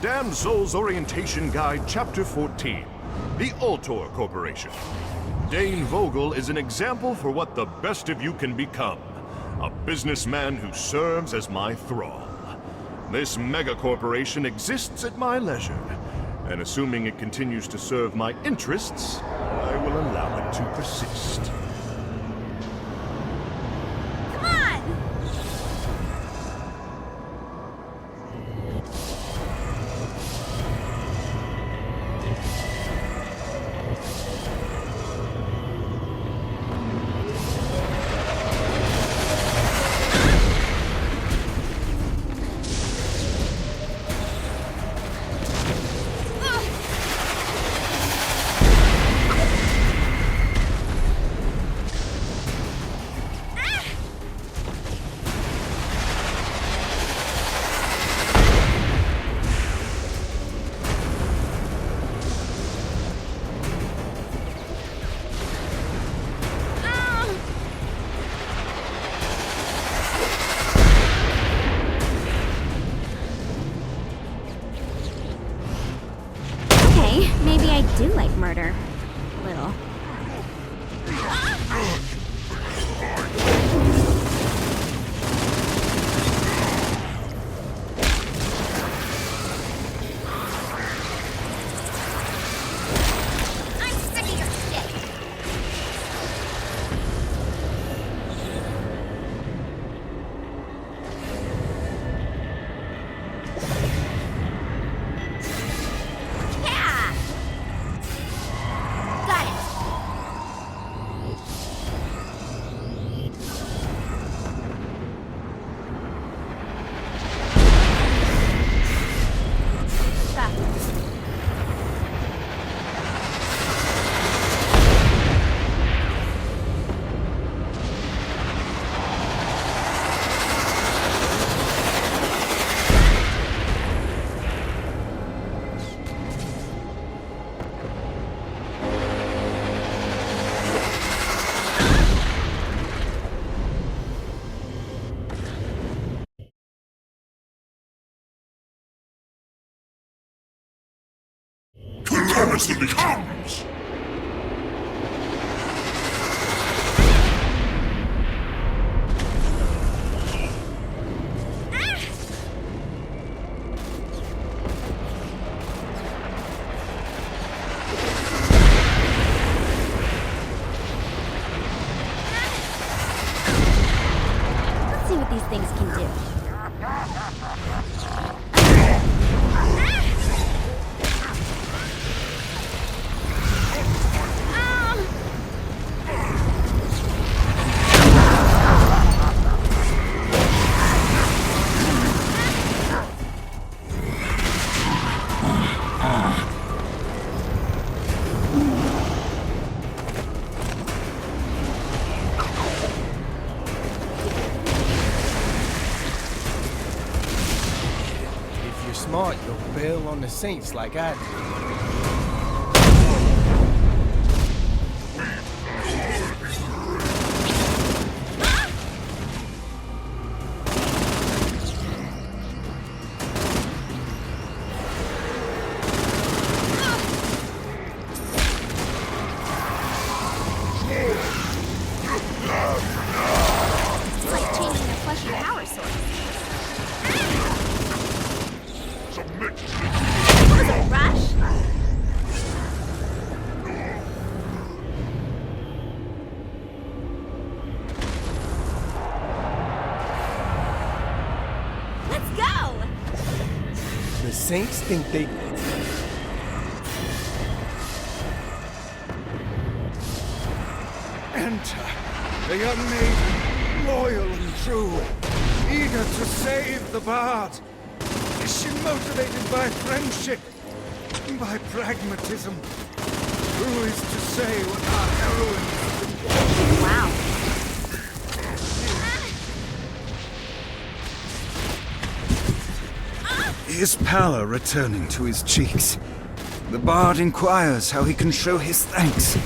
I: Damned Souls Orientation Guide, Chapter 14, The Ultor Corporation. Dane Vogel is an example for what the best of you can become. A businessman who serves as my thrall. This mega-corporation exists at my leisure, and assuming it continues to serve my interests, I will allow it to persist.
E: Maybe I do like murder. A little.
S: I'm sick of your shit.
L: Constantly becomes!
E: Let's see what these things can do.
P: Smart, you'll bail on the Saints like I did.
E: It's like changing a fleshy power source. What was a rush? Let's go!
P: The Saints think they... Enter the young maiden, loyal and true, eager to save the Bard. Is she motivated by friendship? By pragmatism? Who is to say what our heroine...
E: Wow.
K: His pallor returning to his cheeks. The Bard inquires how he can show his thanks to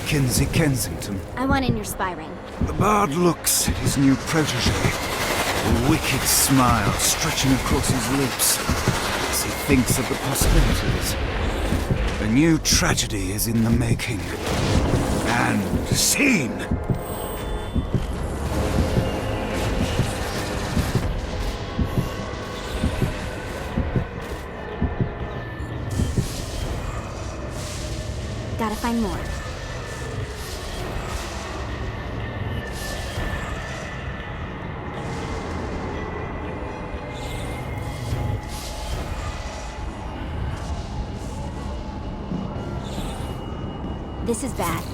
K: Kinsey Kensington.
E: I want in your spy ring.
K: The Bard looks at his new protege, a wicked smile stretching across his lips. as he thinks of the possibilities. A new tragedy is in the making. And seen!
E: Gotta find more. This is bad.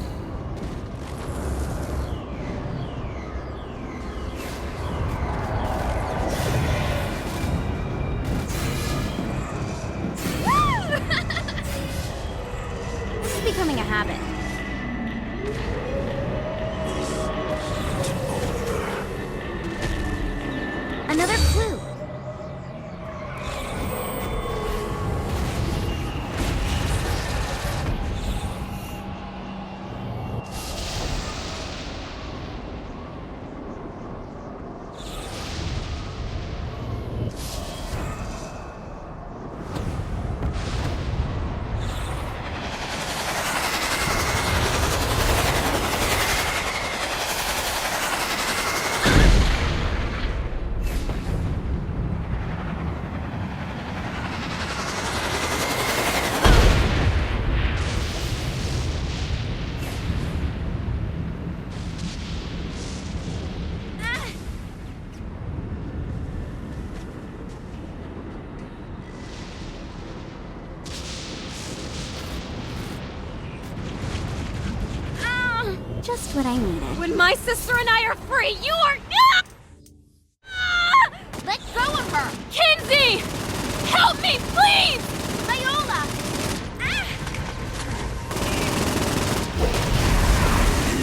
E: This is becoming a habit. Another clue. Just what I needed.
N: When my sister and I are free, you are...
G: Let go of her!
N: Kinsey! Help me, please!
G: Viola!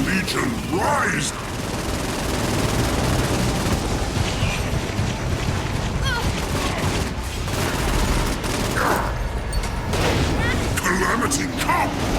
L: Legion, rise! Calamity comes!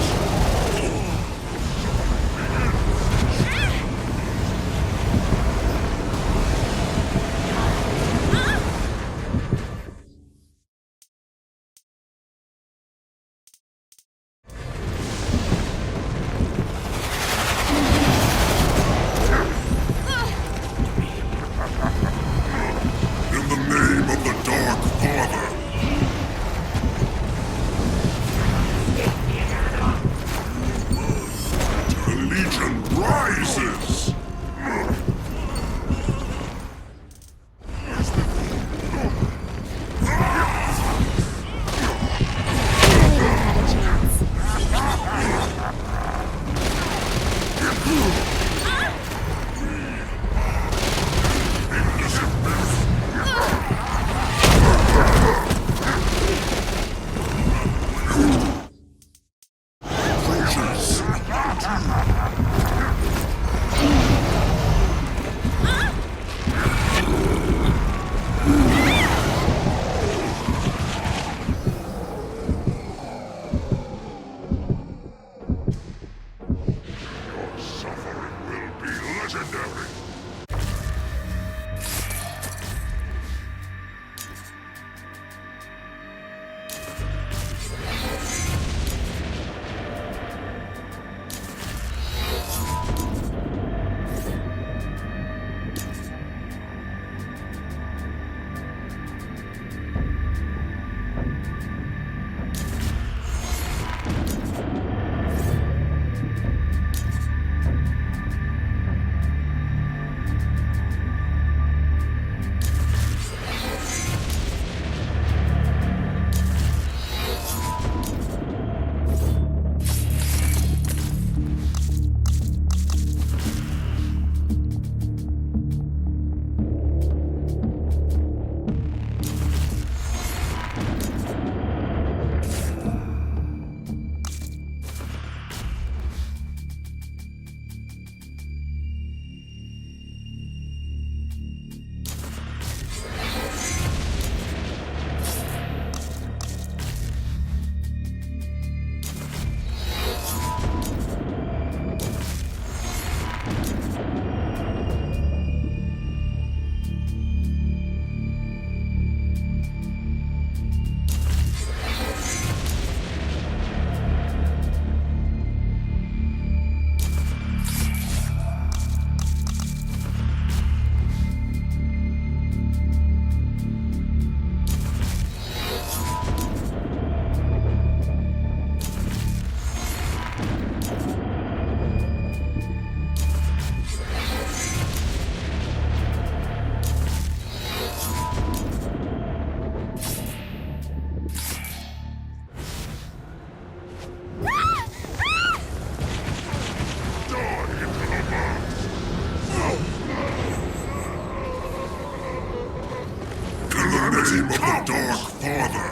L: name of the Dark Father.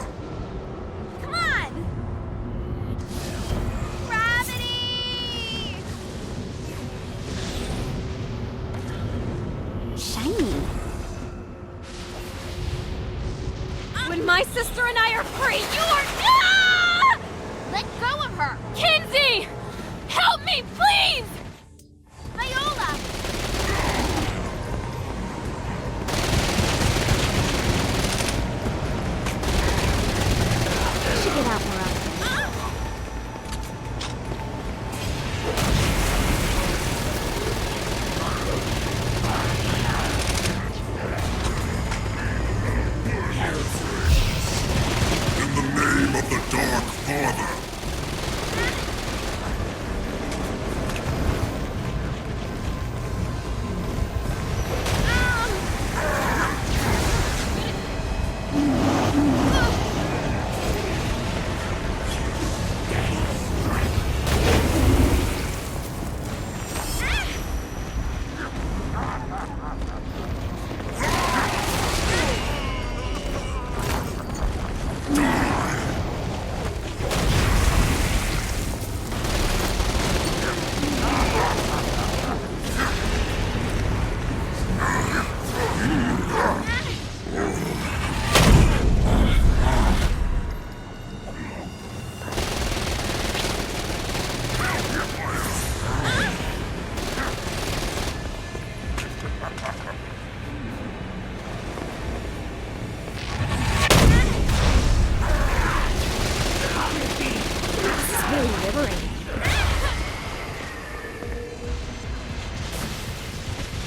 E: Come on! Gravity! Shiny.
N: When my sister and I are free, you are... Ah!
A: Let go of her!
N: Kinsey! Help me, please!
A: Viola!
E: I should get out more often.
L: In the name of the Dark Father.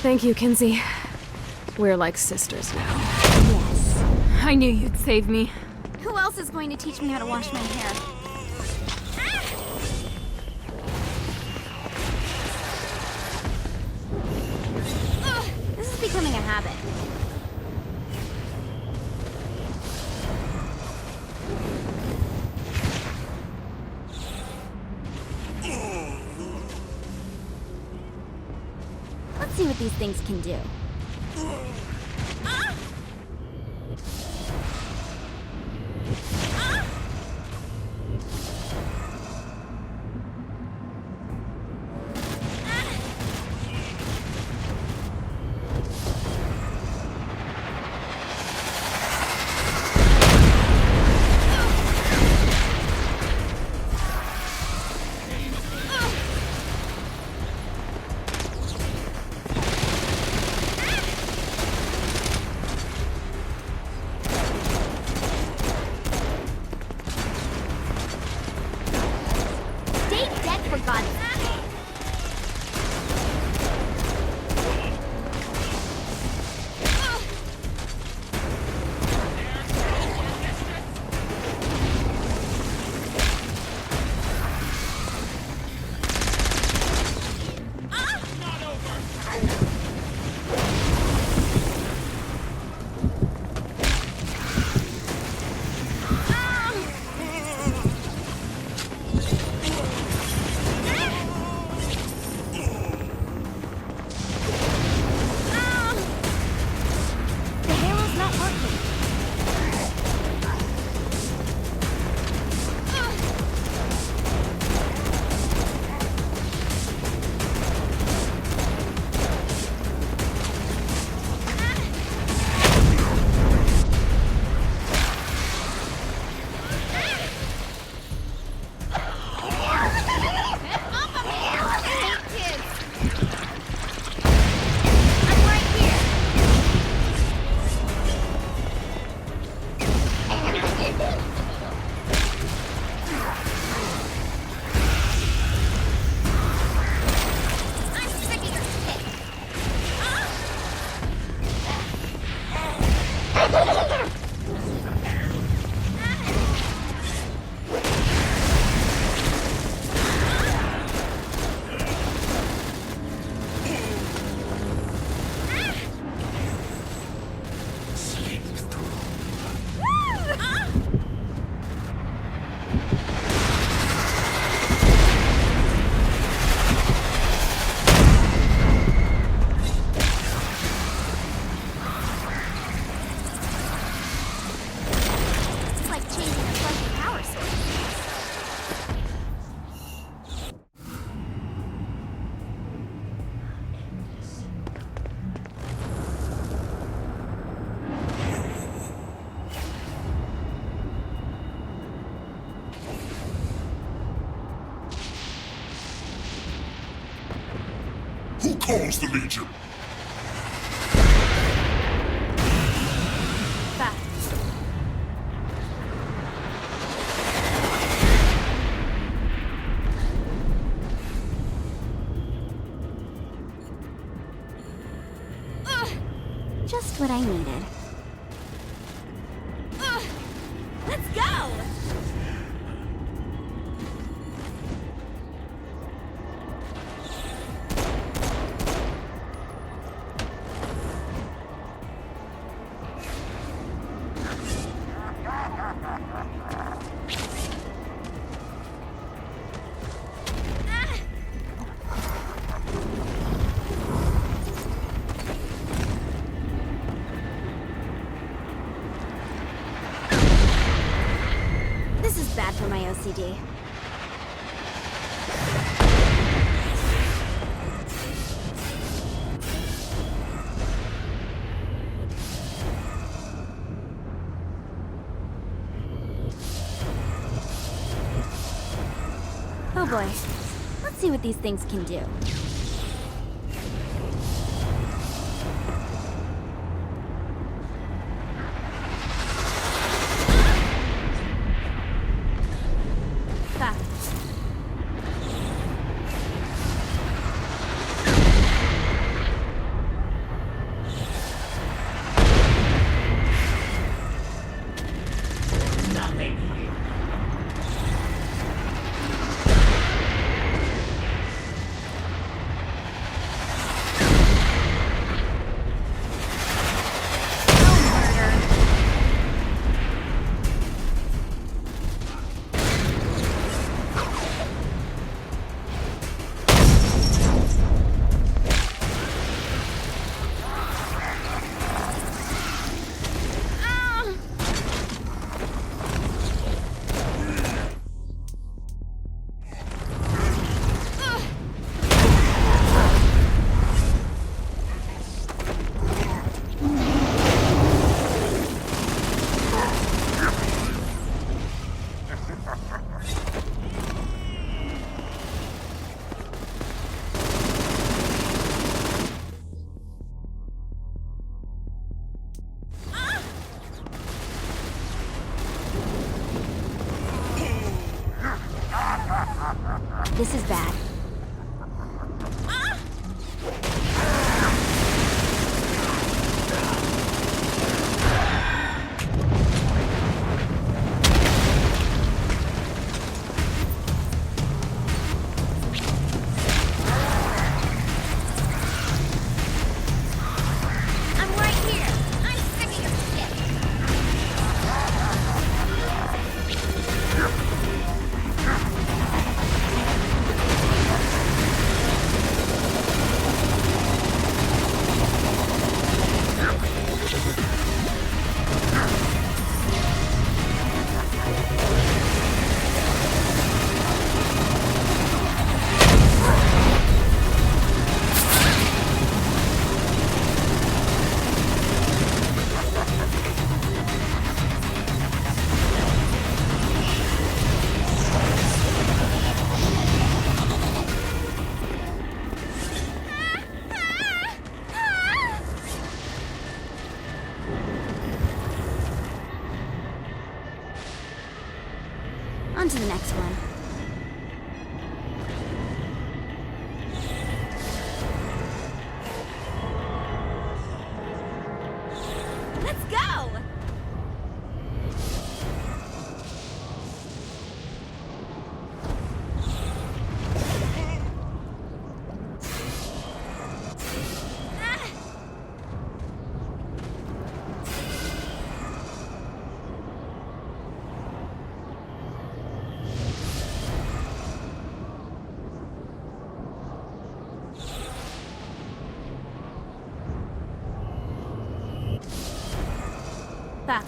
O: Thank you, Kinsey. We're like sisters now.
E: Yes.
N: I knew you'd save me.
E: Who else is going to teach me how to wash my hair? This is becoming a habit. Let's see what these things can do. changing a fucking power source.
L: Who calls the Legion?
E: Just what I needed.
G: Let's go!
E: This is bad for my OCD. Oh boy. Let's see what these things can do. This is bad.
G: I'm right here. I'm sick of your shit.
E: On to the next one.
G: Let's go!
E: Back.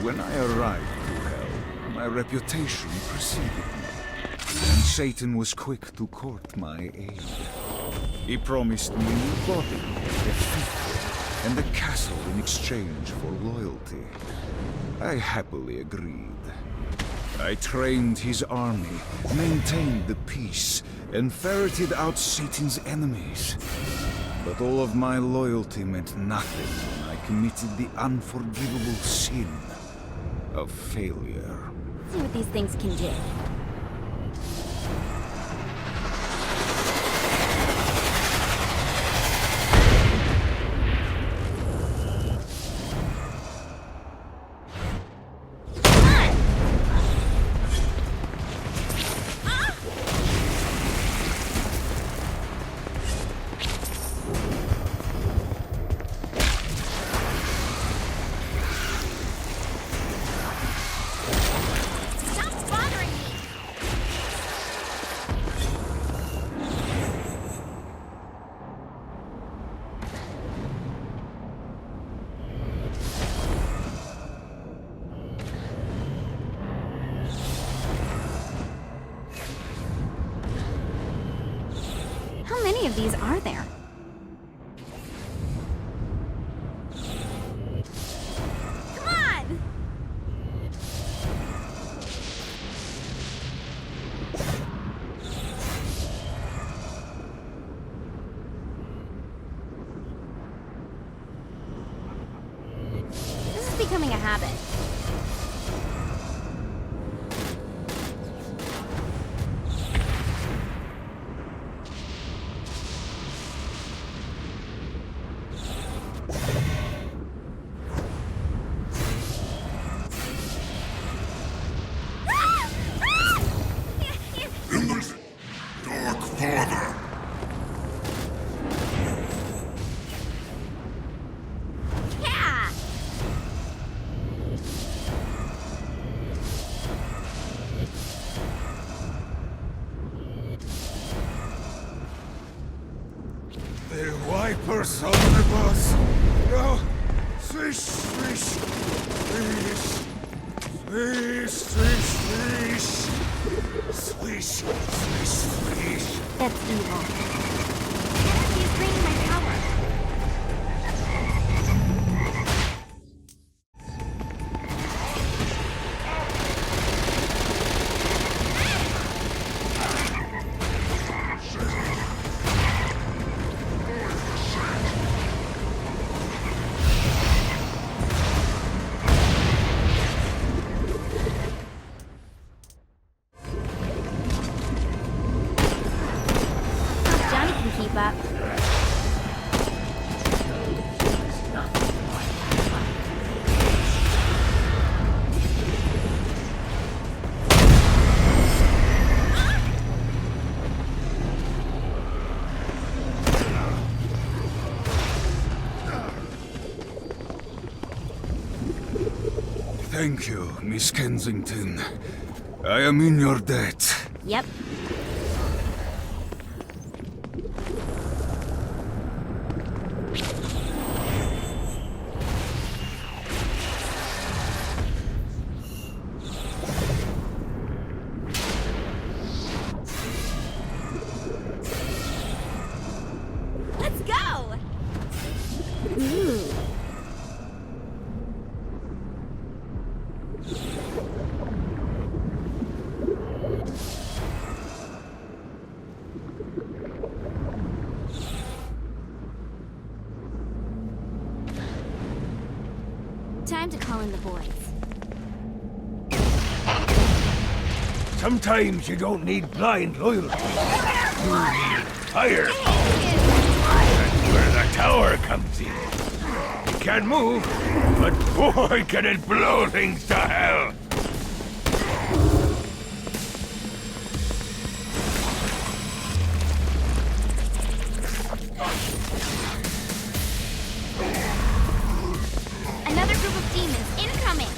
K: When I arrived to Hell, my reputation preceded me, and Satan was quick to court my aid. He promised me a new body, a fiefdom, and a castle in exchange for loyalty. I happily agreed. I trained his army, maintained the peace, and ferreted out Satan's enemies. But all of my loyalty meant nothing when I committed the unforgivable sin of failure.
E: See what these things can do. How many of these are there? Come on! This is becoming a habit.
L: Dark Father.
E: Yeah!
P: The Wipers on the bus. Go. Swish, swish, swish. Swish, swish, swish. Swish, swish, swish.
E: That's evil. He's draining my power. Johnny can keep up.
K: Thank you, Miss Kensington. I am in your debt.
E: Yep. Let's go! Ooh. Time to call in the boys.
J: Sometimes you don't need blind loyalty. You need fire. That's where the tower comes in. You can't move, but boy, can it blow things to hell.
E: Another group of demons incoming!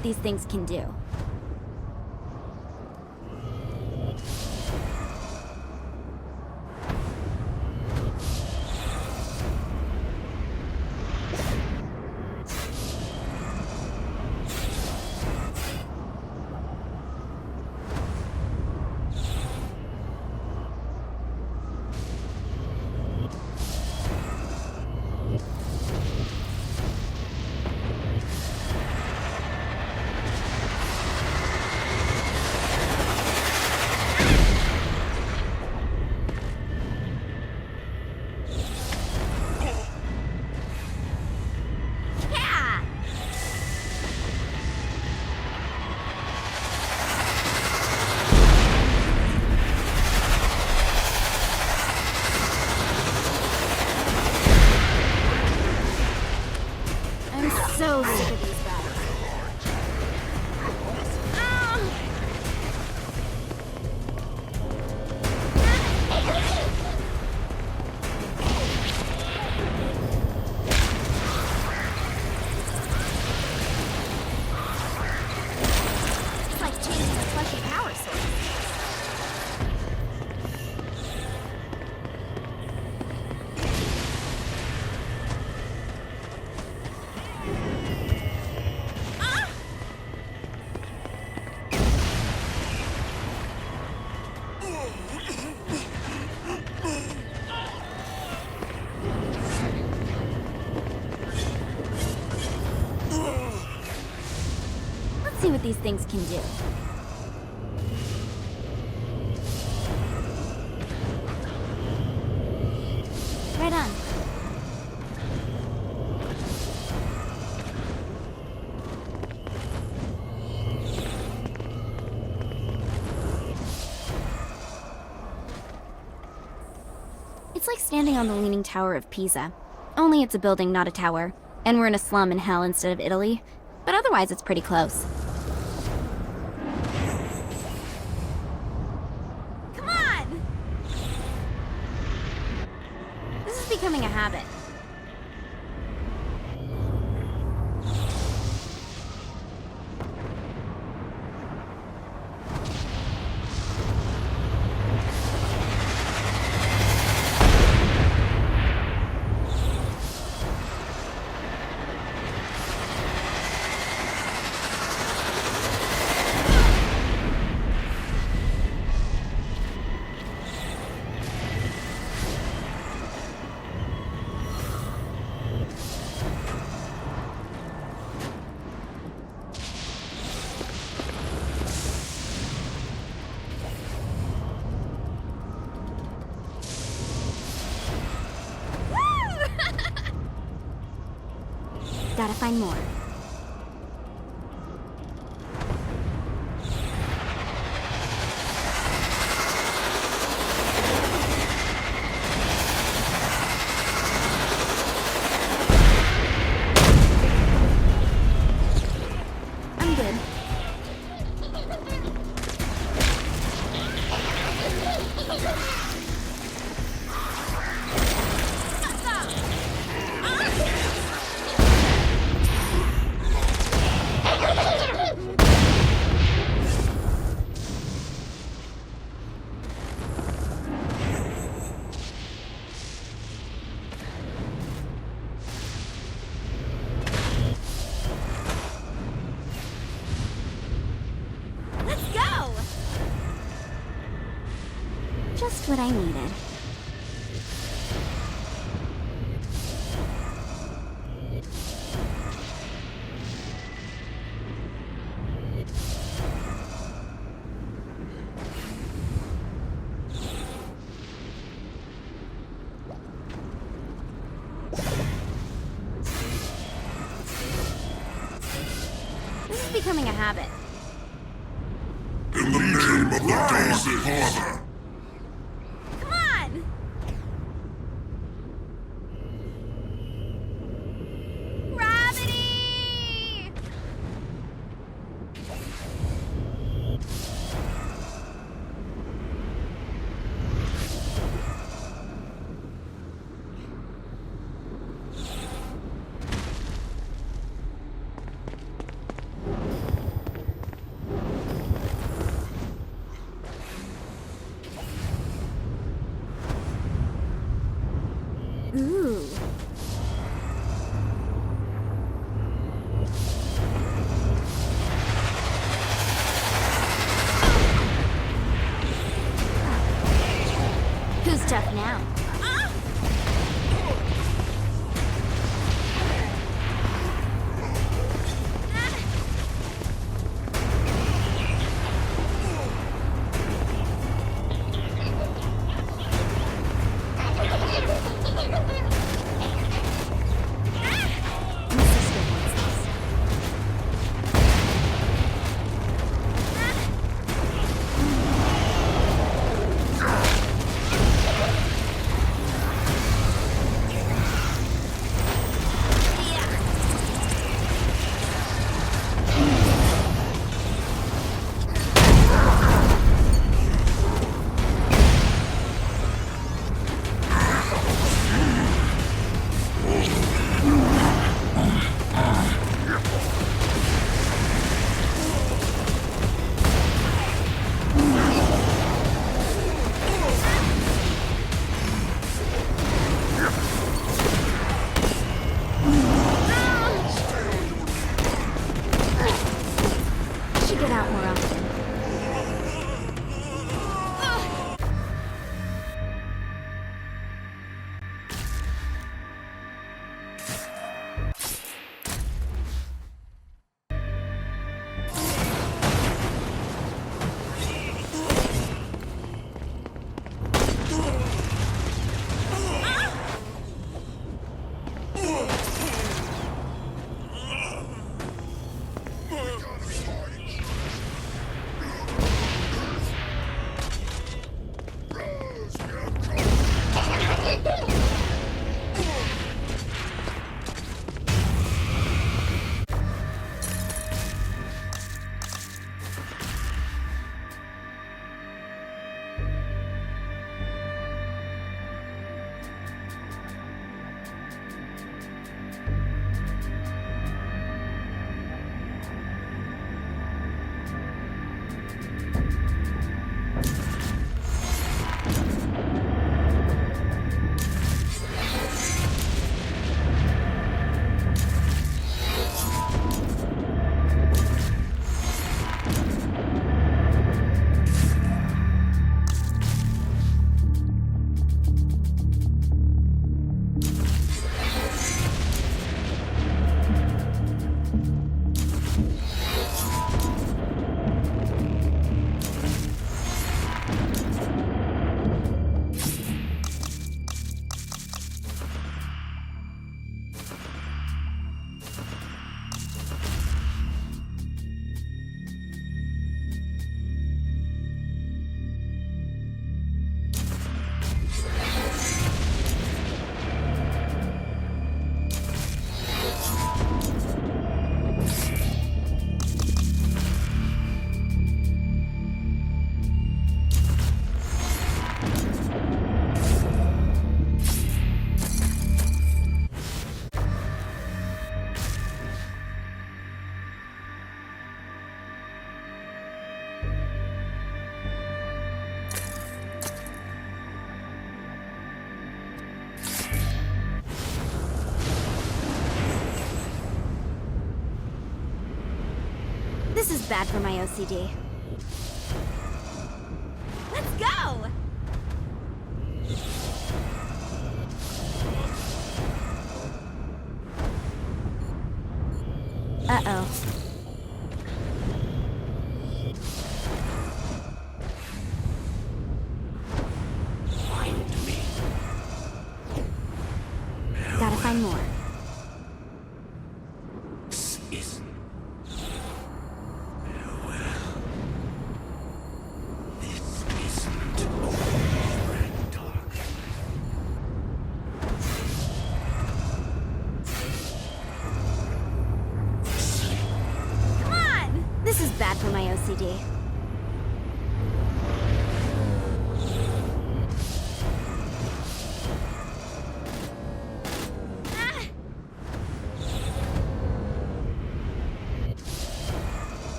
E: what these things can do. So sick of these battles. It's like changing a fleshy power source. Let's see what these things can do. Right on. It's like standing on the Leaning Tower of Pisa. Only it's a building, not a tower. And we're in a slum in hell instead of Italy. But otherwise, it's pretty close. Come on! This is becoming a habit. Gotta find more. I'm good. Just what I needed. This is becoming a habit.
L: In the name of the God's Father!
E: Come on! Gravity! tough now. This is bad for my OCD. Let's go! Uh-oh. Gotta find more. This is bad for my OCD.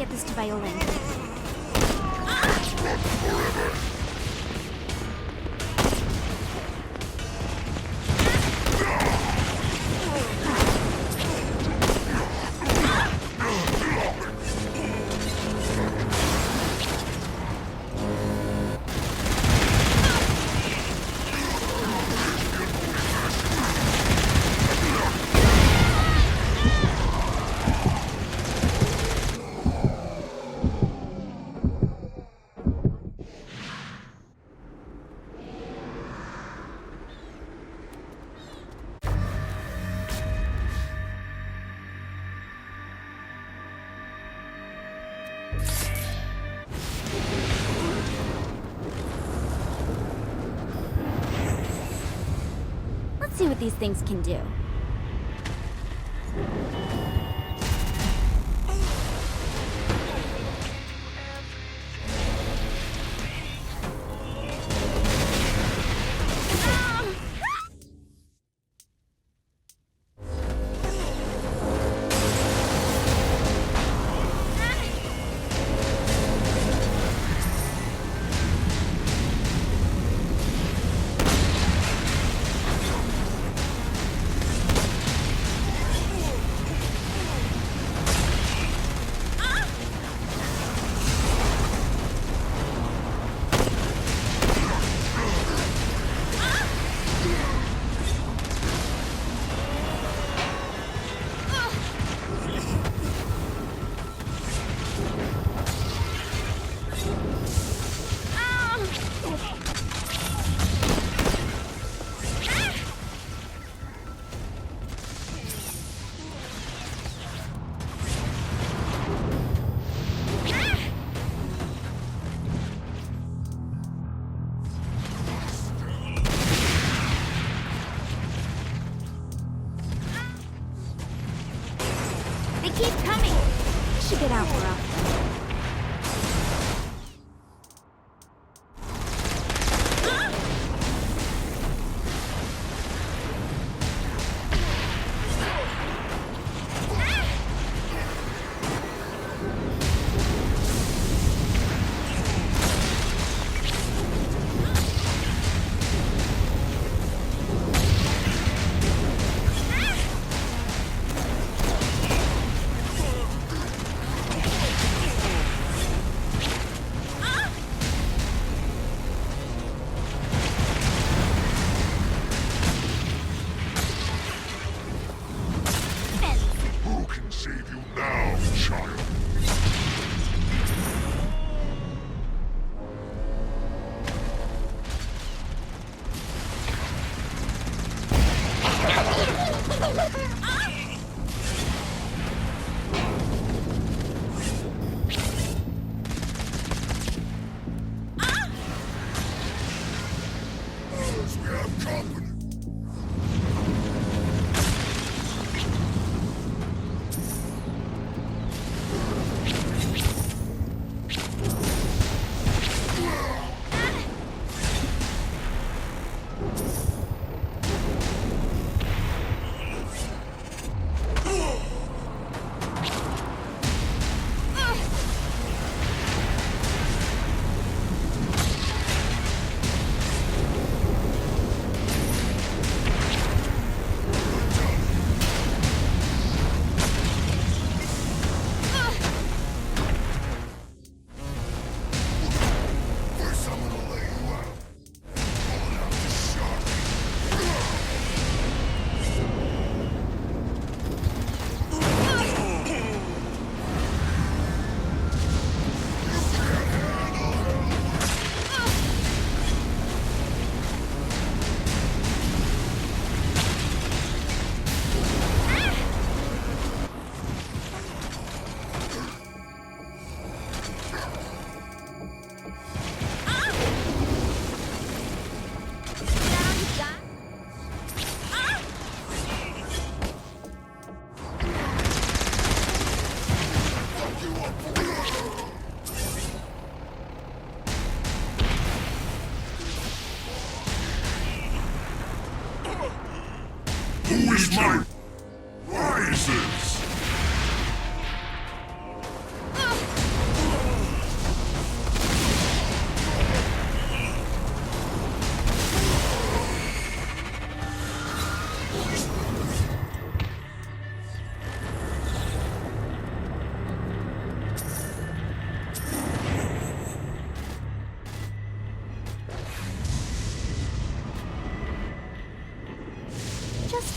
E: get this to Violin. Let's see what these things can do. They keep coming! We should get out more often.
L: Who can save you now, child? We have company.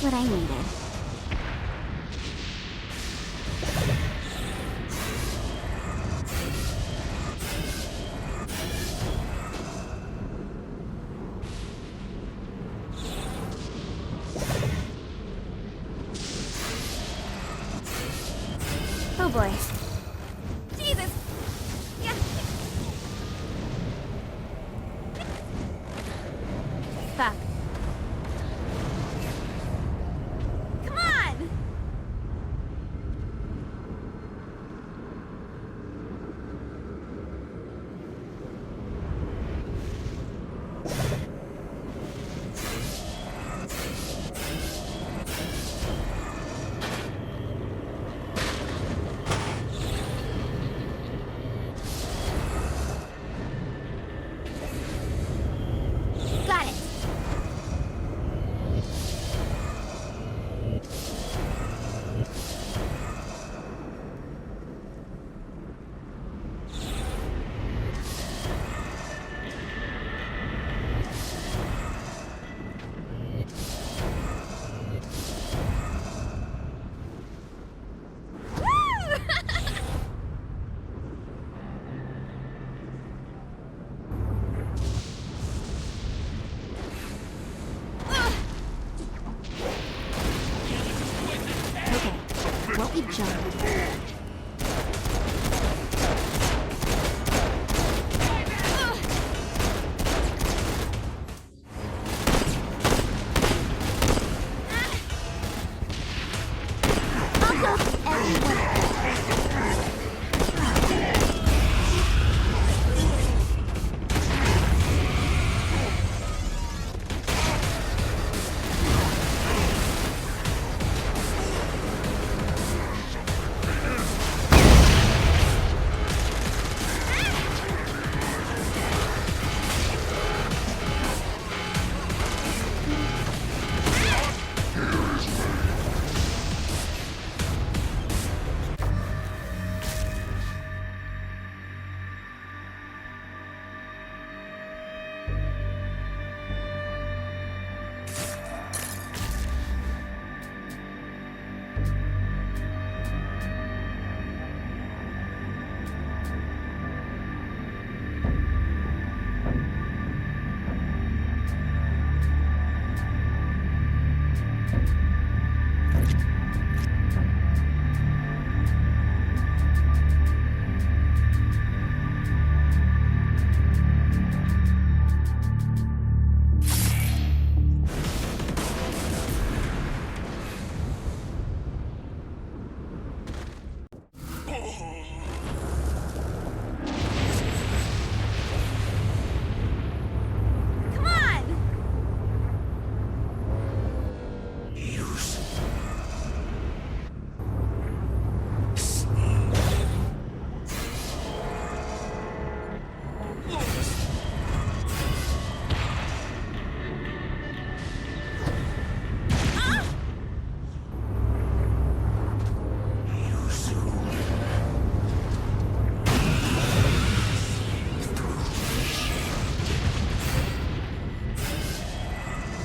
E: what I needed. Oh boy. Jesus! Yeah. Fuck. Come on! Got it. What we jump.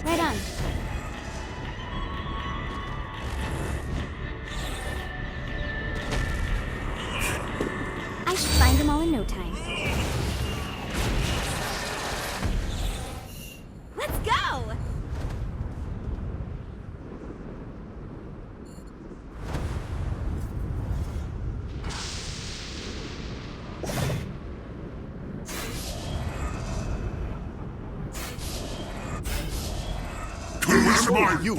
E: Right on. I should find them all in no time. Let's go!
L: Who are you?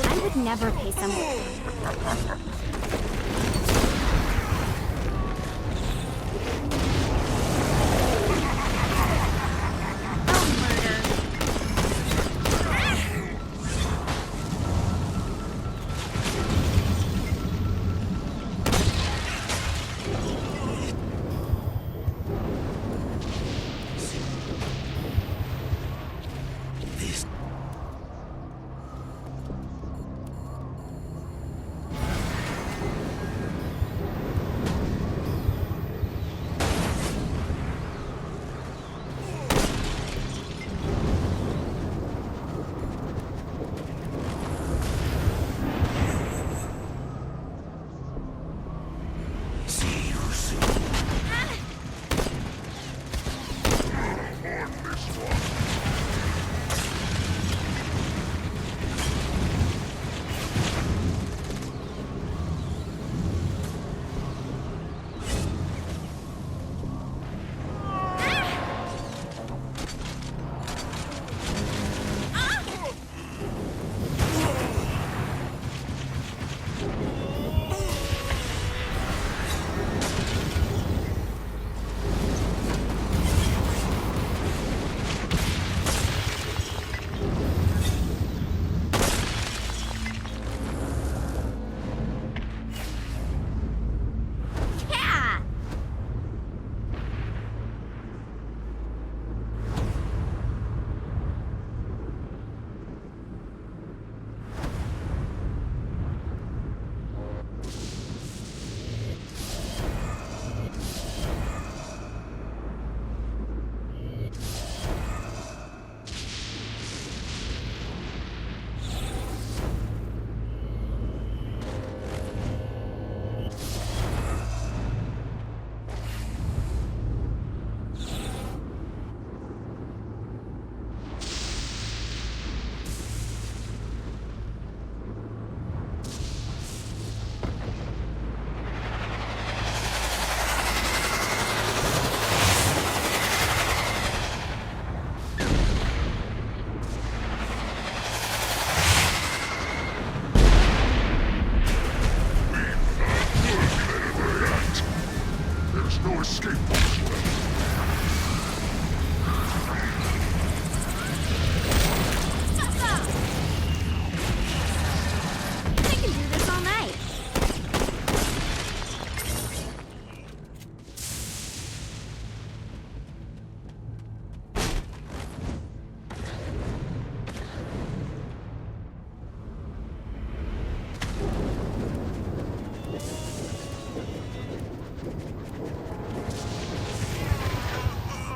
E: I would never pay someone.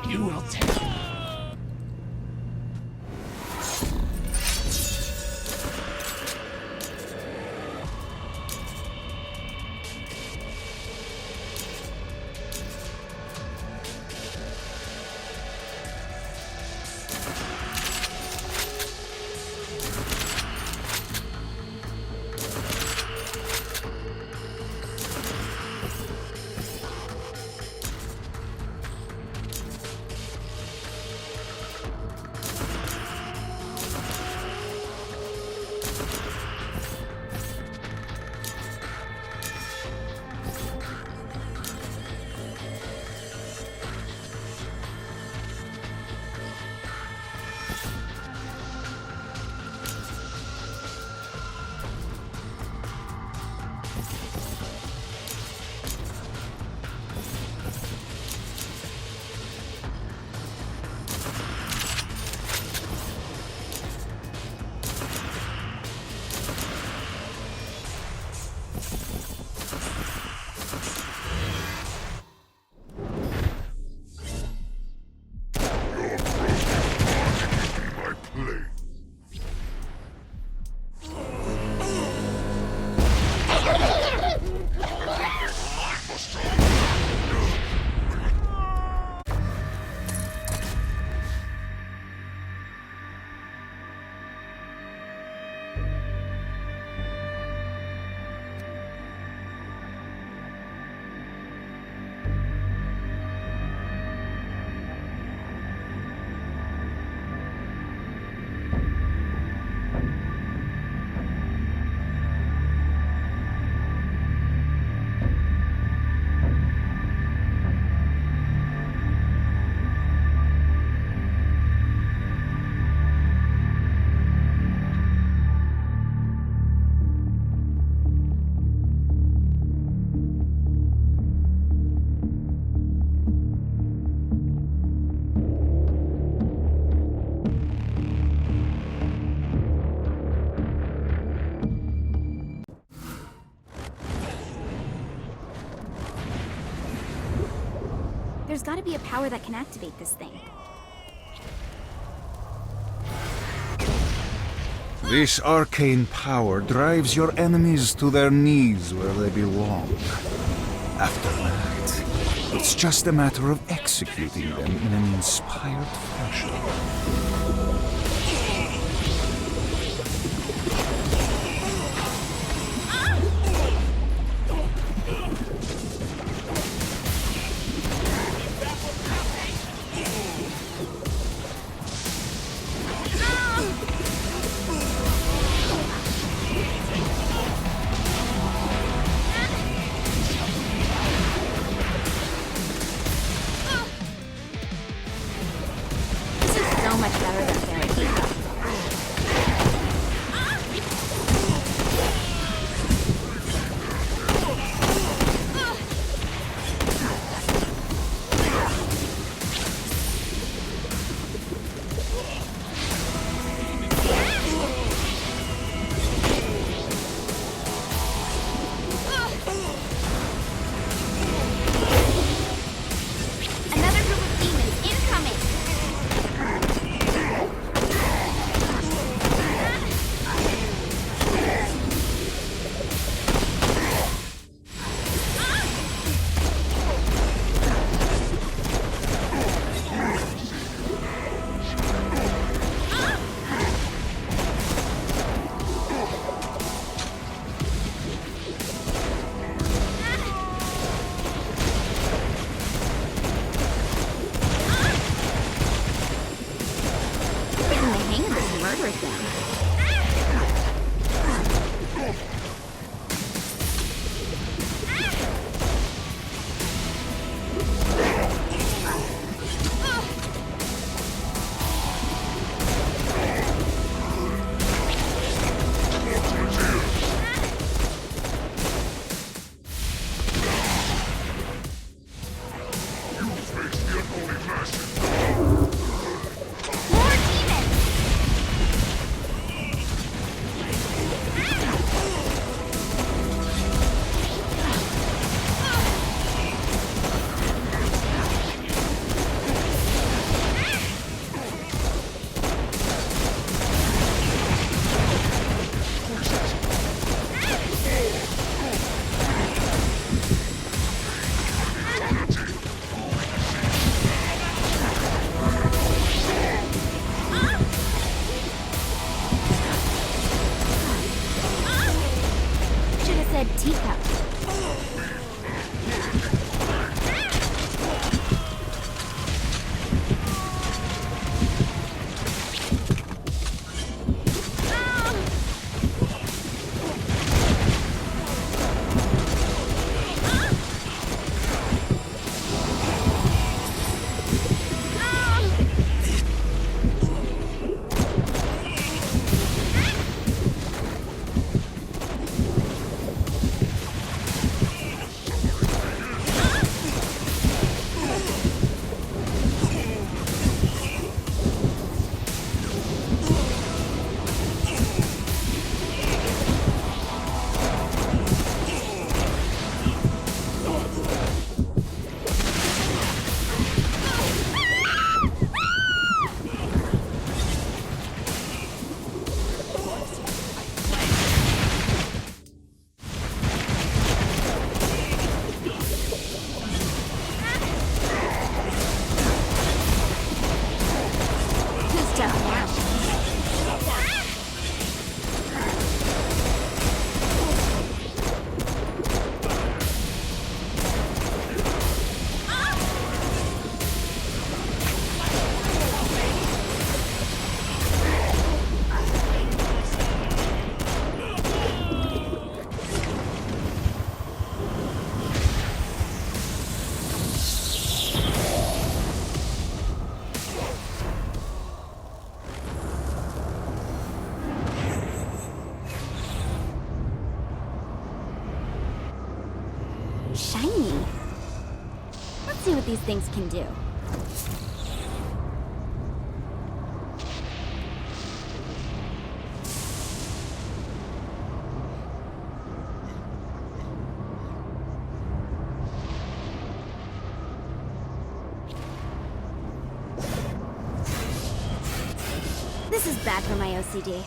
C: You will take.
E: There's gotta be a power that can activate this thing.
K: This arcane power drives your enemies to their knees where they belong. After that, it's just a matter of executing them in an inspired fashion.
E: So much better than Fairy. Another group of demons incoming! Getting the hang of this murder thing. More demons! these things can do. This is bad for my OCD.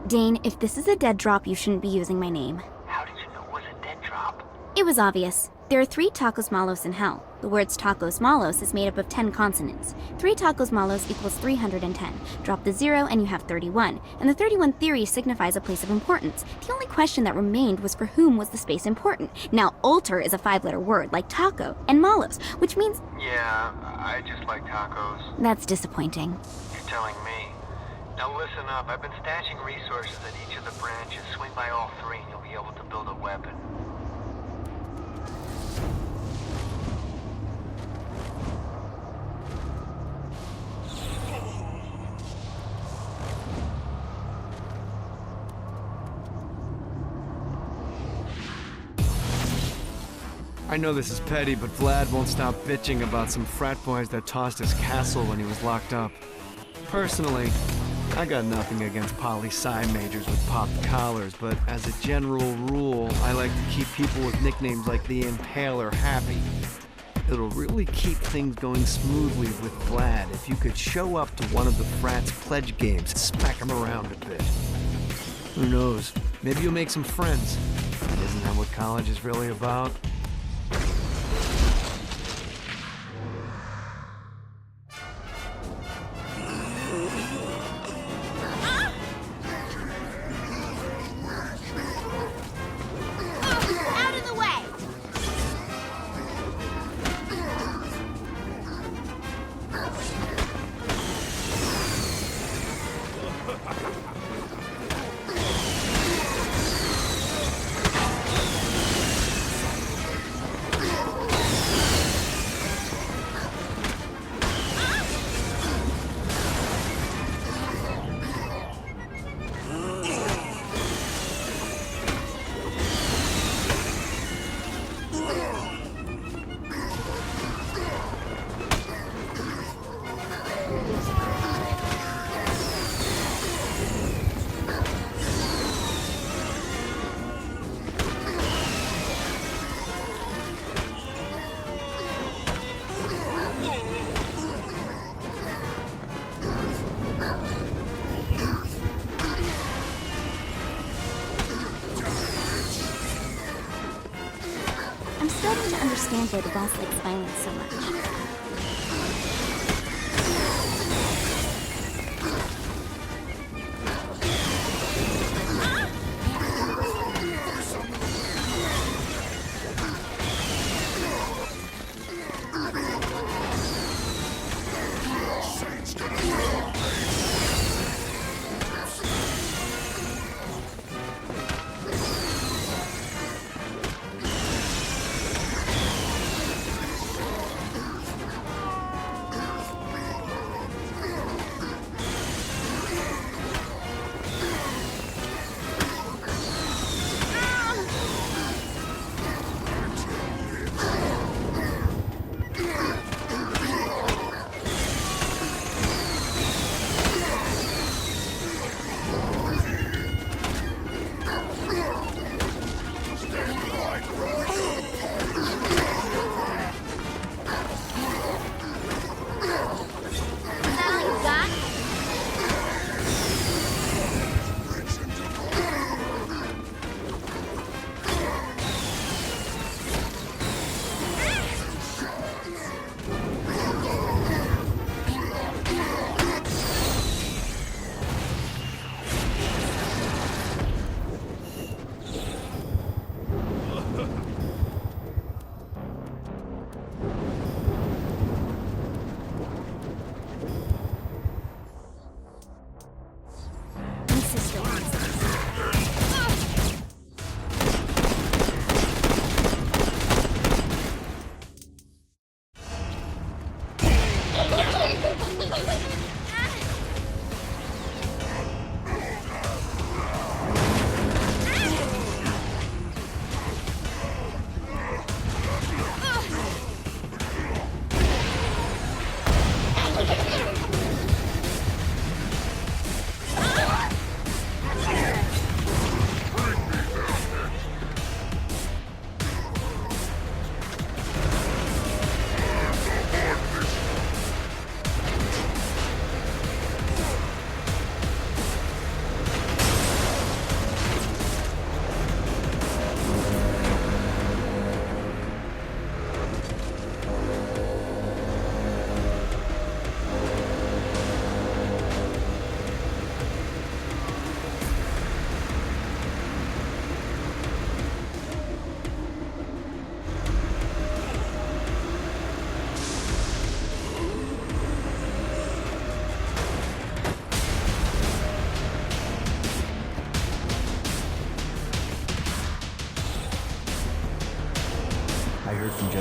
E: Dane, if this is a dead drop, you shouldn't be using my name.
U: How did you know it was a dead drop?
E: It was obvious. There are 3 tacos malos in hell. The words tacos malos is made up of 10 consonants. 3 tacos malos equals 310. Drop the 0 and you have 31. And the 31 theory signifies a place of importance. The only question that remained was for whom was the space important. Now, altar is a 5-letter word, like taco, and malos, which means...
H: Yeah, I just like tacos.
E: That's disappointing.
H: You're telling me. Now listen up, I've been stashing resources at each of the branches. Swing by all 3 and you'll be able to build a weapon. I know this is petty, but Vlad won't stop bitching about some frat boys that tossed his castle when he was locked up. Personally, I got nothing against poli-sci majors with popped collars, but as a general rule, I like to keep people with nicknames like the Impaler happy. It'll really keep things going smoothly with Vlad if you could show up to one of the frat's pledge games and smack him around a bit. Who knows, maybe you'll make some friends. Isn't that what college is really about?
E: I'm starting to understand why the boss likes violence so much.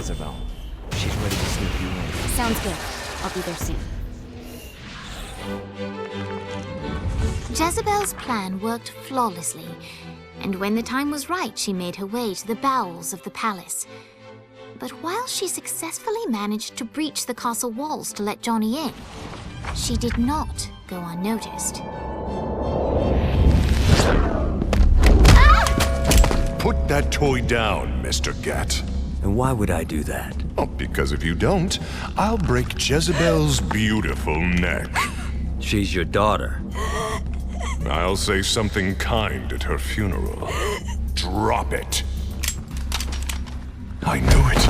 Q: Jezebel. She's ready to sneak you in.
E: Sounds good. I'll be there soon.
A: Jezebel's plan worked flawlessly, and when the time was right, she made her way to the bowels of the palace. But while she successfully managed to breach the castle walls to let Johnny in, she did not go unnoticed.
L: Put that toy down, Mr. Gat.
T: And why would I do that?
L: Oh, because if you don't, I'll break Jezebel's beautiful neck.
T: She's your daughter.
L: I'll say something kind at her funeral. Drop it. I knew it.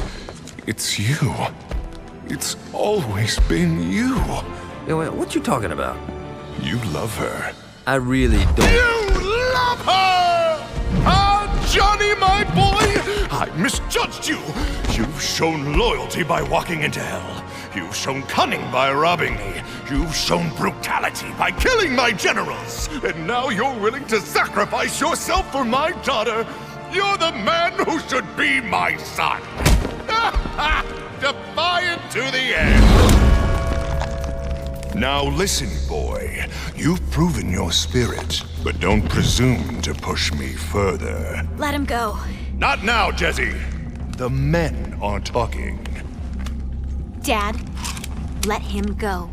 L: It's you. It's always been you.
T: What you talking about?
L: You love her.
T: I really don't.
L: You love her! Ah, Johnny, my boy! I misjudged you. You've shown loyalty by walking into hell. You've shown cunning by robbing me. You've shown brutality by killing my generals. And now you're willing to sacrifice yourself for my daughter. You're the man who should be my son. Defiant to the end. Now listen, boy. You've proven your spirit, but don't presume to push me further.
S: Let him go.
L: Not now, Jesse. The men are talking.
S: Dad, let him go.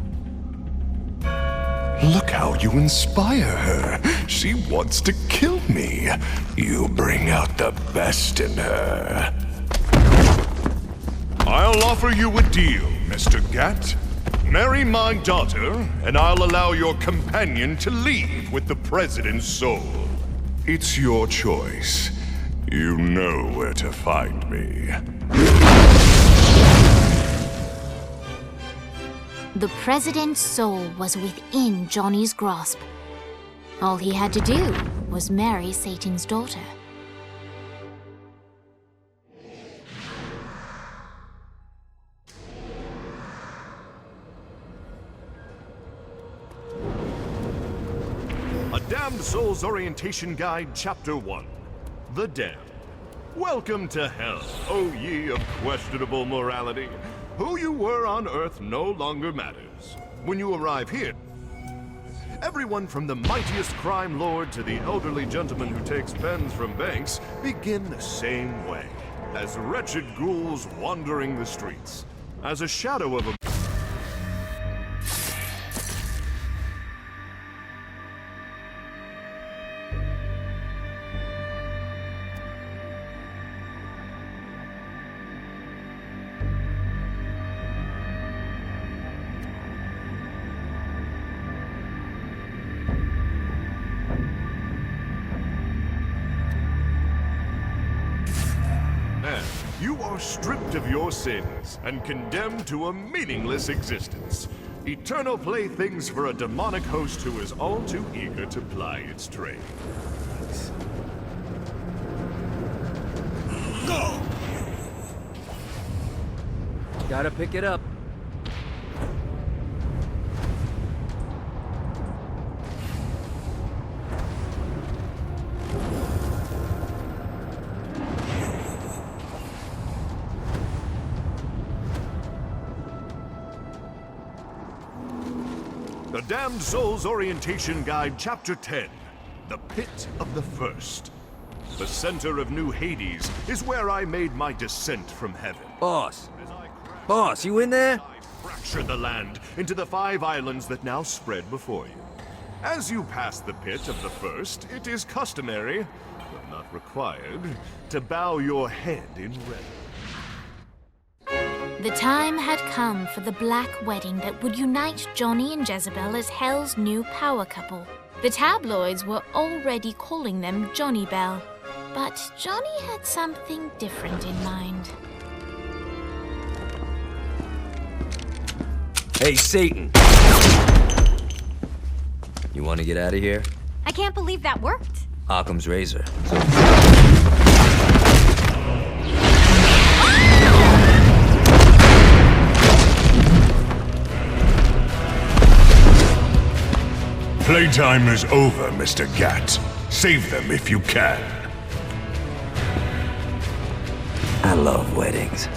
L: Look how you inspire her. She wants to kill me. You bring out the best in her. I'll offer you a deal, Mr. Gat. Marry my daughter, and I'll allow your companion to leave with the President's soul. It's your choice. You know where to find me.
A: The President's soul was within Johnny's grasp. All he had to do was marry Satan's daughter.
I: A Damned Soul's Orientation Guide, Chapter 1. The Damned. Welcome to hell, O ye of questionable morality. Who you were on Earth no longer matters. When you arrive here, everyone from the mightiest crime lord to the elderly gentleman who takes pens from banks begin the same way, as wretched ghouls wandering the streets. As a shadow of a... You are stripped of your sins and condemned to a meaningless existence. Eternal playthings for a demonic host who is all too eager to ply its trade.
T: Go! Gotta pick it up.
I: The Damned Soul's Orientation Guide, Chapter 10. The Pit of the First. The center of New Hades is where I made my descent from heaven.
T: Boss! Boss, you in there?
I: I fractured the land into the 5 islands that now spread before you. As you pass the Pit of the First, it is customary, but not required, to bow your head in reverence.
A: The time had come for the black wedding that would unite Johnny and Jezebel as Hell's new power couple. The tabloids were already calling them Johnny Bell, but Johnny had something different in mind.
T: Hey, Satan! You want to get out of here?
S: I can't believe that worked.
T: Occam's razor.
L: Playtime is over, Mr. Gat. Save them if you can.
T: I love weddings.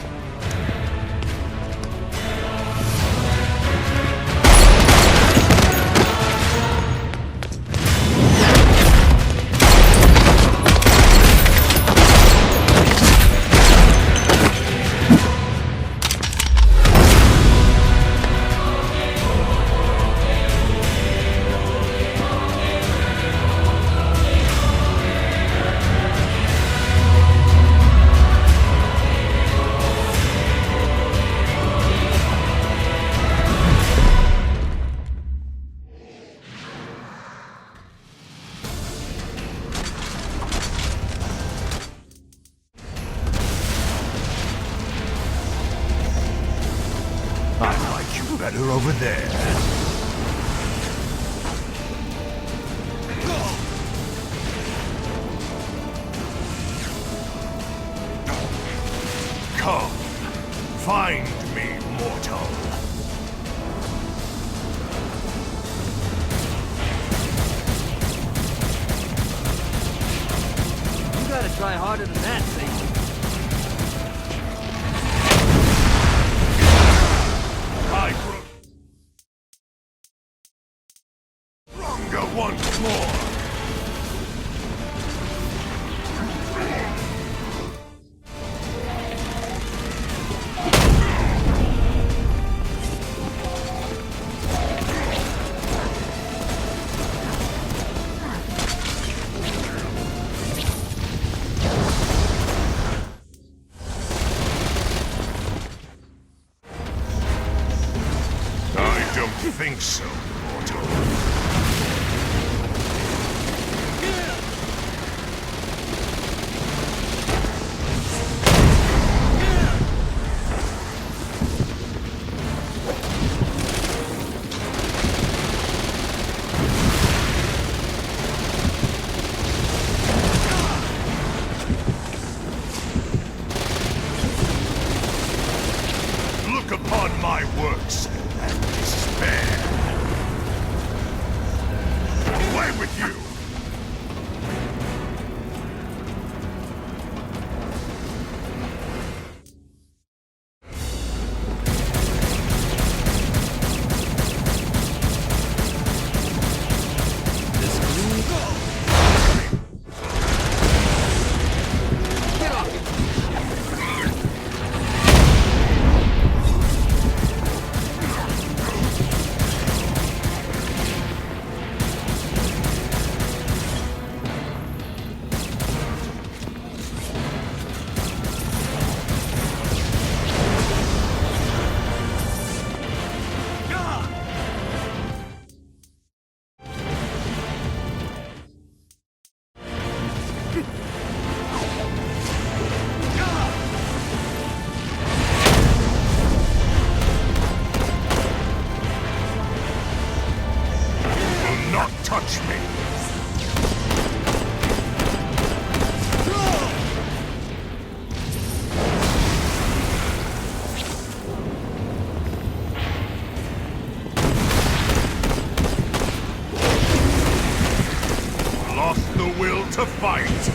L: ladder over there. Come, find me, mortal.
Q: You gotta try harder than that, Satan.
L: Stronger once more. I don't think so, mortal. Look upon my works and despair. Away with you! Not touch me! Lost the will to fight!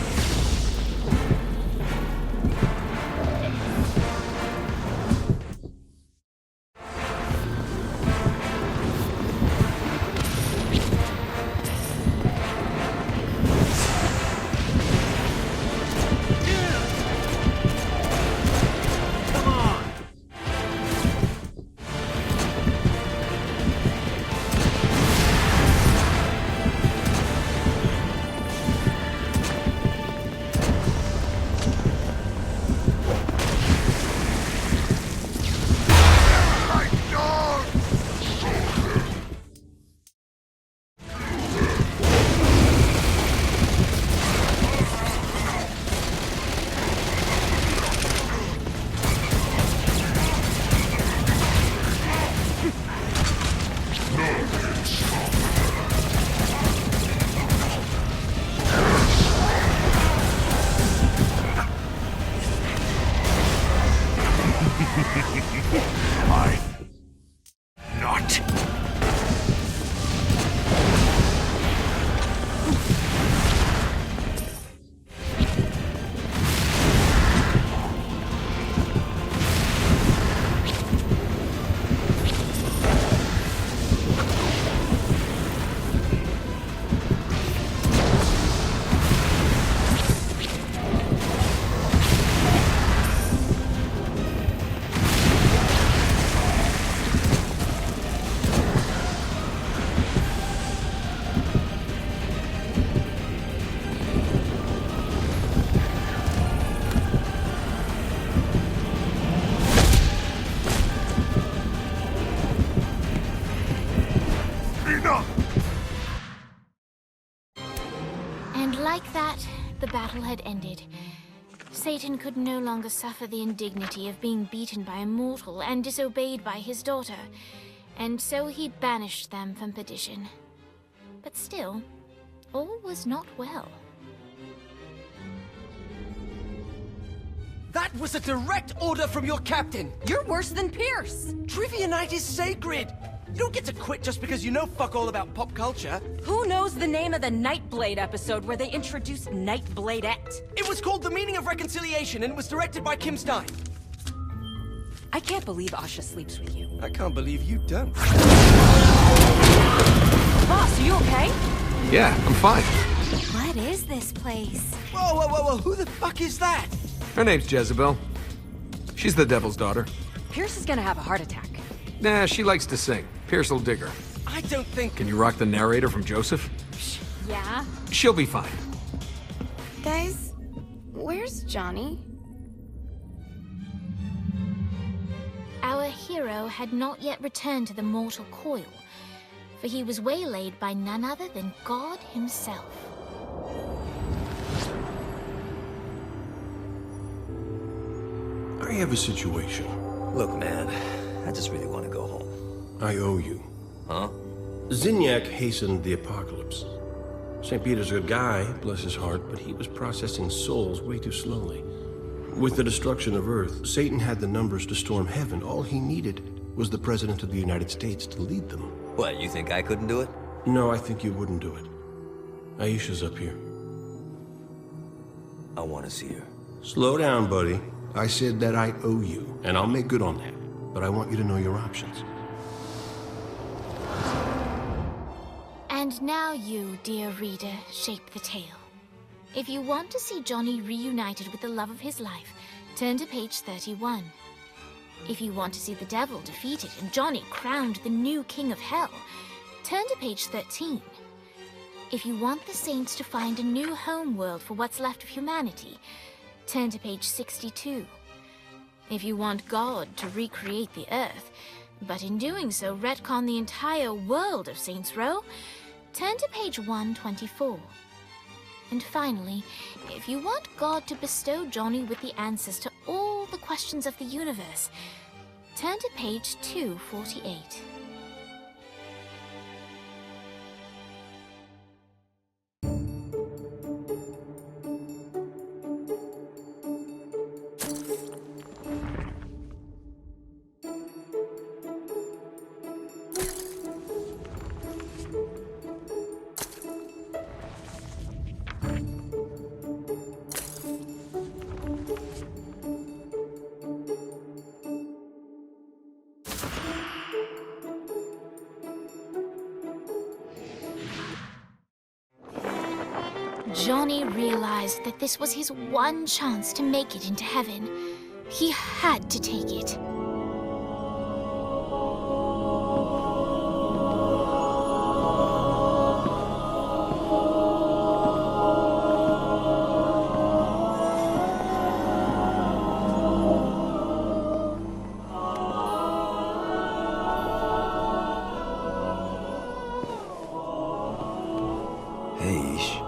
L: I... not.
A: And like that, the battle had ended. Satan could no longer suffer the indignity of being beaten by a mortal and disobeyed by his daughter. and so he banished them from perdition. But still, all was not well.
F: That was a direct order from your captain!
B: You're worse than Pierce!
F: Trivia night is sacred! You don't get to quit just because you know fuck all about pop culture.
B: Who knows the name of the Nightblade episode where they introduced Nightbladette?
F: It was called The Meaning of Reconciliation and it was directed by Kim Stein.
B: I can't believe Asha sleeps with you.
F: I can't believe you don't.
B: Boss, are you okay?
H: Yeah, I'm fine.
S: What is this place?
F: Whoa, whoa, whoa, whoa, who the fuck is that?
H: Her name's Jezebel. She's the devil's daughter.
B: Pierce is gonna have a heart attack.
H: Nah, she likes to sing. Pierce will dig her.
F: I don't think...
H: Can you rock the narrator from Joseph?
N: Yeah?
H: She'll be fine.
E: Guys, where's Johnny?
A: Our hero had not yet returned to the mortal coil, for he was waylaid by none other than God himself.
C: I have a situation.
T: Look, man, I just really want to go home.
C: I owe you.
T: Huh?
C: Zinyak hastened the apocalypse. St. Peter's a good guy, bless his heart, but he was processing souls way too slowly. With the destruction of Earth, Satan had the numbers to storm heaven. All he needed was the President of the United States to lead them.
T: What, you think I couldn't do it?
C: No, I think you wouldn't do it. Aisha's up here.
T: I want to see her.
C: Slow down, buddy. I said that I owe you, and I'll make good on that. But I want you to know your options.
A: And now you, dear reader, shape the tale. If you want to see Johnny reunited with the love of his life, turn to page 31. If you want to see the devil defeated and Johnny crowned the new king of hell, turn to page 13. If you want the saints to find a new home world for what's left of humanity, turn to page 62. If you want God to recreate the earth, but in doing so retcon the entire world of Saints Row, turn to page 124. And finally, if you want God to bestow Johnny with the answers to all the questions of the universe, turn to page 248. Johnny realized that this was his one chance to make it into heaven. He had to take it.
T: Hey, Ish.